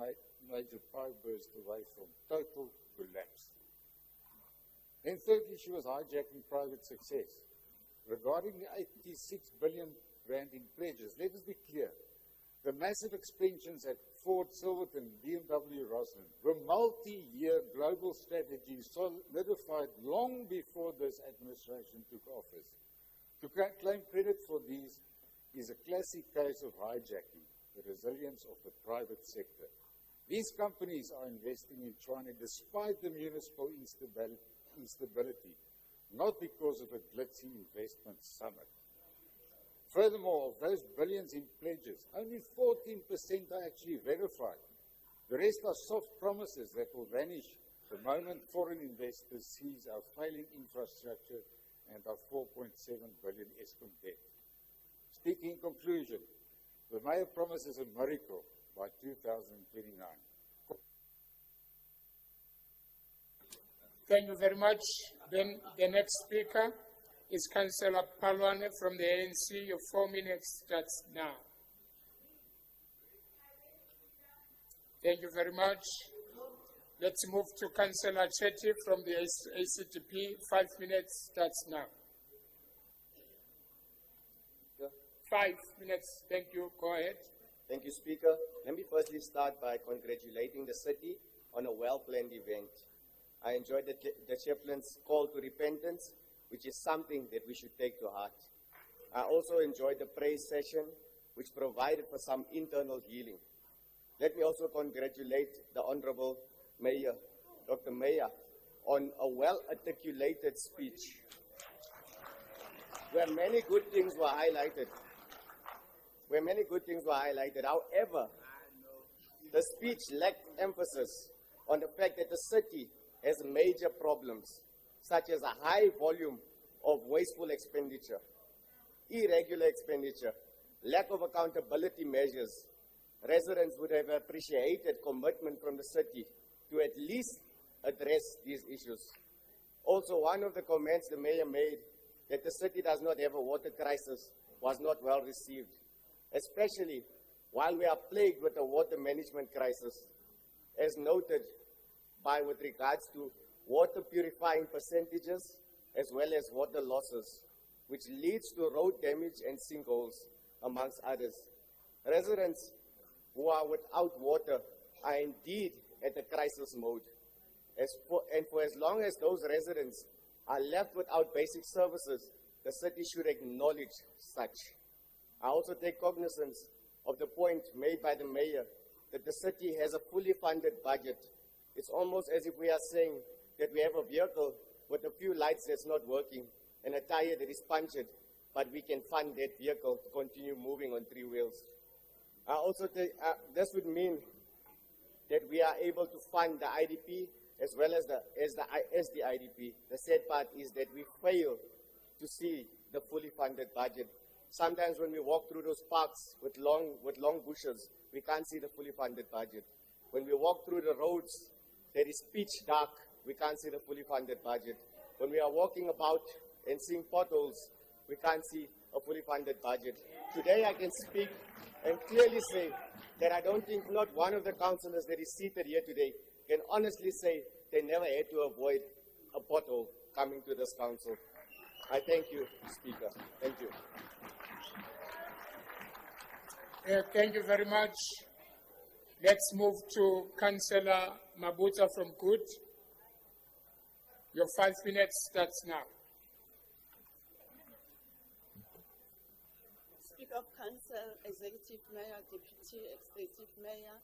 major power burst away from total collapse. Then thirdly, she was hijacking private success. Regarding the 86 billion rand in pledges, let us be clear. The massive expansions at Ford, Silverton, BMW, Roslyn were multi-year global strategies solidified long before this administration took office. To claim credit for these is a classic case of hijacking the resilience of the private sector. These companies are investing in China despite the municipal instability, not because of a glitzy investment summit. Furthermore, of those billions in pledges, only 14% are actually verified. The rest are soft promises that will vanish the moment foreign investors seize our failing infrastructure and our 4.7 billion Eskom debt. Speaking in conclusion, the mayor promises a miracle by 2029. Thank you very much. Then the next speaker is Councillor Palwane from the ANC. Your 4 minutes starts now. Thank you very much. Let's move to Councillor Chetty from the ACTP. 5 minutes starts now. 5 minutes. Thank you. Go ahead. Thank you, Speaker. Let me firstly start by congratulating the city on a well-planned event. I enjoyed the chaplain's call to repentance, which is something that we should take to heart. I also enjoyed the praise session, which provided for some internal healing. Let me also congratulate the Honorable Mayor, Dr. Meyer, on a well-articulated speech, where many good things were highlighted. However, the speech lacked emphasis on the fact that the city has major problems, such as a high volume of wasteful expenditure, irregular expenditure, lack of accountability measures. Residents would have appreciated commitment from the city to at least address these issues. Also, one of the comments the mayor made, that the city does not have a water crisis, was not well received, especially while we are plagued with a water management crisis, as noted with regards to water purifying percentages as well as water losses, which leads to road damage and sinkholes, amongst others. Residents who are without water are indeed at a crisis mode. For as long as those residents are left without basic services, the city should acknowledge such. I also take cognizance of the point made by the mayor that the city has a fully funded budget. It's almost as if we are saying that we have a vehicle with a few lights that's not working and a tire that is punctured, but we can fund that vehicle to continue moving on 3 wheels. I also think this would mean that we are able to fund the IDP as well as the IDP. The sad part is that we fail to see the fully funded budget. Sometimes when we walk through those parks with long bushes, we can't see the fully funded budget. When we walk through the roads that is pitch dark, we can't see the fully funded budget. When we are walking about and seeing potholes, we can't see a fully funded budget. Today I can speak and clearly say that I don't think not one of the councillors that is seated here today can honestly say they never had to avoid a pothole coming to this council. I thank you, Speaker. Thank you. Thank you very much. Let's move to Councillor Mabuza from Good. Your 5 minutes starts now. Speaker of Council, Executive Mayor, Deputy Executive Mayor,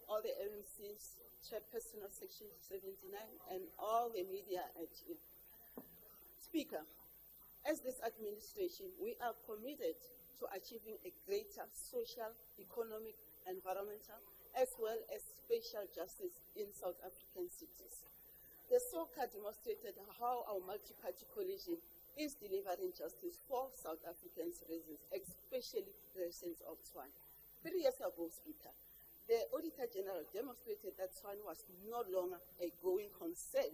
all the MCs, Chairperson of Section 79, and all the media at here. Speaker, as this administration, we are committed to achieving a greater social, economic, environmental, as well as spatial justice in South African cities. The SOCA demonstrated how our multi-party coalition is delivering justice for South Africans' residents, especially residents of Tshwane. 3 years ago, Speaker, the Auditor General demonstrated that Tshwane was no longer a going concern.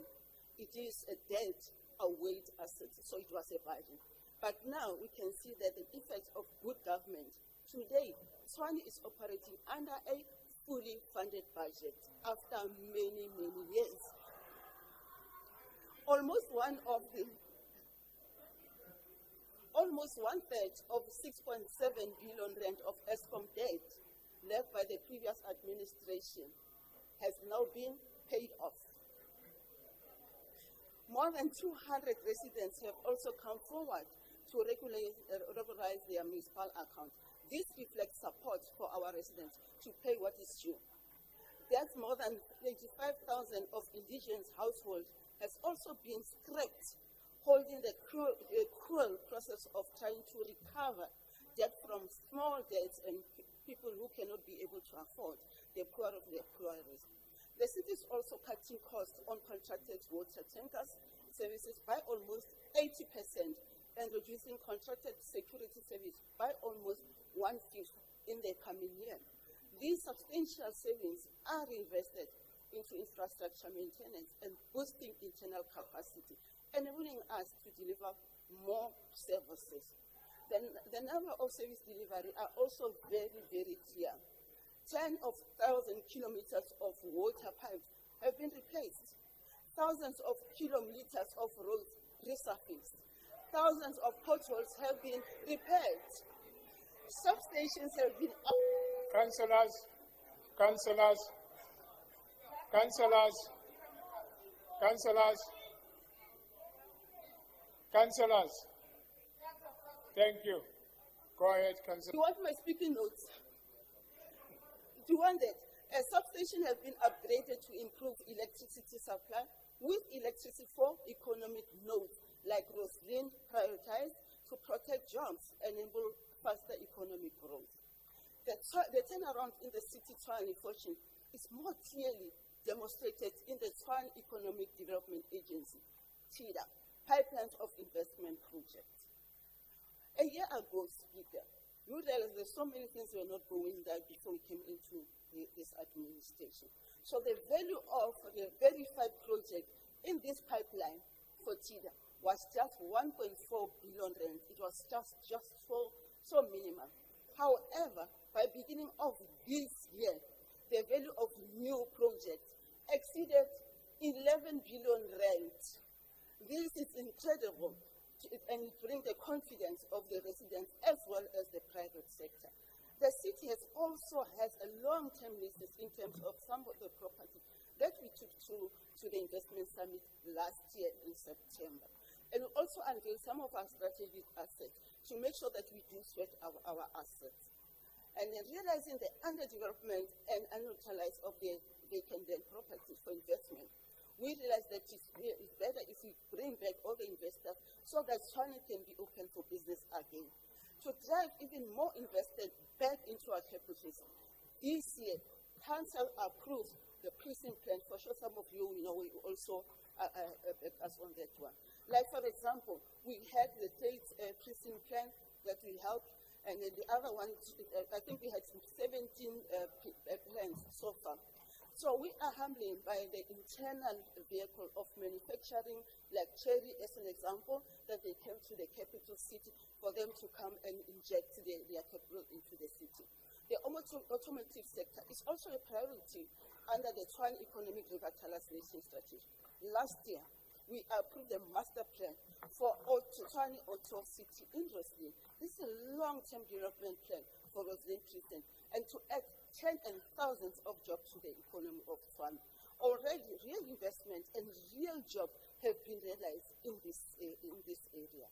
It is a dead, await asset, so it was a burden. But now we can see that the effects of good government, today, Tshwane is operating under a fully funded budget after many, many years. Almost one third of 6.7 billion rand of Eskom debt left by the previous administration has now been paid off. More than 200 residents have also come forward to regularize their municipal account. This reflects support for our residents to pay what is due. There's more than 25,000 of indigenous households has also been scrapped, holding the cruel process of trying to recover debt from small debts and people who cannot be able to afford, the poor of the poorest. The city is also cutting costs on contracted water tankers services by almost 80% and reducing contracted security service by almost 1/5 in the coming year. These substantial savings are invested into infrastructure maintenance and boosting internal capacity, enabling us to deliver more services. The number of service delivery are also very, very clear. 10,000 kilometers of water pipes have been replaced. Thousands of kilometers of roads resurfaced. Thousands of potholes have been repaired. Substations have been Councillors, thank you. Go ahead, Councillor. Do you want my speaking notes? Do you want that? A substation has been upgraded to improve electricity supply with electricity for economic nodes like Roslyn prioritized to protect jobs and enable faster economic growth. The turnaround in the city Tshwane fortune is more clearly demonstrated in the Tshwane Economic Development Agency, TIDA, pipelines of investment projects. A year ago, Speaker, you realize there's so many things were not going there before we came into this administration. So the value of the verified project in this pipeline for TIDA was just 1.4 billion rand. It was just so minimal. However, by beginning of this year, the value of new projects exceeded 11 billion rand. This is incredible, and it brings the confidence of the residents as well as the private sector. The city also has a long-term leases in terms of some of the property that we took to the investment summit last year in September. And we also unveiled some of our strategic assets to make sure that we do sweat our assets. And then realizing the underdevelopment and underutilized of the vacant land properties for investment, we realized that it's better if we bring back all the investors so that Tshwane can be open for business again. To drive even more investment back into our capitals, this year, Council approved the precinct plan. For sure, some of you know we also back us on that one. Like, for example, we had the state precinct plan that will help, and then the other one, I think we had 17 plans so far. So we are humbling by the internal vehicle of manufacturing, like Cherry as an example, that they came to the capital city for them to come and inject their capital into the city. The automotive sector is also a priority under the Tshwane Economic Revitalization Strategy. Last year, we approved a master plan for Tshwane Auto City in Roslyn. This is a long-term development plan for Roslyn Precinct and to add tens and thousands of jobs to the economy of Tshwane. Already, real investment and real jobs have been realized in this area.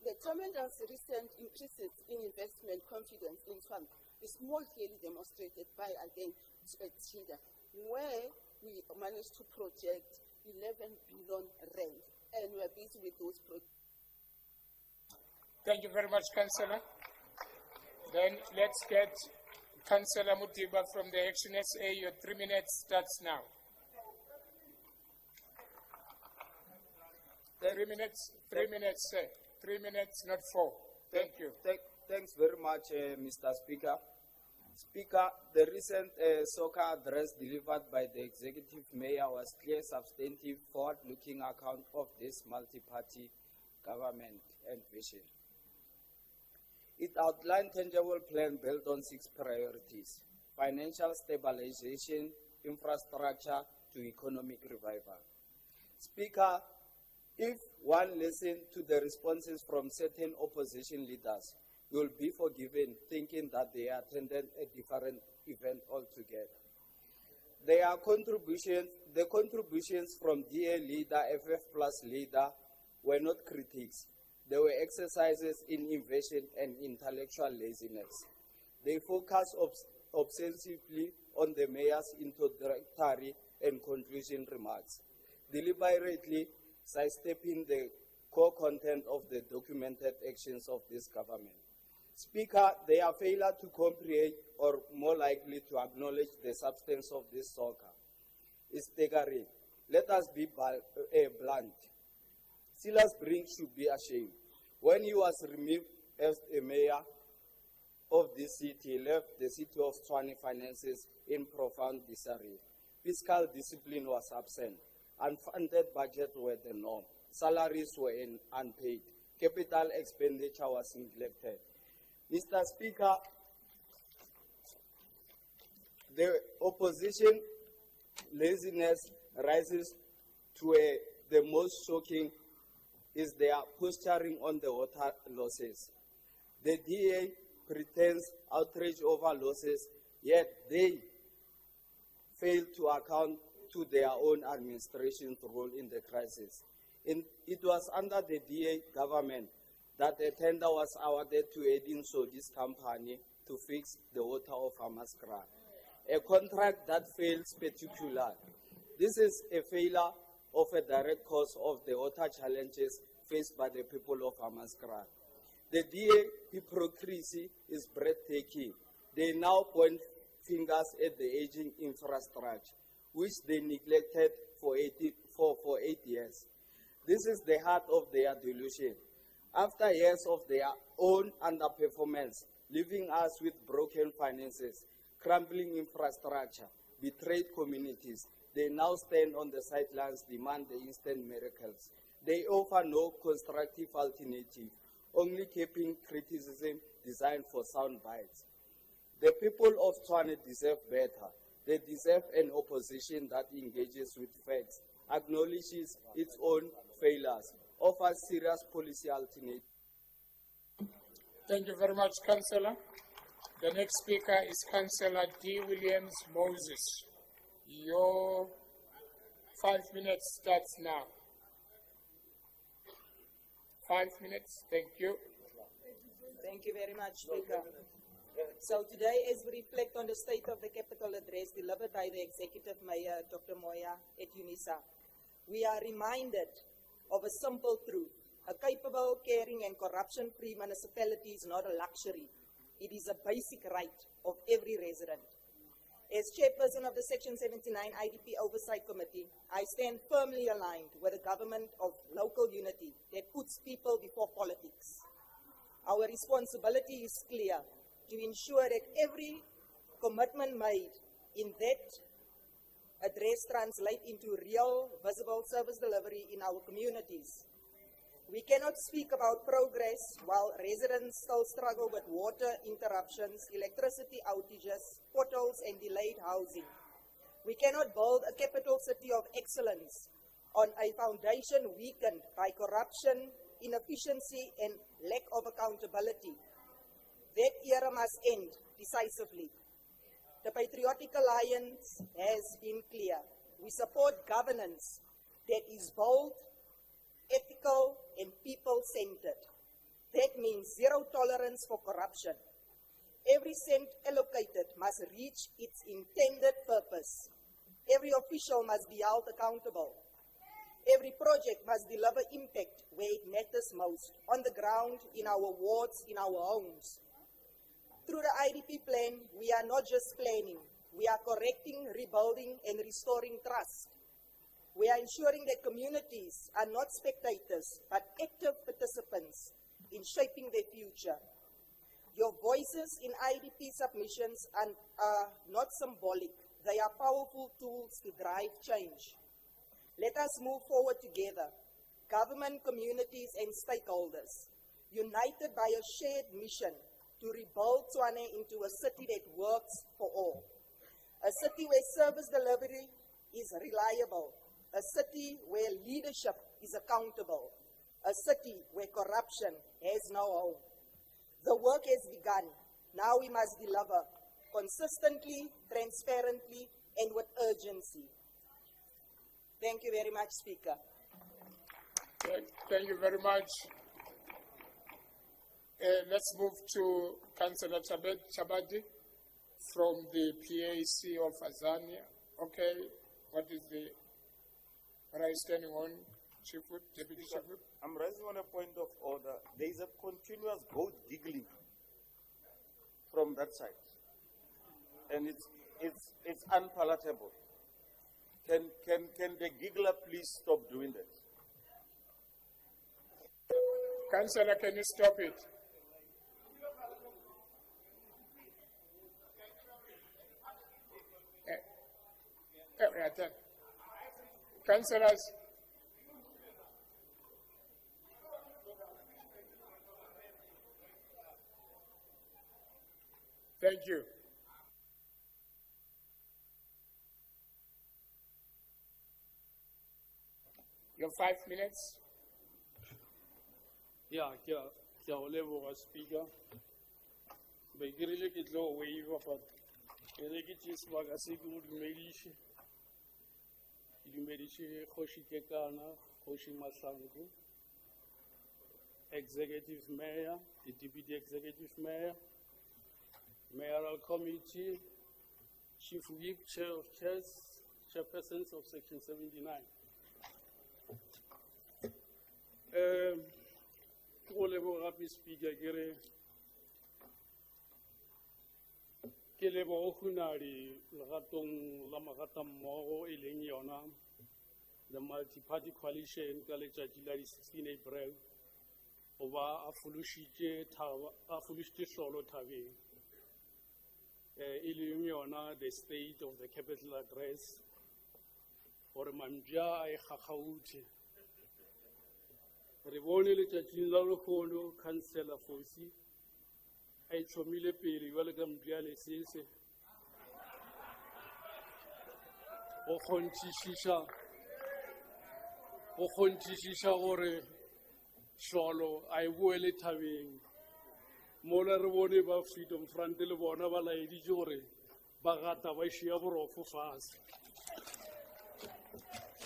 The tremendous recent increases in investment confidence in Tshwane is more clearly demonstrated by, again, TIDA, where we managed to project 11 billion rand, and we are busy with those projects. Thank you very much, Councillor. Then let's get Councillor Mutiba from the Action SA. Your 3 minutes starts now. 3 minutes, sir. 3 minutes, not 4. Thank you. Thanks very much, Mr. Speaker. Speaker, the recent soccer address delivered by the Executive Mayor was clear, substantive, forward-looking account of this multi-party government and vision. It outlined tangible plan built on 6 priorities: financial stabilization, infrastructure to economic revival. Speaker, if one listens to the responses from certain opposition leaders, you will be forgiven thinking that they attended a different event altogether. The contributions from DA leader, FF Plus leader were not critiques. They were exercises in invention and intellectual laziness. They focus obsessively on the mayor's introductory and conclusion remarks, deliberately sidestepping the core content of the documented actions of this government. Speaker, their failure to comprehend, or more likely to acknowledge the substance of this soccer is staggering. Let us be blunt. Silas Brink should be ashamed. When he was removed as a mayor of this city, he left the city of Tshwane finances in profound disarray. Fiscal discipline was absent. Unfunded budgets were the norm. Salaries were unpaid. Capital expenditure was neglected. Mr. Speaker, the opposition laziness rises to the most shocking is their posturing on the water losses. The DA pretends outrage over losses, yet they fail to account to their own administration's role in the crisis. It was under the DA government that a tender was awarded to Edin Sodi's company to fix the water of Hammanskraal, a contract that failed spectacularly. This is a failure of a direct cause of the water challenges faced by the people of Hammanskraal. The DA hypocrisy is breathtaking. They now point fingers at the aging infrastructure, which they neglected for 8 years. This is the heart of their delusion. After years of their own underperformance, leaving us with broken finances, crumbling infrastructure, betrayed communities, they now stand on the sidelines, demand the instant miracles. They offer no constructive alternative, only keeping criticism designed for sound bites. The people of Tshwane deserve better. They deserve an opposition that engages with facts, acknowledges its own failures, offers serious policy alternatives. Thank you very much, Councillor. The next speaker is Councillor D. Williams Moses. Your 5 minutes starts now. 5 minutes, thank you. Thank you very much, Speaker. So today, as we reflect on the State of the Capital Address delivered by the Executive Mayor, Dr. Moya at UNISA, we are reminded of a simple truth. A capable, caring and corruption-free municipality is not a luxury. It is a basic right of every resident. As chairperson of the Section 79 IDP Oversight Committee, I stand firmly aligned with a government of local unity that puts people before politics. Our responsibility is clear: to ensure that every commitment made in that address translate into real, visible service delivery in our communities. We cannot speak about progress while residents still struggle with water interruptions, electricity outages, potholes, and delayed housing. We cannot build a capital city of excellence on a foundation weakened by corruption, inefficiency, and lack of accountability. That era must end decisively. The Patriotic Alliance has been clear. We support governance that is bold, ethical, and people-centered. That means zero tolerance for corruption. Every cent allocated must reach its intended purpose. Every official must be held accountable. Every project must deliver impact where it matters most, on the ground, in our wards, in our homes. Through the IDP plan, we are not just planning, we are correcting, rebuilding, and restoring trust. We are ensuring that communities are not spectators, but active participants in shaping their future. Your voices in IDP submissions are not symbolic. They are powerful tools to drive change. Let us move forward together, government, communities, and stakeholders, united by a shared mission to rebuild Tshwane into a city that works for all. A city where service delivery is reliable. A city where leadership is accountable. A city where corruption has no home. The work has begun. Now we must deliver consistently, transparently, and with urgency. Thank you very much, Speaker. Thank you very much. Let's move to Councillor Chabadi from the PAC of Azania. Okay, what are you standing on, Chief Whip, Deputy Chief Whip? I'm raising on a point of order. There is a continuous goat giggling from that side, and it's unpalatable. Can the giggler please stop doing that? Councillor, can you stop it? Councillors, thank you. Your 5 minutes. Yeah, ke a o leboga, Speaker. Be ke rile ke tlo waiva, but ke re ke tšee sebaka se ke mo dumediše. Ke dumediše Kgoši Kekana, Kgoši Mahlangu, Executive Mayor, the Deputy Executive Mayor, Mayoral Committee, Chief Whip, Chair of Chairs, Chairpersons of Section 79. Go leboga gape, Speaker, ke leboga Hunari legatong la magatammogo e leng yona the multi-party coalition ka letšatši la di 16 April goba a fološitše hlolo thabeng e leng yona the state of the capital address gore mantša a e kgakgautše. Re bone letšatšing la lekgolo Councillor Fosi a itlhomile pele jwale ka mpša lesese go kgontšišiša gore hlolo a e boele thabeng. Mola re bone ba Freedom Front le bona ba laeditše gore ba gata ba išea borofo fase.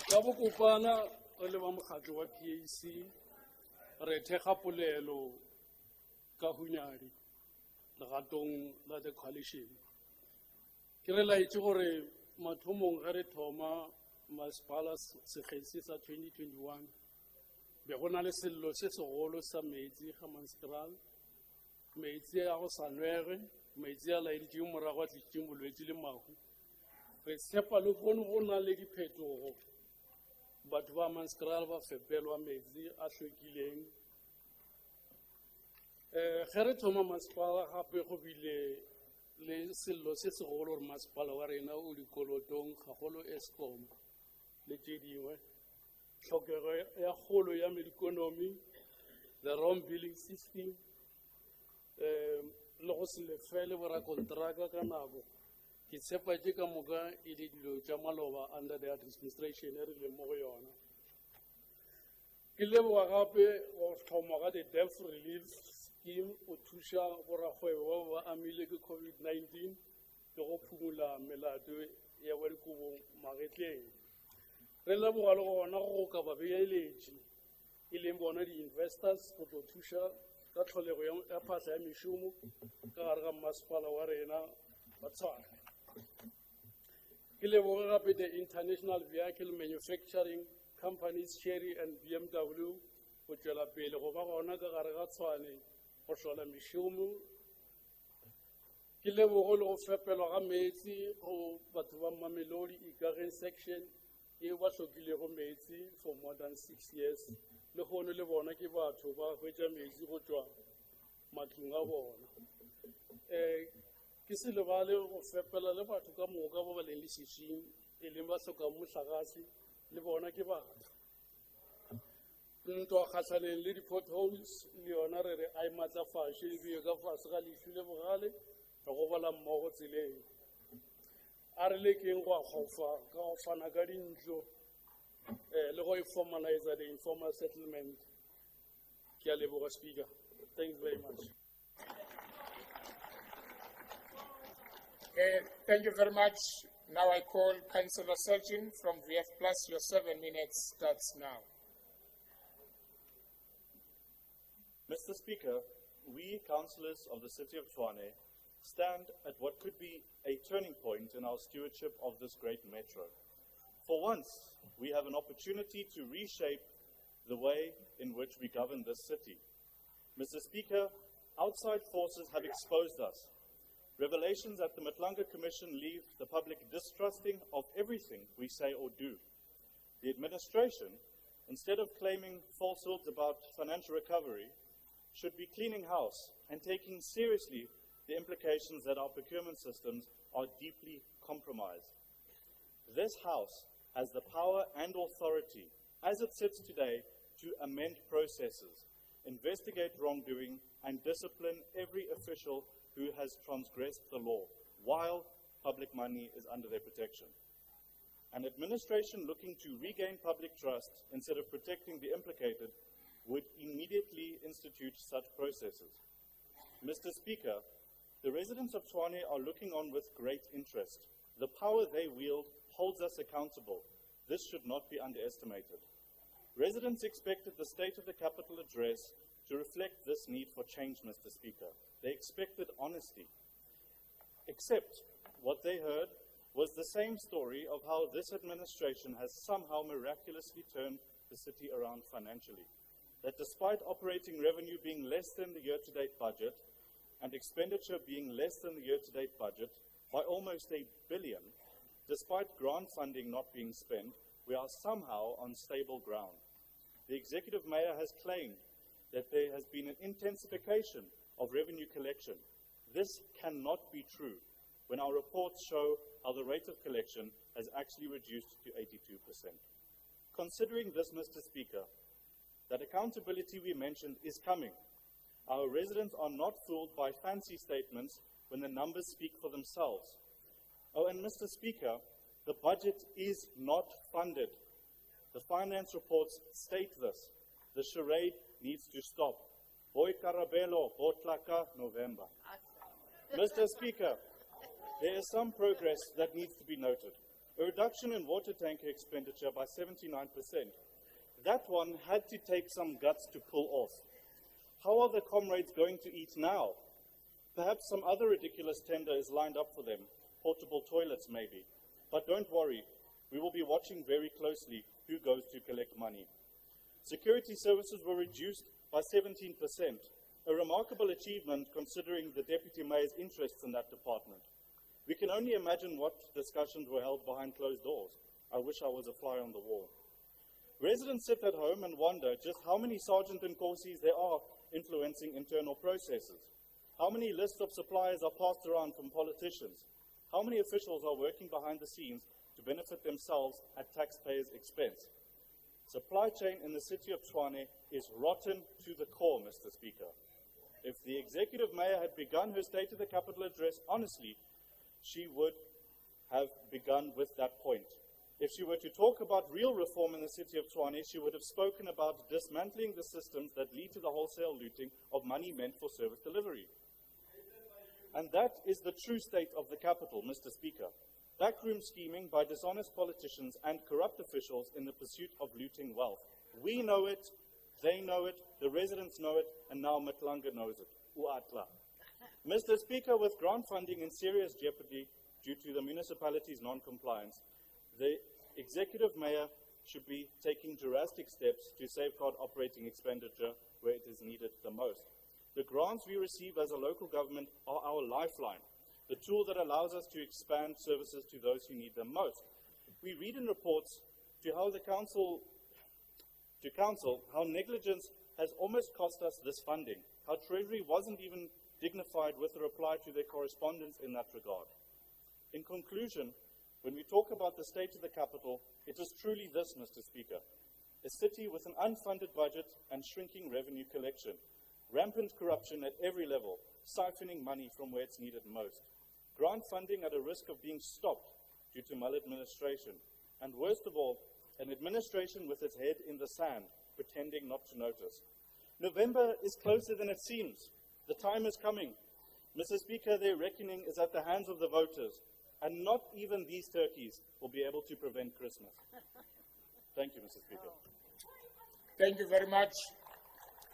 Ka bokopana re le ba mokgatlo wa PAC re thekga polelo ka hunyadi legatong la the coalition. Ke re laetše gore mathomong ge re thoma masepala sekgetsi sa 2021 be go na le sello se segolo sa metsi Hammanskraal, metsi a go sa nwege, metsi a laeditšeng morago a tlišitšeng bolwetši le mahu. Re tshepa le bone go na le diphetogo, batho ba Hammanskraal ba fepelwa metsi a hlwekileng. Ge re thoma masepala gape go bile le sello se segolo gore masepala wa rena o dikolotong gagolo Eskom le tše dingwe. Tlhokego ya kgolo ya economy, the wrong billing system, le go se lefele borakontraka ka nako. Ke tshepa tše ka moka e le dilo tša maloba under the administration e re leng mo go yona. Ke leboga gape go tlhoma ga di-debt relief scheme go thuša borakgwebo bao ba amile ke COVID-19 le go phumula melato ya ba dikobo magetleng. Re leboga le gona go ka ba beeletši e leng bona di-investors go tlo thuša ka tlholego ya phahla ya mešomo ka gare ga masepala wa rena wa Tshwane. Ke leboge gape the international vehicle manufacturing companies Chery and BMW go tšwela pele go ba gona ka gare ga Tshwane go hlola mešomo. Ke leboge le go fepelwa ga meetse go batho ba Mamelodi Ikageng section e ba hlokilego meetse for more than 6 years. Le gone le bona ke batho ba hwetša meetse go tšwa matlong a bona. Ke se lebale go fepela le batho ka moka ba ba leng le šešing e leng ba hlokang mohlagase le bona ke batho. Ntwa kgatlhaneng le di-potholes le yona re re a e maatlafatše e bee ka fase ga leihlo le bogale re go bala mmogo tseleng. A re lekeng go a kgofa ka go fana ka dintlo le go formalize the informal settlement. Ke a leboga, Speaker. Thanks very much. Thank you very much. Now I call Councillor Surgeon from VF Plus. Your 7 minutes starts now. Mr. Speaker, we councillors of the City of Tshwane stand at what could be a turning point in our stewardship of this great metro. For once, we have an opportunity to reshape the way in which we govern this city. Mr. Speaker, outside forces have exposed us. Revelations at the Matlanga Commission leave the public distrusting of everything we say or do. The administration, instead of claiming falsehoods about financial recovery, should be cleaning house and taking seriously the implications that our procurement systems are deeply compromised. This House has the power and authority, as it sits today, to amend processes, investigate wrongdoing, and discipline every official who has transgressed the law while public money is under their protection. An administration looking to regain public trust instead of protecting the implicated would immediately institute such processes. Mr. Speaker, the residents of Tshwane are looking on with great interest. The power they wield holds us accountable. This should not be underestimated. Residents expected the State of the Capital address to reflect this need for change, Mr. Speaker. They expected honesty. Except what they heard was the same story of how this administration has somehow miraculously turned the city around financially. That despite operating revenue being less than the year-to-date budget and expenditure being less than the year-to-date budget by almost $1 billion, despite grant funding not being spent, we are somehow on stable ground. The Executive Mayor has claimed that there has been an intensification of revenue collection. This cannot be true when our reports show how the rate of collection has actually reduced to 82%. Considering this, Mr. Speaker, that accountability we mentioned is coming. Our residents are not fooled by fancy statements when the numbers speak for themselves. Oh, and Mr. Speaker, the budget is not funded. The finance reports state this. The charade needs to stop. Boy Carabello, Botlaka, November. Mr. Speaker, there is some progress that needs to be noted. A reduction in water tanker expenditure by 79%. That one had to take some guts to pull off. How are the comrades going to eat now? Perhaps some other ridiculous tender is lined up for them, portable toilets maybe. But don't worry, we will be watching very closely who goes to collect money. Security services were reduced by 17%, a remarkable achievement considering the Deputy Mayor's interests in that department. We can only imagine what discussions were held behind closed doors. I wish I was a fly on the wall. Residents sit at home and wonder just how many sergeant and corsies there are influencing internal processes. How many lists of suppliers are passed around from politicians? How many officials are working behind the scenes to benefit themselves at taxpayers' expense? Supply chain in the city of Tshwane is rotten to the core, Mr. Speaker. If the Executive Mayor had begun her State of the Capital address honestly, she would have begun with that point. If she were to talk about real reform in the city of Tshwane, she would have spoken about dismantling the systems that lead to the wholesale looting of money meant for service delivery. And that is the true state of the capital, Mr. Speaker. Backroom scheming by dishonest politicians and corrupt officials in the pursuit of looting wealth. We know it, they know it, the residents know it, and now Matlanga knows it. Uatla. Mr. Speaker, with grant funding in serious jeopardy due to the municipality's non-compliance, the executive mayor should be taking drastic steps to safeguard operating expenditure where it is needed the most. The grants we receive as a local government are our lifeline, the tool that allows us to expand services to those who need them most. We read in reports to council how negligence has almost cost us this funding, how Treasury wasn't even dignified with a reply to their correspondence in that regard. In conclusion, when we talk about the state of the capital, it is truly this, Mr. Speaker, a city with an unfunded budget and shrinking revenue collection, rampant corruption at every level, siphoning money from where it's needed most, grant funding at a risk of being stopped due to maladministration, and worst of all, an administration with its head in the sand, pretending not to notice. November is closer than it seems. The time is coming. Mr. Speaker, their reckoning is at the hands of the voters, and not even these turkeys will be able to prevent Christmas. Thank you, Mr. Speaker. Thank you very much.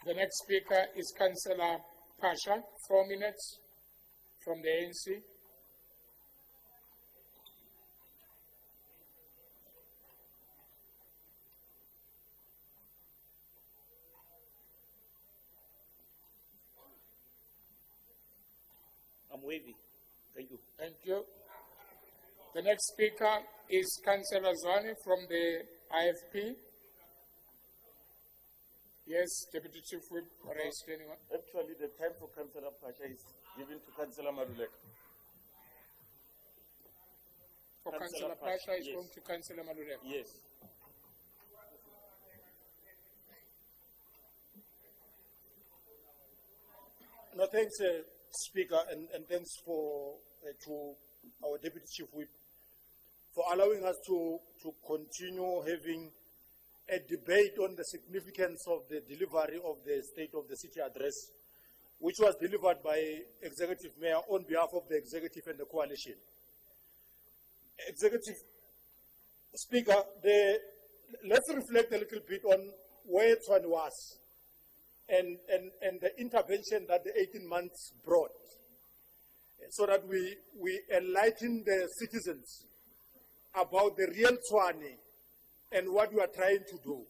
The next speaker is Councillor Pasha, 4 minutes from the ANC. I'm waving. Thank you. Thank you. The next speaker is Councillor Zwane from the IFP. Yes, Deputy Chief Whip, raised anyone? Actually, the time for Councillor Pasha is given to Councillor Marulek. For Councillor Pasha is going to Councillor Maluleka. Yes. No, thanks, Speaker, and thanks to our Deputy Chief Whip for allowing us to continue having a debate on the significance of the delivery of the State of the City address, which was delivered by Executive Mayor on behalf of the Executive and the Coalition. Executive Speaker, let's reflect a little bit on where Tshwane was and the intervention that the 18 months brought, so that we enlighten the citizens about the real Tshwane and what we are trying to do.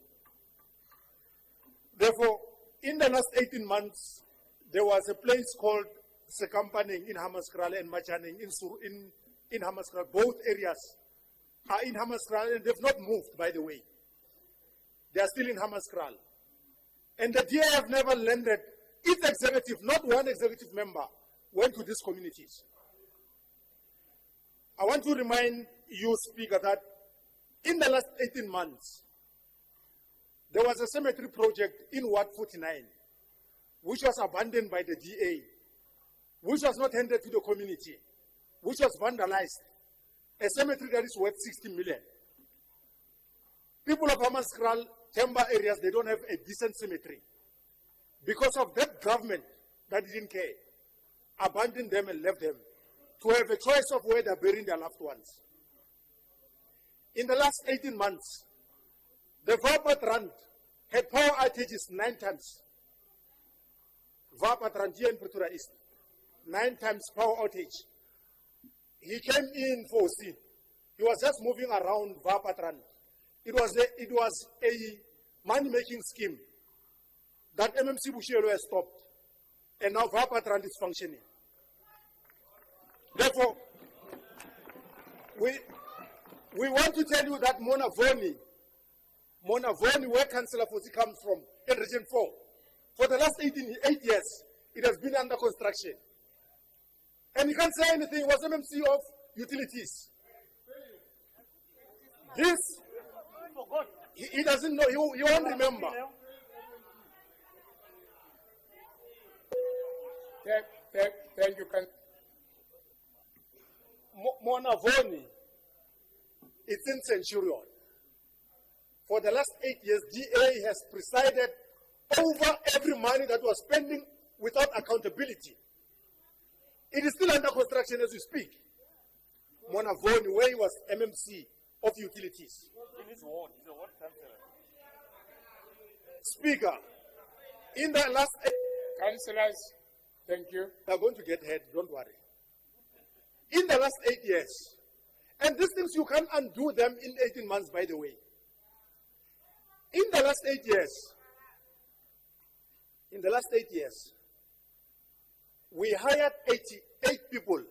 Therefore, in the last 18 months, there was a place called Sekampaneng in Hammanskraal and Machaning in Hammanskraal. Both areas are in Hammanskraal, and they've not moved, by the way. They are still in Hammanskraal. And the DA have never landed. Its executive, not one executive member, went to these communities. I want to remind you, Speaker, that in the last 18 months, there was a cemetery project in Ward 49, which was abandoned by the DA, which was not handed to the community, which was vandalized. A cemetery that is worth 60 million. People of Hammanskraal, Temba areas, they don't have a decent cemetery. Because of that government that didn't care, abandoned them and left them to have a choice of where they're burying their loved ones. In the last 18 months, the Vapatrand had power outages 9 times. Vapatrand here in Pretoria East, 9 times power outage. He came in for C. He was just moving around Vapatrand. It was a money-making scheme that MMC Bushielo has stopped, and now Vapatrand is functioning. Therefore, we want to tell you that Mona Voni, where Councillor Fosi comes from, in Region 4, for the last 8 years, it has been under construction. And he can't say anything. He was MMC of Utilities. This, he doesn't know, he won't remember. Thank you, Mona Voni It's in Centurion. For the last 8 years, DA has presided over every money that was spending without accountability. It is still under construction as we speak. Monavoni, where he was MMC of utilities. In his ward, he's a ward councillor. Speaker, in the last Councillors, thank you. They're going to get head, don't worry. In the last 8 years, and these things you can't undo them in 18 months, by the way. In the last 8 years, we hired 88 people.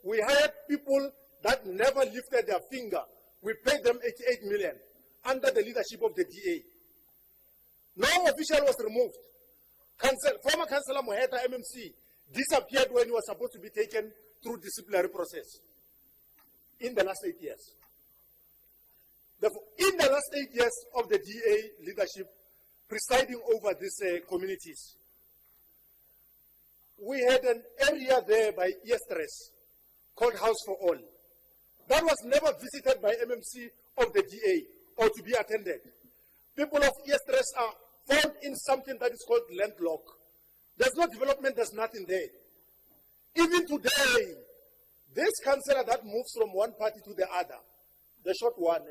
We hired people that never lifted their finger. We paid them 88 million under the leadership of the DA. No official was removed. Former Councillor Moheta, MMC, disappeared when he was supposed to be taken through disciplinary process in the last 8 years. Therefore, in the last 8 years of the DA leadership presiding over these communities, we had an area there by Eastres called House for All. That was never visited by MMC of the DA or to be attended. People of Eastres are found in something that is called landlock. There's no development, there's nothing there. Even today, this councillor that moves from one party to the other, the short one,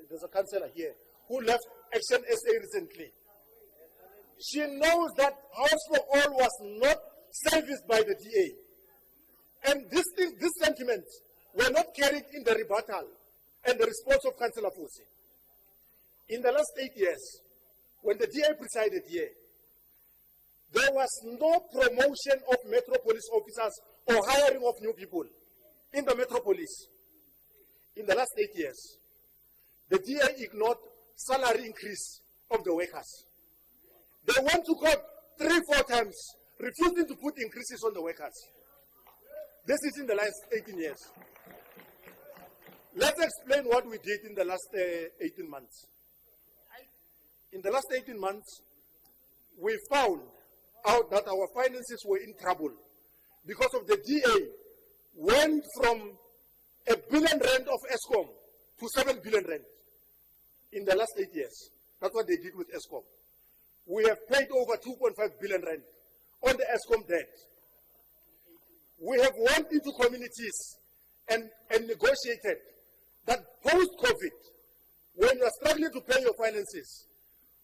there's a councillor here who left Action SA recently. She knows that House for All was not serviced by the DA. And these sentiments were not carried in the rebuttal and the response of Councillor Fusi. In the last 8 years, when the DA presided here, there was no promotion of Metropolis officers or hiring of new people in the Metropolis. In the last 8 years, the DA ignored salary increase of the workers. They went to court 3-4 times, refusing to put increases on the workers. This is in the last 18 years. Let's explain what we did in the last 18 months. In the last 18 months, we found out that our finances were in trouble because of the DA went from R1 billion of ESCOM to 7 billion rand in the last 8 years. That's what they did with ESCOM. We have paid over 2.5 billion rand on the ESCOM debt. We have went into communities and negotiated that post-COVID, when you are struggling to pay your finances,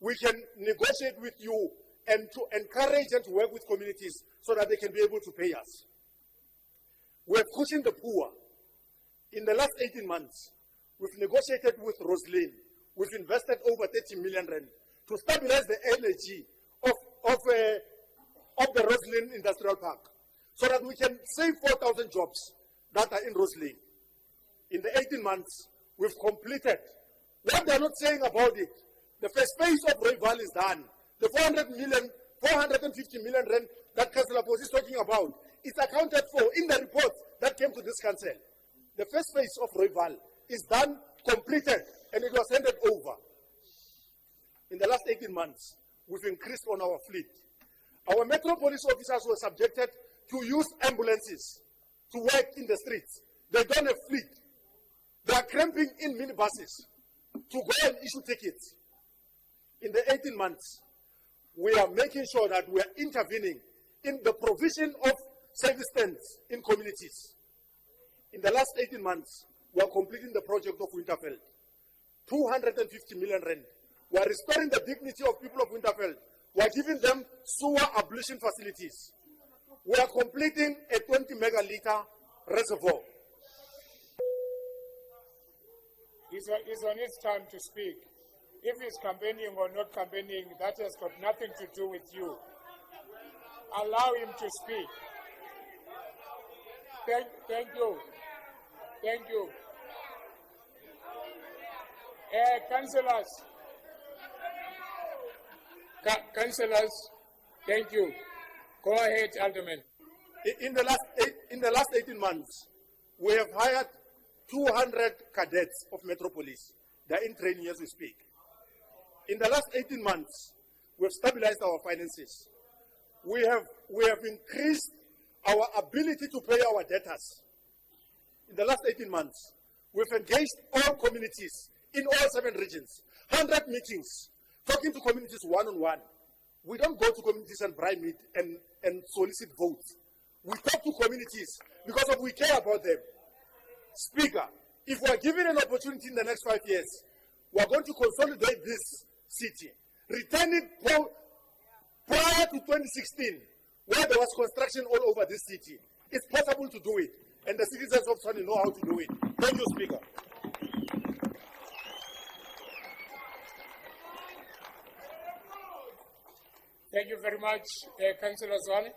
we can negotiate with you and to encourage and to work with communities so that they can be able to pay us. We have cushioned the poor. In the last 18 months, we've negotiated with Roslyn. We've invested over 30 million rand to stabilize the energy of the Roslyn Industrial Park so that we can save 4,000 jobs that are in Roslyn. In the 18 months, we've completed. What they're not saying about it, the first phase of Royval is done. The 450 million rand that Councillor Fosi is talking about is accounted for in the report that came to this council. The first phase of Royval is done, completed, and it was handed over. In the last 18 months, we've increased on our fleet. Our Metropolis officers were subjected to use ambulances to work in the streets. They don't have fleet. They are cramping in minibuses to go and issue tickets. In the 18 months, we are making sure that we are intervening in the provision of service stands in communities. In the last 18 months, we are completing the project of Winterfeld. 250 million rand. We are restoring the dignity of people of Winterfeld. We are giving them sewer ablution facilities. We are completing a 20 megaliter reservoir. It's on his time to speak. If he's campaigning or not campaigning, that has got nothing to do with you. Allow him to speak. Thank you. Thank you. Councillors. Councillors, thank you. Go ahead, Alderman. In the last 18 months, we have hired 200 cadets of Metropolis. They are in training as we speak. In the last 18 months, we have stabilized our finances. We have increased our ability to pay our debtors. In the last 18 months, We've engaged all communities in all 7 regions, 100 meetings, talking to communities one-on-one. We don't go to communities and bribe meet and solicit votes. We talk to communities because we care about them. Speaker, if we are given an opportunity in the next 5 years, we are going to consolidate this city, return it prior to 2016, where there was construction all over this city. It's possible to do it, and the citizens of Tshwane know how to do it. Thank you, Speaker. Thank you very much, Councillor Zwane.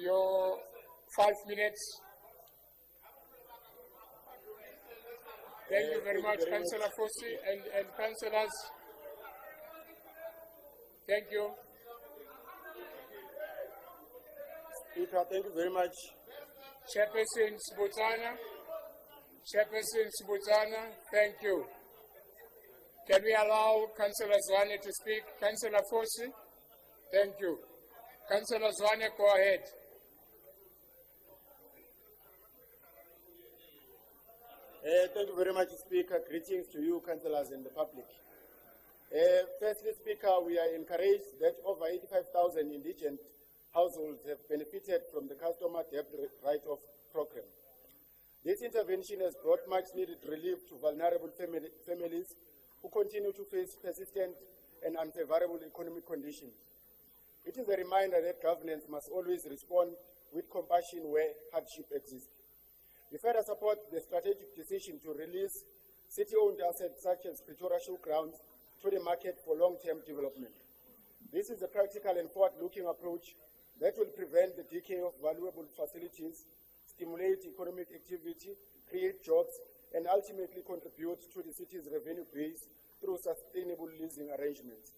Your 5 minutes. Thank you very much, Councillor Fosi and councillors. Thank you. Speaker, thank you very much. Chairperson Sibutana. Chairperson Sibutana, thank you. Can we allow Councillor Zwane to speak? Councillor Fosi, thank you. Councillor Zwane, go ahead. Thank you very much, Speaker. Greetings to you, councillors, and the public. Firstly, Speaker, we are encouraged that over 85,000 indigent households have benefited from the Customer Debt Write-Off Program. This intervention has brought much-needed relief to vulnerable families who continue to face persistent and unfavorable economic conditions. It is a reminder that governance must always respond with compassion where hardship exists. We further support the strategic decision to release city-owned assets such as Pretoria Showgrounds to the market for long-term development. This is a practical and forward-looking approach that will prevent the decay of valuable facilities, stimulate economic activity, create jobs, and ultimately contribute to the city's revenue base through sustainable leasing arrangements.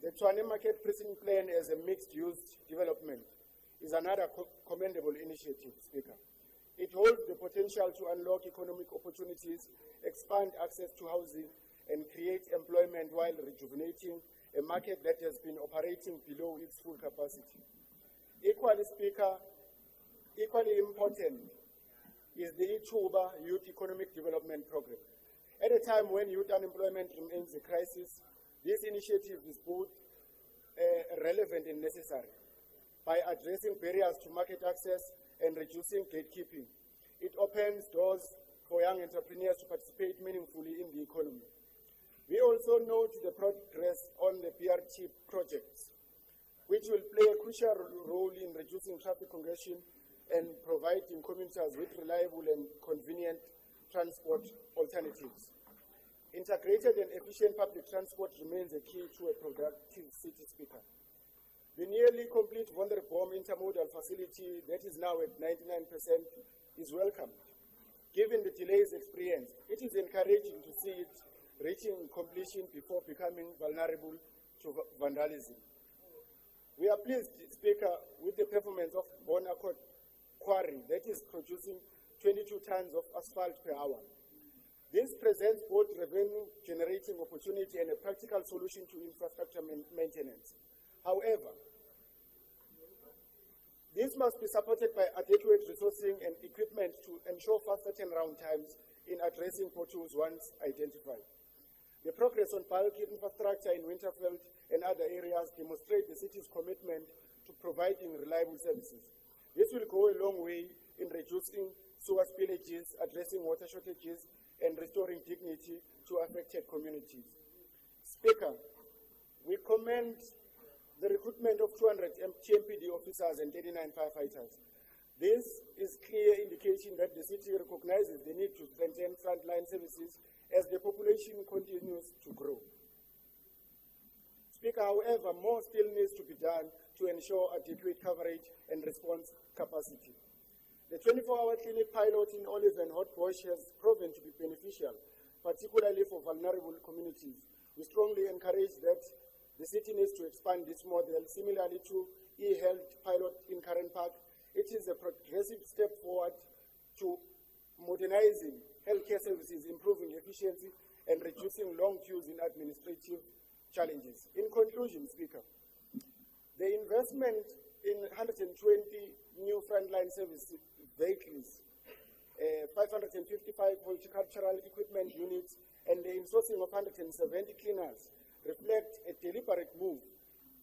The Tshwane Market Precinct Plan as a mixed-use development is another commendable initiative, Speaker. It holds the potential to unlock economic opportunities, expand access to housing, and create employment while rejuvenating a market that has been operating below its full capacity. Equally, Speaker, equally important is the Ithuba Youth Economic Development Program. At a time when youth unemployment remains a crisis, this initiative is both relevant and necessary. By addressing barriers to market access and reducing gatekeeping, it opens doors for young entrepreneurs to participate meaningfully in the economy. We also note the progress on the BRT projects, which will play a crucial role in reducing traffic congestion and providing commuters with reliable and convenient transport alternatives. Integrated and efficient public transport remains a key to a productive city, Speaker. The nearly complete Wonderbom intermodal facility that is now at 99% is welcomed. Given the delays experienced, it is encouraging to see it reaching completion before becoming vulnerable to vandalism. We are pleased, Speaker, with the performance of Bonaccord Quarry that is producing 22 tons of asphalt per hour. This presents both revenue-generating opportunity and a practical solution to infrastructure maintenance. However, this must be supported by adequate resourcing and equipment to ensure faster turnaround times in addressing potholes once identified. The progress on bulk infrastructure in Winterveld and other areas demonstrate the city's commitment to providing reliable services. This will go a long way in reducing sewer spillages, addressing water shortages, and restoring dignity to affected communities. Speaker, we commend the recruitment of 200 TMPD officers and 39 firefighters. This is clear indication that the city recognizes the need to strengthen frontline services as the population continues to grow. Speaker, however, more still needs to be done to ensure adequate coverage and response capacity. The 24-hour clinic pilot in Olive and Hotbush has proven to be beneficial, particularly for vulnerable communities. We strongly encourage that the city needs to expand this model. Similarly to e-health pilot in Karen Park, it is a progressive step forward to modernizing healthcare services, improving efficiency, and reducing long queues in administrative challenges. In conclusion, Speaker, the investment in 120 new frontline service vehicles 555 horticultural equipment units, and the insourcing of 170 cleaners reflect a deliberate move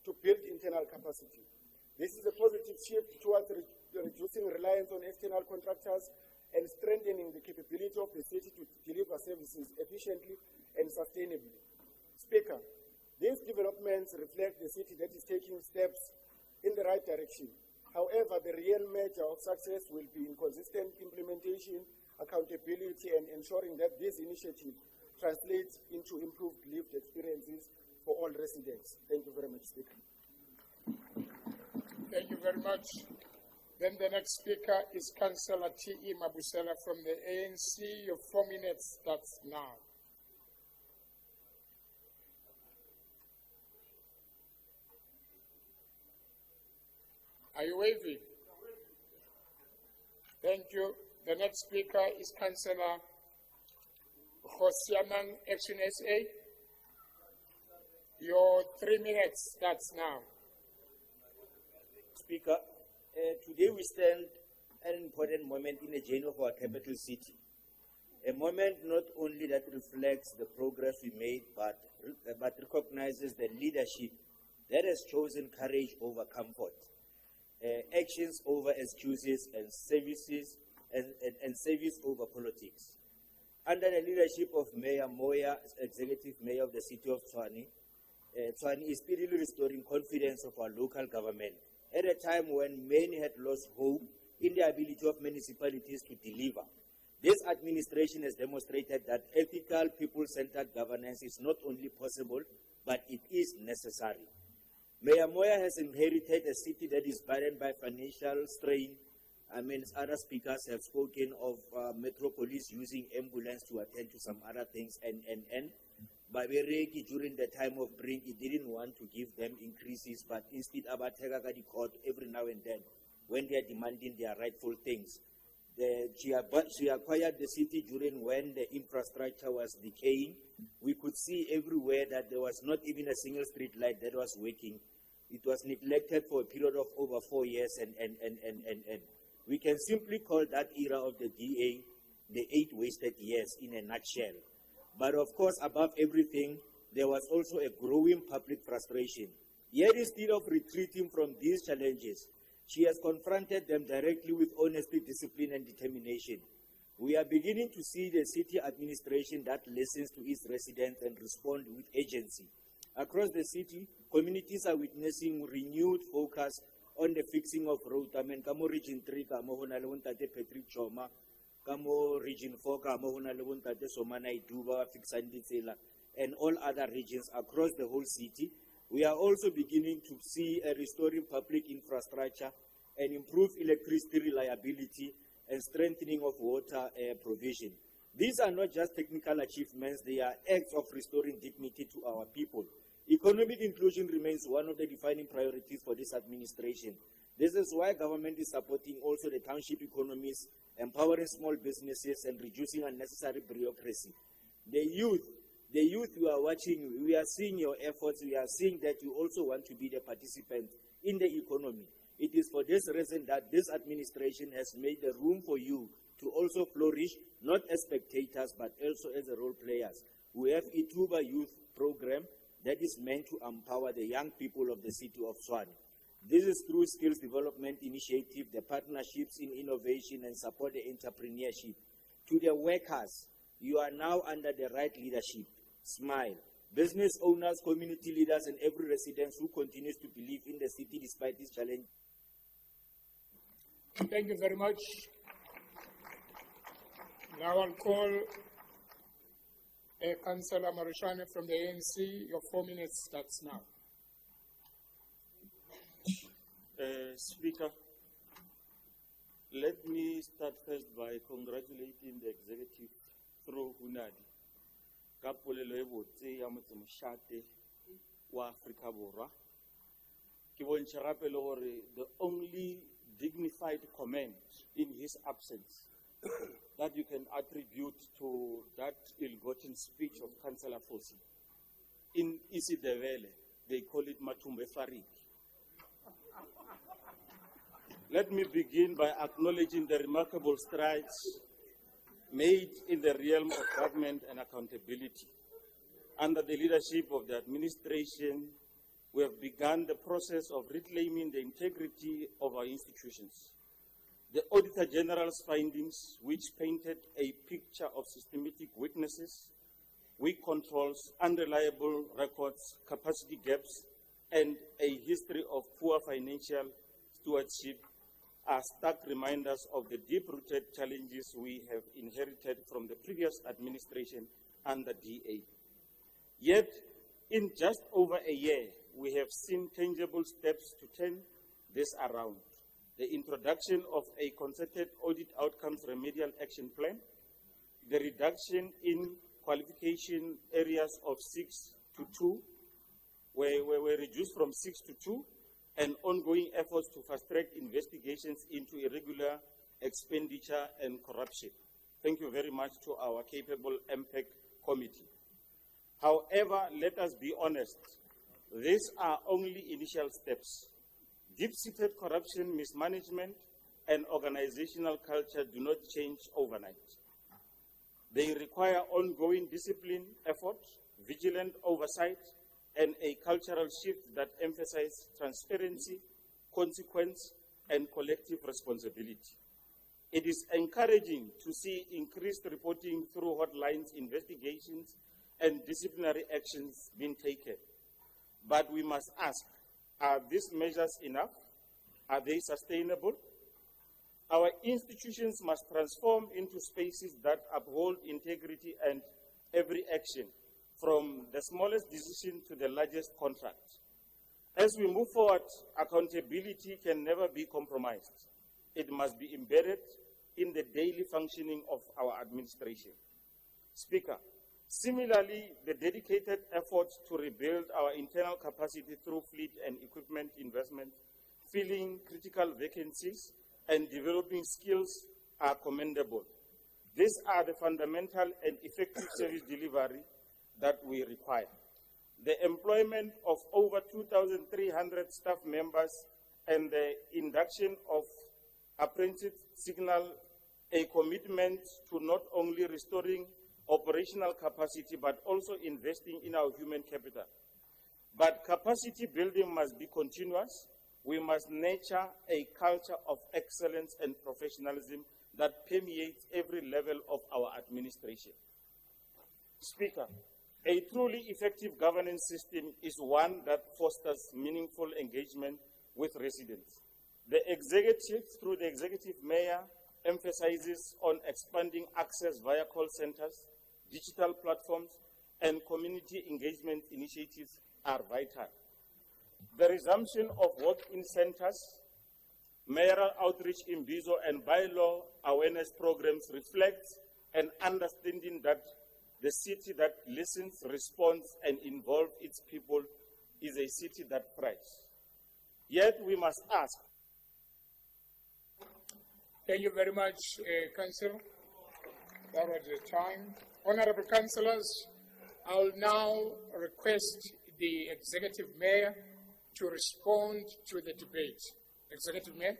to build internal capacity. This is a positive shift towards reducing reliance on external contractors and strengthening the capability of the city to deliver services efficiently and sustainably. Speaker, these developments reflect the city that is taking steps in the right direction. However, the real measure of success will be in consistent implementation, accountability, and ensuring that this initiative translates into improved lived experiences for all residents. Thank you very much, Speaker. Thank you very much. Then the next speaker is Councillor T.E. Mabusela from the ANC. Your 4 minutes starts now. Are you waving? Thank you. The next speaker is Councillor Hosiamang, Action SA. Your 3 minutes starts now. Speaker, today we stand at an important moment in the journey of our capital city. A moment not only that reflects the progress we made, but recognizes the leadership that has chosen courage over comfort, actions over excuses, and services and service over politics. Under the leadership of Mayor Moya, Executive Mayor of the City of Tshwane, Tshwane is speedily restoring confidence of our local government at a time when many had lost hope in the ability of municipalities to deliver. This administration has demonstrated that ethical, people-centered governance is not only possible, but it is necessary. Mayor Moya has inherited a city that is burdened by financial strain. Other speakers have spoken of Metropolis using ambulance to attend to some other things, and Babereki during the time of Brink, he didn't want to give them increases, but instead Abatega got the court every now and then when they are demanding their rightful things. She acquired the city during when the infrastructure was decaying. We could see everywhere that there was not even a single street light that was working. It was neglected for a period of over 4 years, and we can simply call that era of the DA the 8 wasted years in a nutshell. But of course, above everything, there was also a growing public frustration. Yet instead of retreating from these challenges, she has confronted them directly with honesty, discipline, and determination. We are beginning to see the city administration that listens to its residents and responds with agency. Across the city, communities are witnessing renewed focus on the fixing of roads. Kamo Region 3, kamo hona le bontate Patrick Choma, kamo Region 4, kamo hona le bontate Somana Iduba, fixang ditsela, and all other regions across the whole city. We are also beginning to see a restoring public infrastructure and improved electricity reliability and strengthening of water provision. These are not just technical achievements, they are acts of restoring dignity to our people. Economic inclusion remains one of the defining priorities for this administration. This is why government is supporting also the township economies, empowering small businesses, and reducing unnecessary bureaucracy. The youth you are watching, we are seeing your efforts, we are seeing that you also want to be the participant in the economy. It is for this reason that this administration has made the room for you to also flourish, not as spectators, but also as role players. We have Ituba Youth Program that is meant to empower the young people of the city of Tshwane. This is through skills development initiative, the partnerships in innovation, and support the entrepreneurship. To the workers, you are now under the right leadership. Smile. Business owners, community leaders, and every resident who continues to believe in the city despite this challenge. Thank you very much. Now I'll call Councillor Marishane from the ANC. Your 4 minutes starts now. Speaker, let me start first by congratulating the executive through Hunadi. Kapolelo e botse ya motse moshate wa Afrika Borwa. Ke bontsha gape le gore the only dignified comment in his absence that you can attribute to that ill-gotten speech of Councillor Fosi. In Isidevele, they call it Matumbe Farik. Let me begin by acknowledging the remarkable strides made in the realm of government and accountability. Under the leadership of the administration, we have begun the process of reclaiming the integrity of our institutions. The Auditor General's findings, which painted a picture of systematic weaknesses, weak controls, unreliable records, capacity gaps, and a history of poor financial stewardship, are stark reminders of the deep-rooted challenges we have inherited from the previous administration under DA. Yet, in just over a year, we have seen tangible steps to turn this around. The introduction of a concerted audit outcomes remedial action plan, the reduction in qualification areas of 6 to 2, where we reduced from 6 to 2, and ongoing efforts to fast-track investigations into irregular expenditure and corruption. Thank you very much to our capable MPEC committee. However, let us be honest, these are only initial steps. Deep-seated corruption, mismanagement, and organizational culture do not change overnight. They require ongoing discipline, effort, vigilant oversight, and a cultural shift that emphasizes transparency, consequence, and collective responsibility. It is encouraging to see increased reporting through hotlines, investigations, and disciplinary actions being taken. But we must ask, are these measures enough? Are they sustainable? Our institutions must transform into spaces that uphold integrity and every action, from the smallest decision to the largest contract. As we move forward, accountability can never be compromised. It must be embedded in the daily functioning of our administration. Speaker, similarly, the dedicated efforts to rebuild our internal capacity through fleet and equipment investment, filling critical vacancies, and developing skills are commendable. These are the fundamental and effective service delivery that we require. The employment of over 2,300 staff members and the induction of apprentices signal a commitment to not only restoring operational capacity, but also investing in our human capital. But capacity building must be continuous. We must nurture a culture of excellence and professionalism that permeates every level of our administration. Speaker, a truly effective governance system is one that fosters meaningful engagement with residents. The executive, through the executive mayor, emphasizes on expanding access via call centers, digital platforms, and community engagement initiatives are vital. The resumption of work-in centers, mayoral outreach in Bizo, and bylaw awareness programs reflects an understanding that the city that listens, responds, and involves its people is a city that thrives. Yet we must ask. Thank you very much, Councillor. That was the time. Honorable Councillors, I'll now request the Executive Mayor to respond to the debate. Executive Mayor?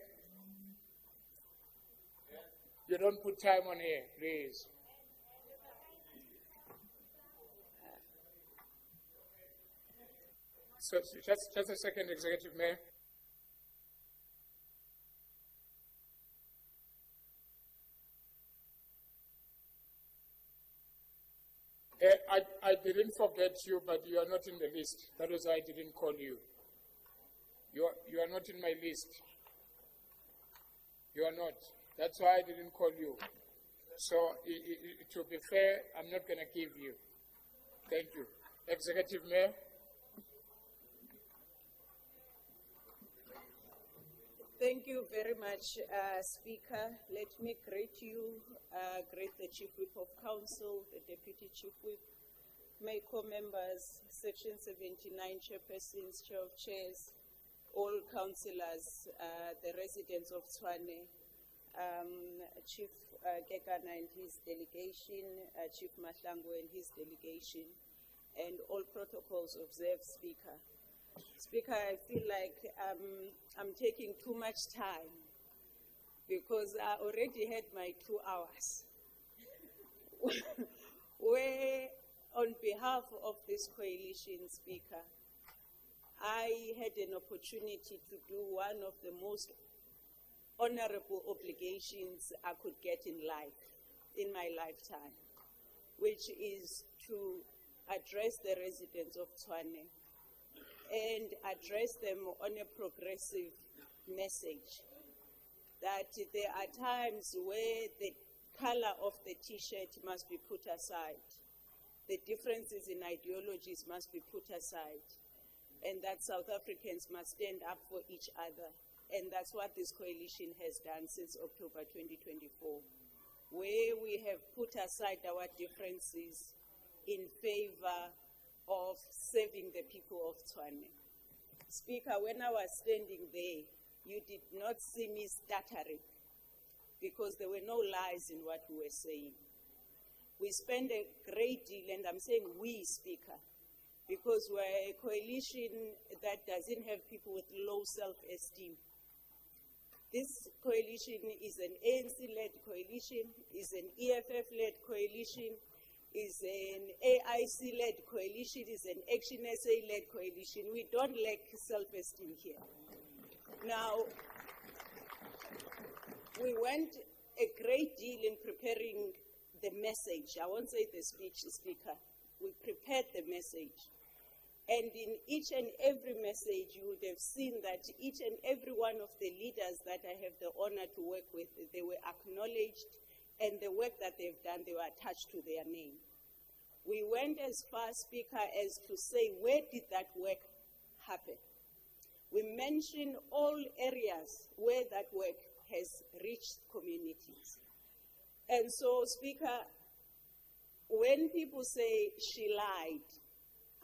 You don't put time on here, please. So just a second, Executive Mayor. I didn't forget you, but you are not in the list. That is why I didn't call you. You are not in my list. You are not. That's why I didn't call you. So, to be fair, I'm not going to give you. Thank you. Executive Mayor? Thank you very much, Speaker. Let me greet you, greet the Chief Whip of Council, the Deputy Chief Whip, MACO members, Section 79 chairpersons, chair of chairs, all councillors, the residents of Tshwane, Chief Kekana and his delegation, Chief Mahlangu and his delegation, and all protocols observed, Speaker. Speaker, I feel like I'm taking too much time because I already had my 2 hours. where, on behalf of this coalition, Speaker, I had an opportunity to do one of the most honorable obligations I could get in life, in my lifetime, which is to address the residents of Tshwane and address them on a progressive message that there are times where the color of the T-shirt must be put aside, the differences in ideologies must be put aside, and that South Africans must stand up for each other. And that's what this coalition has done since October 2024, where we have put aside our differences in favor of serving the people of Tshwane. Speaker, when I was standing there, you did not see me stuttering because there were no lies in what we were saying. We spent a great deal, and I'm saying we, Speaker, because we're a coalition that doesn't have people with low self-esteem. This coalition is an ANC-led coalition, is an EFF-led coalition, is an AIC-led coalition, is an Action SA-led coalition. We don't lack self-esteem here. Now, we went a great deal in preparing the message. I won't say the speech, Speaker. We prepared the message. And in each and every message, you would have seen that each and every one of the leaders that I have the honor to work with, they were acknowledged, and the work that they've done, they were attached to their name. We went as far, Speaker, as to say, where did that work happen? We mentioned all areas where that work has reached communities. And so, Speaker, when people say she lied,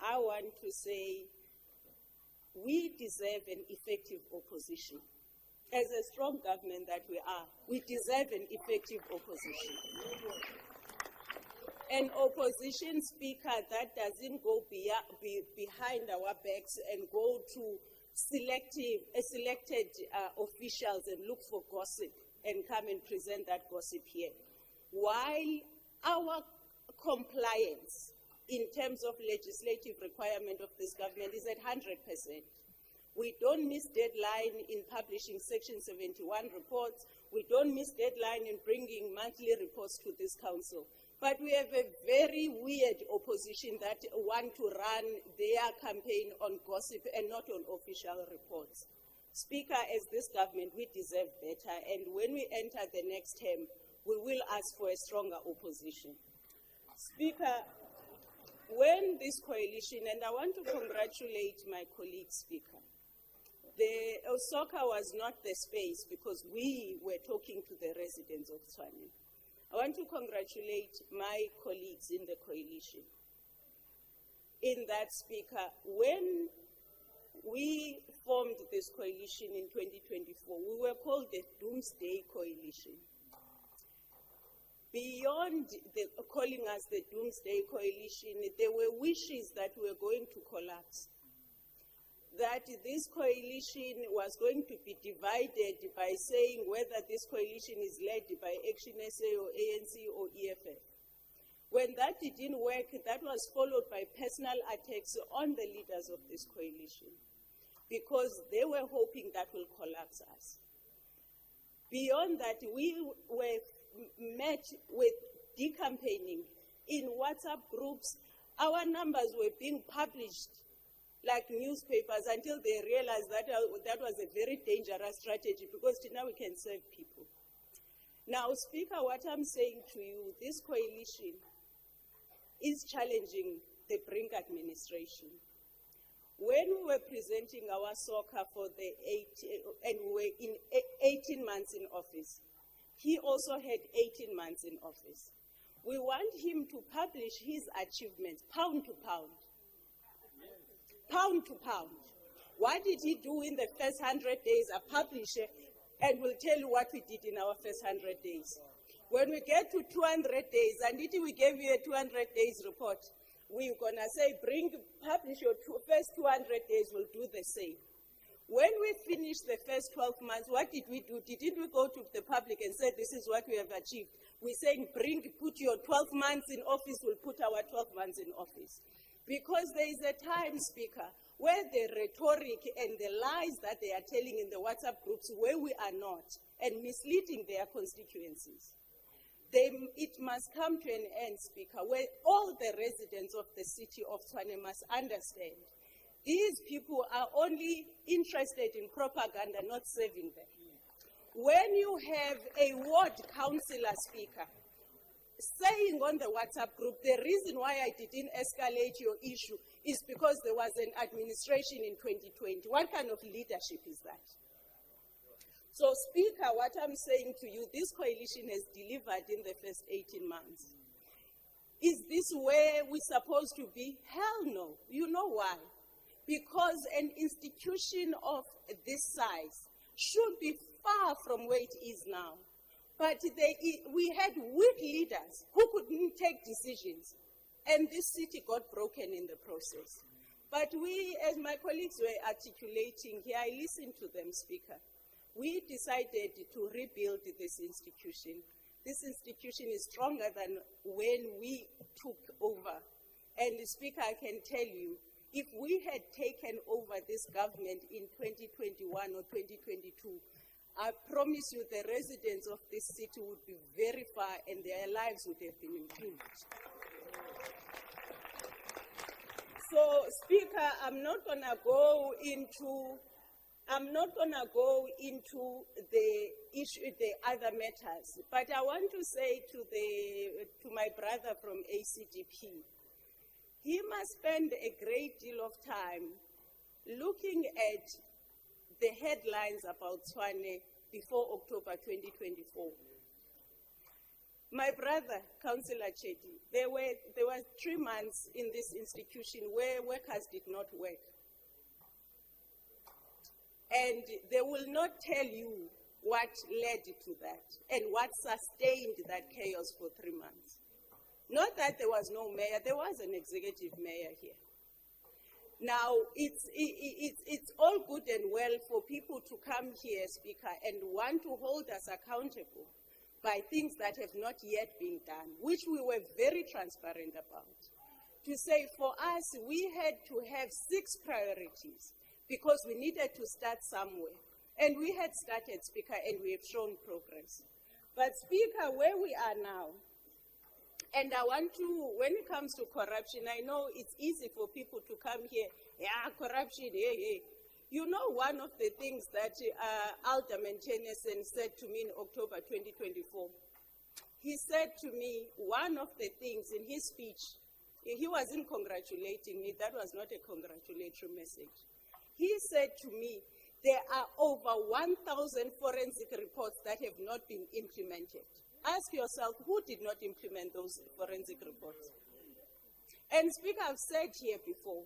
I want to say we deserve an effective opposition. As a strong government that we are, we deserve an effective opposition. An opposition, Speaker, that doesn't go behind our backs and go to selected officials and look for gossip and come and present that gossip here. While our compliance in terms of legislative requirement of this government is at 100%. We don't miss deadline in publishing Section 71 reports. We don't miss deadline in bringing monthly reports to this council. But we have a very weird opposition that want to run their campaign on gossip and not on official reports. Speaker, as this government, we deserve better. And when we enter the next term, we will ask for a stronger opposition. Speaker, when this coalition, and I want to congratulate my colleague, Speaker, the Osaka was not the space because we were talking to the residents of Tshwane. I want to congratulate my colleagues in the coalition. In that, Speaker, when we formed this coalition in 2024, we were called the Doomsday Coalition. Beyond calling us the Doomsday Coalition, there were wishes that we were going to collapse. That this coalition was going to be divided by saying whether this coalition is led by Action SA or ANC or EFF. When that didn't work, that was followed by personal attacks on the leaders of this coalition because they were hoping that will collapse us. Beyond that, we were met with decampaigning in WhatsApp groups. Our numbers were being published like newspapers until they realized that that was a very dangerous strategy because now we can serve people. Now, Speaker, what I'm saying to you, this coalition is challenging the Brink administration. When we were presenting our SOCA for the and we were in 18 months in office, he also had 18 months in office. We want him to publish his achievements, pound to pound. Pound to pound. What did he do in the first 100 days? I publish it and we'll tell you what we did in our first 100 days. When we get to 200 days, and if we gave you a 200 days report, we're gonna say, publish your first 200 days, we'll do the same. When we finished the first 12 months, what did we do? Didn't we go to the public and say, this is what we have achieved? We're saying, put your 12 months in office, we'll put our 12 months in office. Because there is a time, Speaker, where the rhetoric and the lies that they are telling in the WhatsApp groups where we are not, and misleading their constituencies. It must come to an end, Speaker, where all the residents of the city of Tshwane must understand these people are only interested in propaganda, not serving them. When you have a ward councillor, Speaker, saying on the WhatsApp group, the reason why I didn't escalate your issue is because there was an administration in 2020. What kind of leadership is that? So, Speaker, what I'm saying to you, this coalition has delivered in the first 18 months. Is this where we're supposed to be? Hell no. You know why? Because an institution of this size should be far from where it is now. But we had weak leaders who couldn't take decisions, and this city got broken in the process. But we, as my colleagues were articulating here, I listened to them, Speaker. We decided to rebuild this institution. This institution is stronger than when we took over. And, Speaker, I can tell you, if we had taken over this government in 2021 or 2022, I promise you the residents of this city would be very far and their lives would have been improved. So, Speaker, I'm not going to go into the issue, the other matters, but I want to say to my brother from ACDP, he must spend a great deal of time looking at the headlines about Tshwane before October 2024. My brother, Councillor Chetty, there were 3 months in this institution where workers did not work. And they will not tell you what led to that and what sustained that chaos for 3 months. Not that there was no mayor, there was an executive mayor here. Now, it's all good and well for people to come here, Speaker, and want to hold us accountable by things that have not yet been done, which we were very transparent about. To say for us, we had to have 6 priorities because we needed to start somewhere. And we had started, Speaker, and we have shown progress. But, Speaker, where we are now, and I want to, when it comes to corruption, I know it's easy for people to come here, yeah, corruption, yeah. You know, one of the things that Alderman Tennyson said to me in October 2024, he said to me, one of the things in his speech, he wasn't congratulating me, that was not a congratulatory message. He said to me, there are over 1,000 forensic reports that have not been implemented. Ask yourself, who did not implement those forensic reports? And Speaker, I've said here before,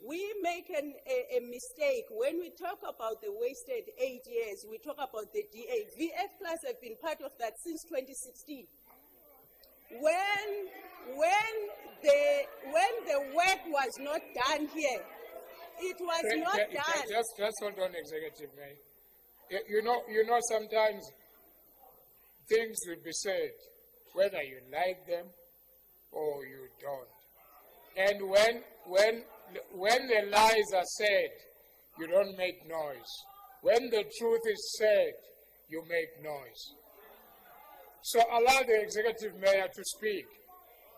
we make a mistake when we talk about the wasted 8 years, we talk about the DA. VF Plus have been part of that since 2016. When the work was not done here, it was not done. Just hold on, Executive Mayor. You know, sometimes things will be said, whether you like them or you don't. And when the lies are said, you don't make noise. When the truth is said, you make noise. So allow the executive mayor to speak.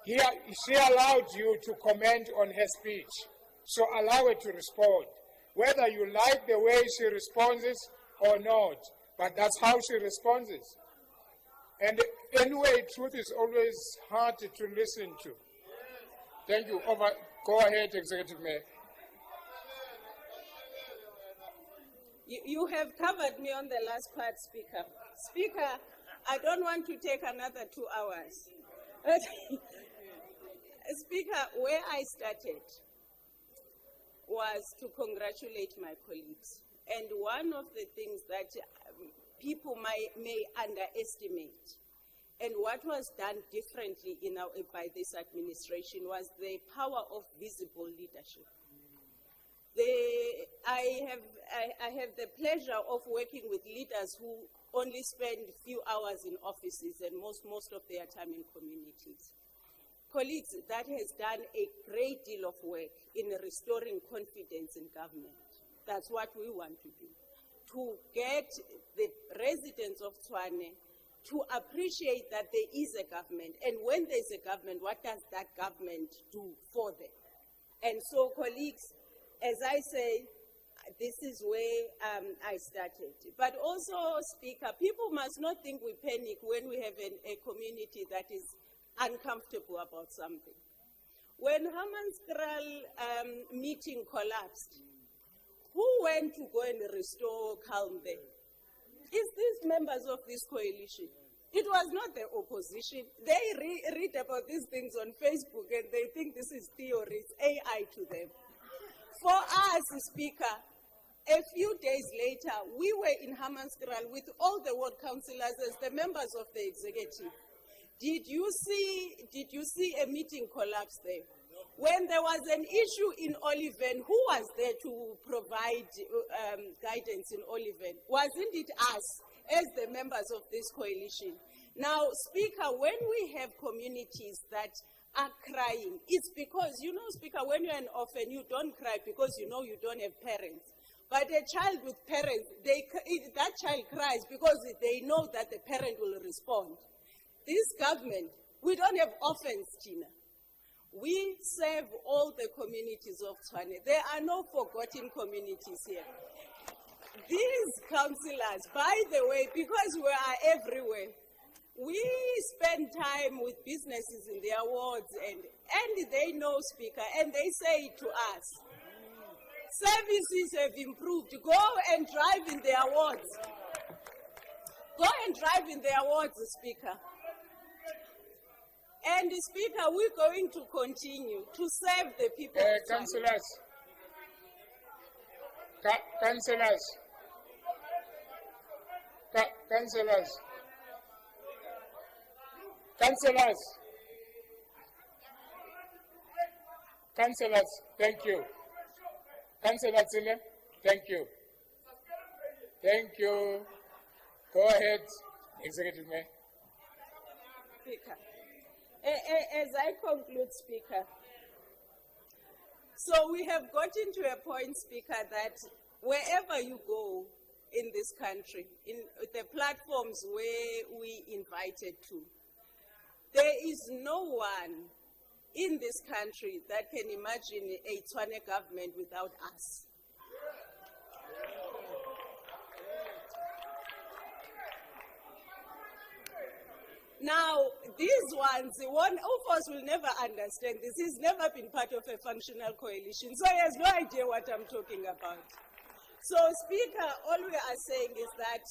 She allowed you to comment on her speech. So allow her to respond. Whether you like the way she responds or not, but that's how she responds. And anyway, truth is always hard to listen to. Thank you. Go ahead, Executive Mayor. You have covered me on the last part, Speaker. Speaker, I don't want to take another 2 hours. Speaker, where I started was to congratulate my colleagues. And one of the things that people may underestimate, and what was done differently by this administration, was the power of visible leadership. I have the pleasure of working with leaders who only spend few hours in offices and most of their time in communities. Colleagues, that has done a great deal of work in restoring confidence in government. That's what we want to do, to get the residents of Tshwane to appreciate that there is a government, and when there's a government, what does that government do for them? And so, colleagues, as I say, this is where I started. But also, Speaker, people must not think we panic when we have a community that is uncomfortable about something. When Hammanskraal meeting collapsed, who went to go and restore calm there? It's these members of this coalition. It was not the opposition. They read about these things on Facebook and they think this is theory, it's AI to them. For us, Speaker, a few days later, we were in Hammanskraal with all the ward councillors as the members of the executive. Did you see a meeting collapse there? When there was an issue in Oliven, who was there to provide guidance in Oliven? Wasn't it us as the members of this coalition? Now, Speaker, when we have communities that are crying, it's because, Speaker, when you're an orphan, you don't cry because you know you don't have parents. But a child with parents, that child cries because they know that the parent will respond. This government, we don't have orphans, Tina. We serve all the communities of Tshwane. There are no forgotten communities here. These councillors, by the way, because we are everywhere, we spend time with businesses in their wards, and they know, Speaker, and they say to us, services have improved. Go and drive in their wards. Go and drive in their wards, Speaker. And, Speaker, we're going to continue to serve the people. Councillors. Councillors. Councillors. Councillors. Councillors, thank you. Councillor Zille, thank you. Thank you. Go ahead, Executive Mayor. Speaker. As I conclude, Speaker, so we have gotten to a point, Speaker, that wherever you go in this country, in the platforms where we invited to, there is no one in this country that can imagine a Tshwane government without us. Now, these ones, one of us will never understand this. He's never been part of a functional coalition, so he has no idea what I'm talking about. So, Speaker, all we are saying is that,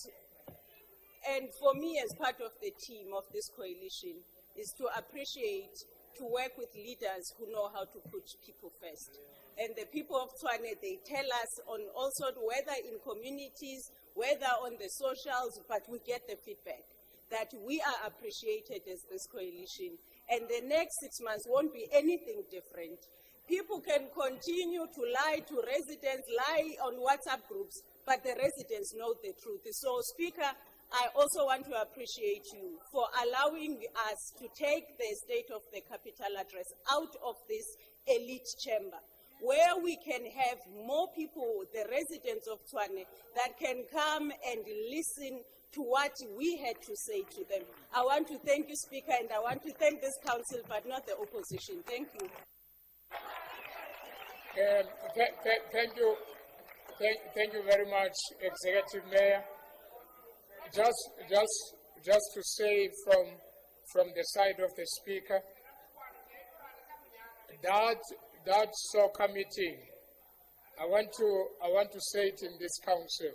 and for me as part of the team of this coalition, is to appreciate, to work with leaders who know how to put people first. And the people of Tshwane, they tell us on also whether in communities, whether on the socials, but we get the feedback that we are appreciated as this coalition. And the next 6 months won't be anything different. People can continue to lie to residents, lie on WhatsApp groups, but the residents know the truth. So, Speaker, I also want to appreciate you for allowing us to take the State of the Capital Address out of this elite chamber, where we can have more people, the residents of Tshwane, that can come and listen to what we had to say to them. I want to thank you, Speaker, and I want to thank this council, but not the opposition. Thank you. Thank you very much, Executive Mayor. Just to say from the side of the Speaker, that soccer meeting, I want to say it in this council,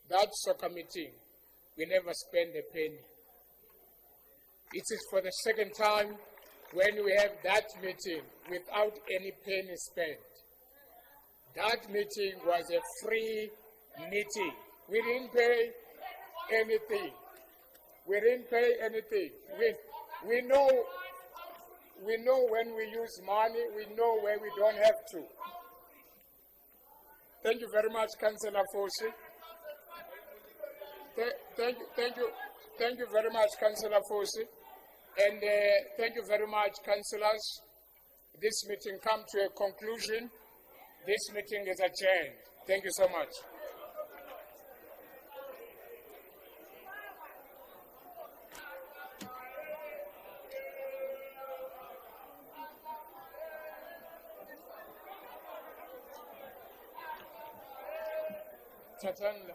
that soccer meeting, we never spend a penny. It is for the second time when we have that meeting without any penny spent. That meeting was a free meeting. We didn't pay anything. We didn't pay anything. We know when we use money, we know where we don't have to. Thank you very much, Councillor Fosi. Thank you very much, Councillor Fosi. And thank you very much, councillors. This meeting come to a conclusion. This meeting is adjourned. Thank you so much. Tatanda.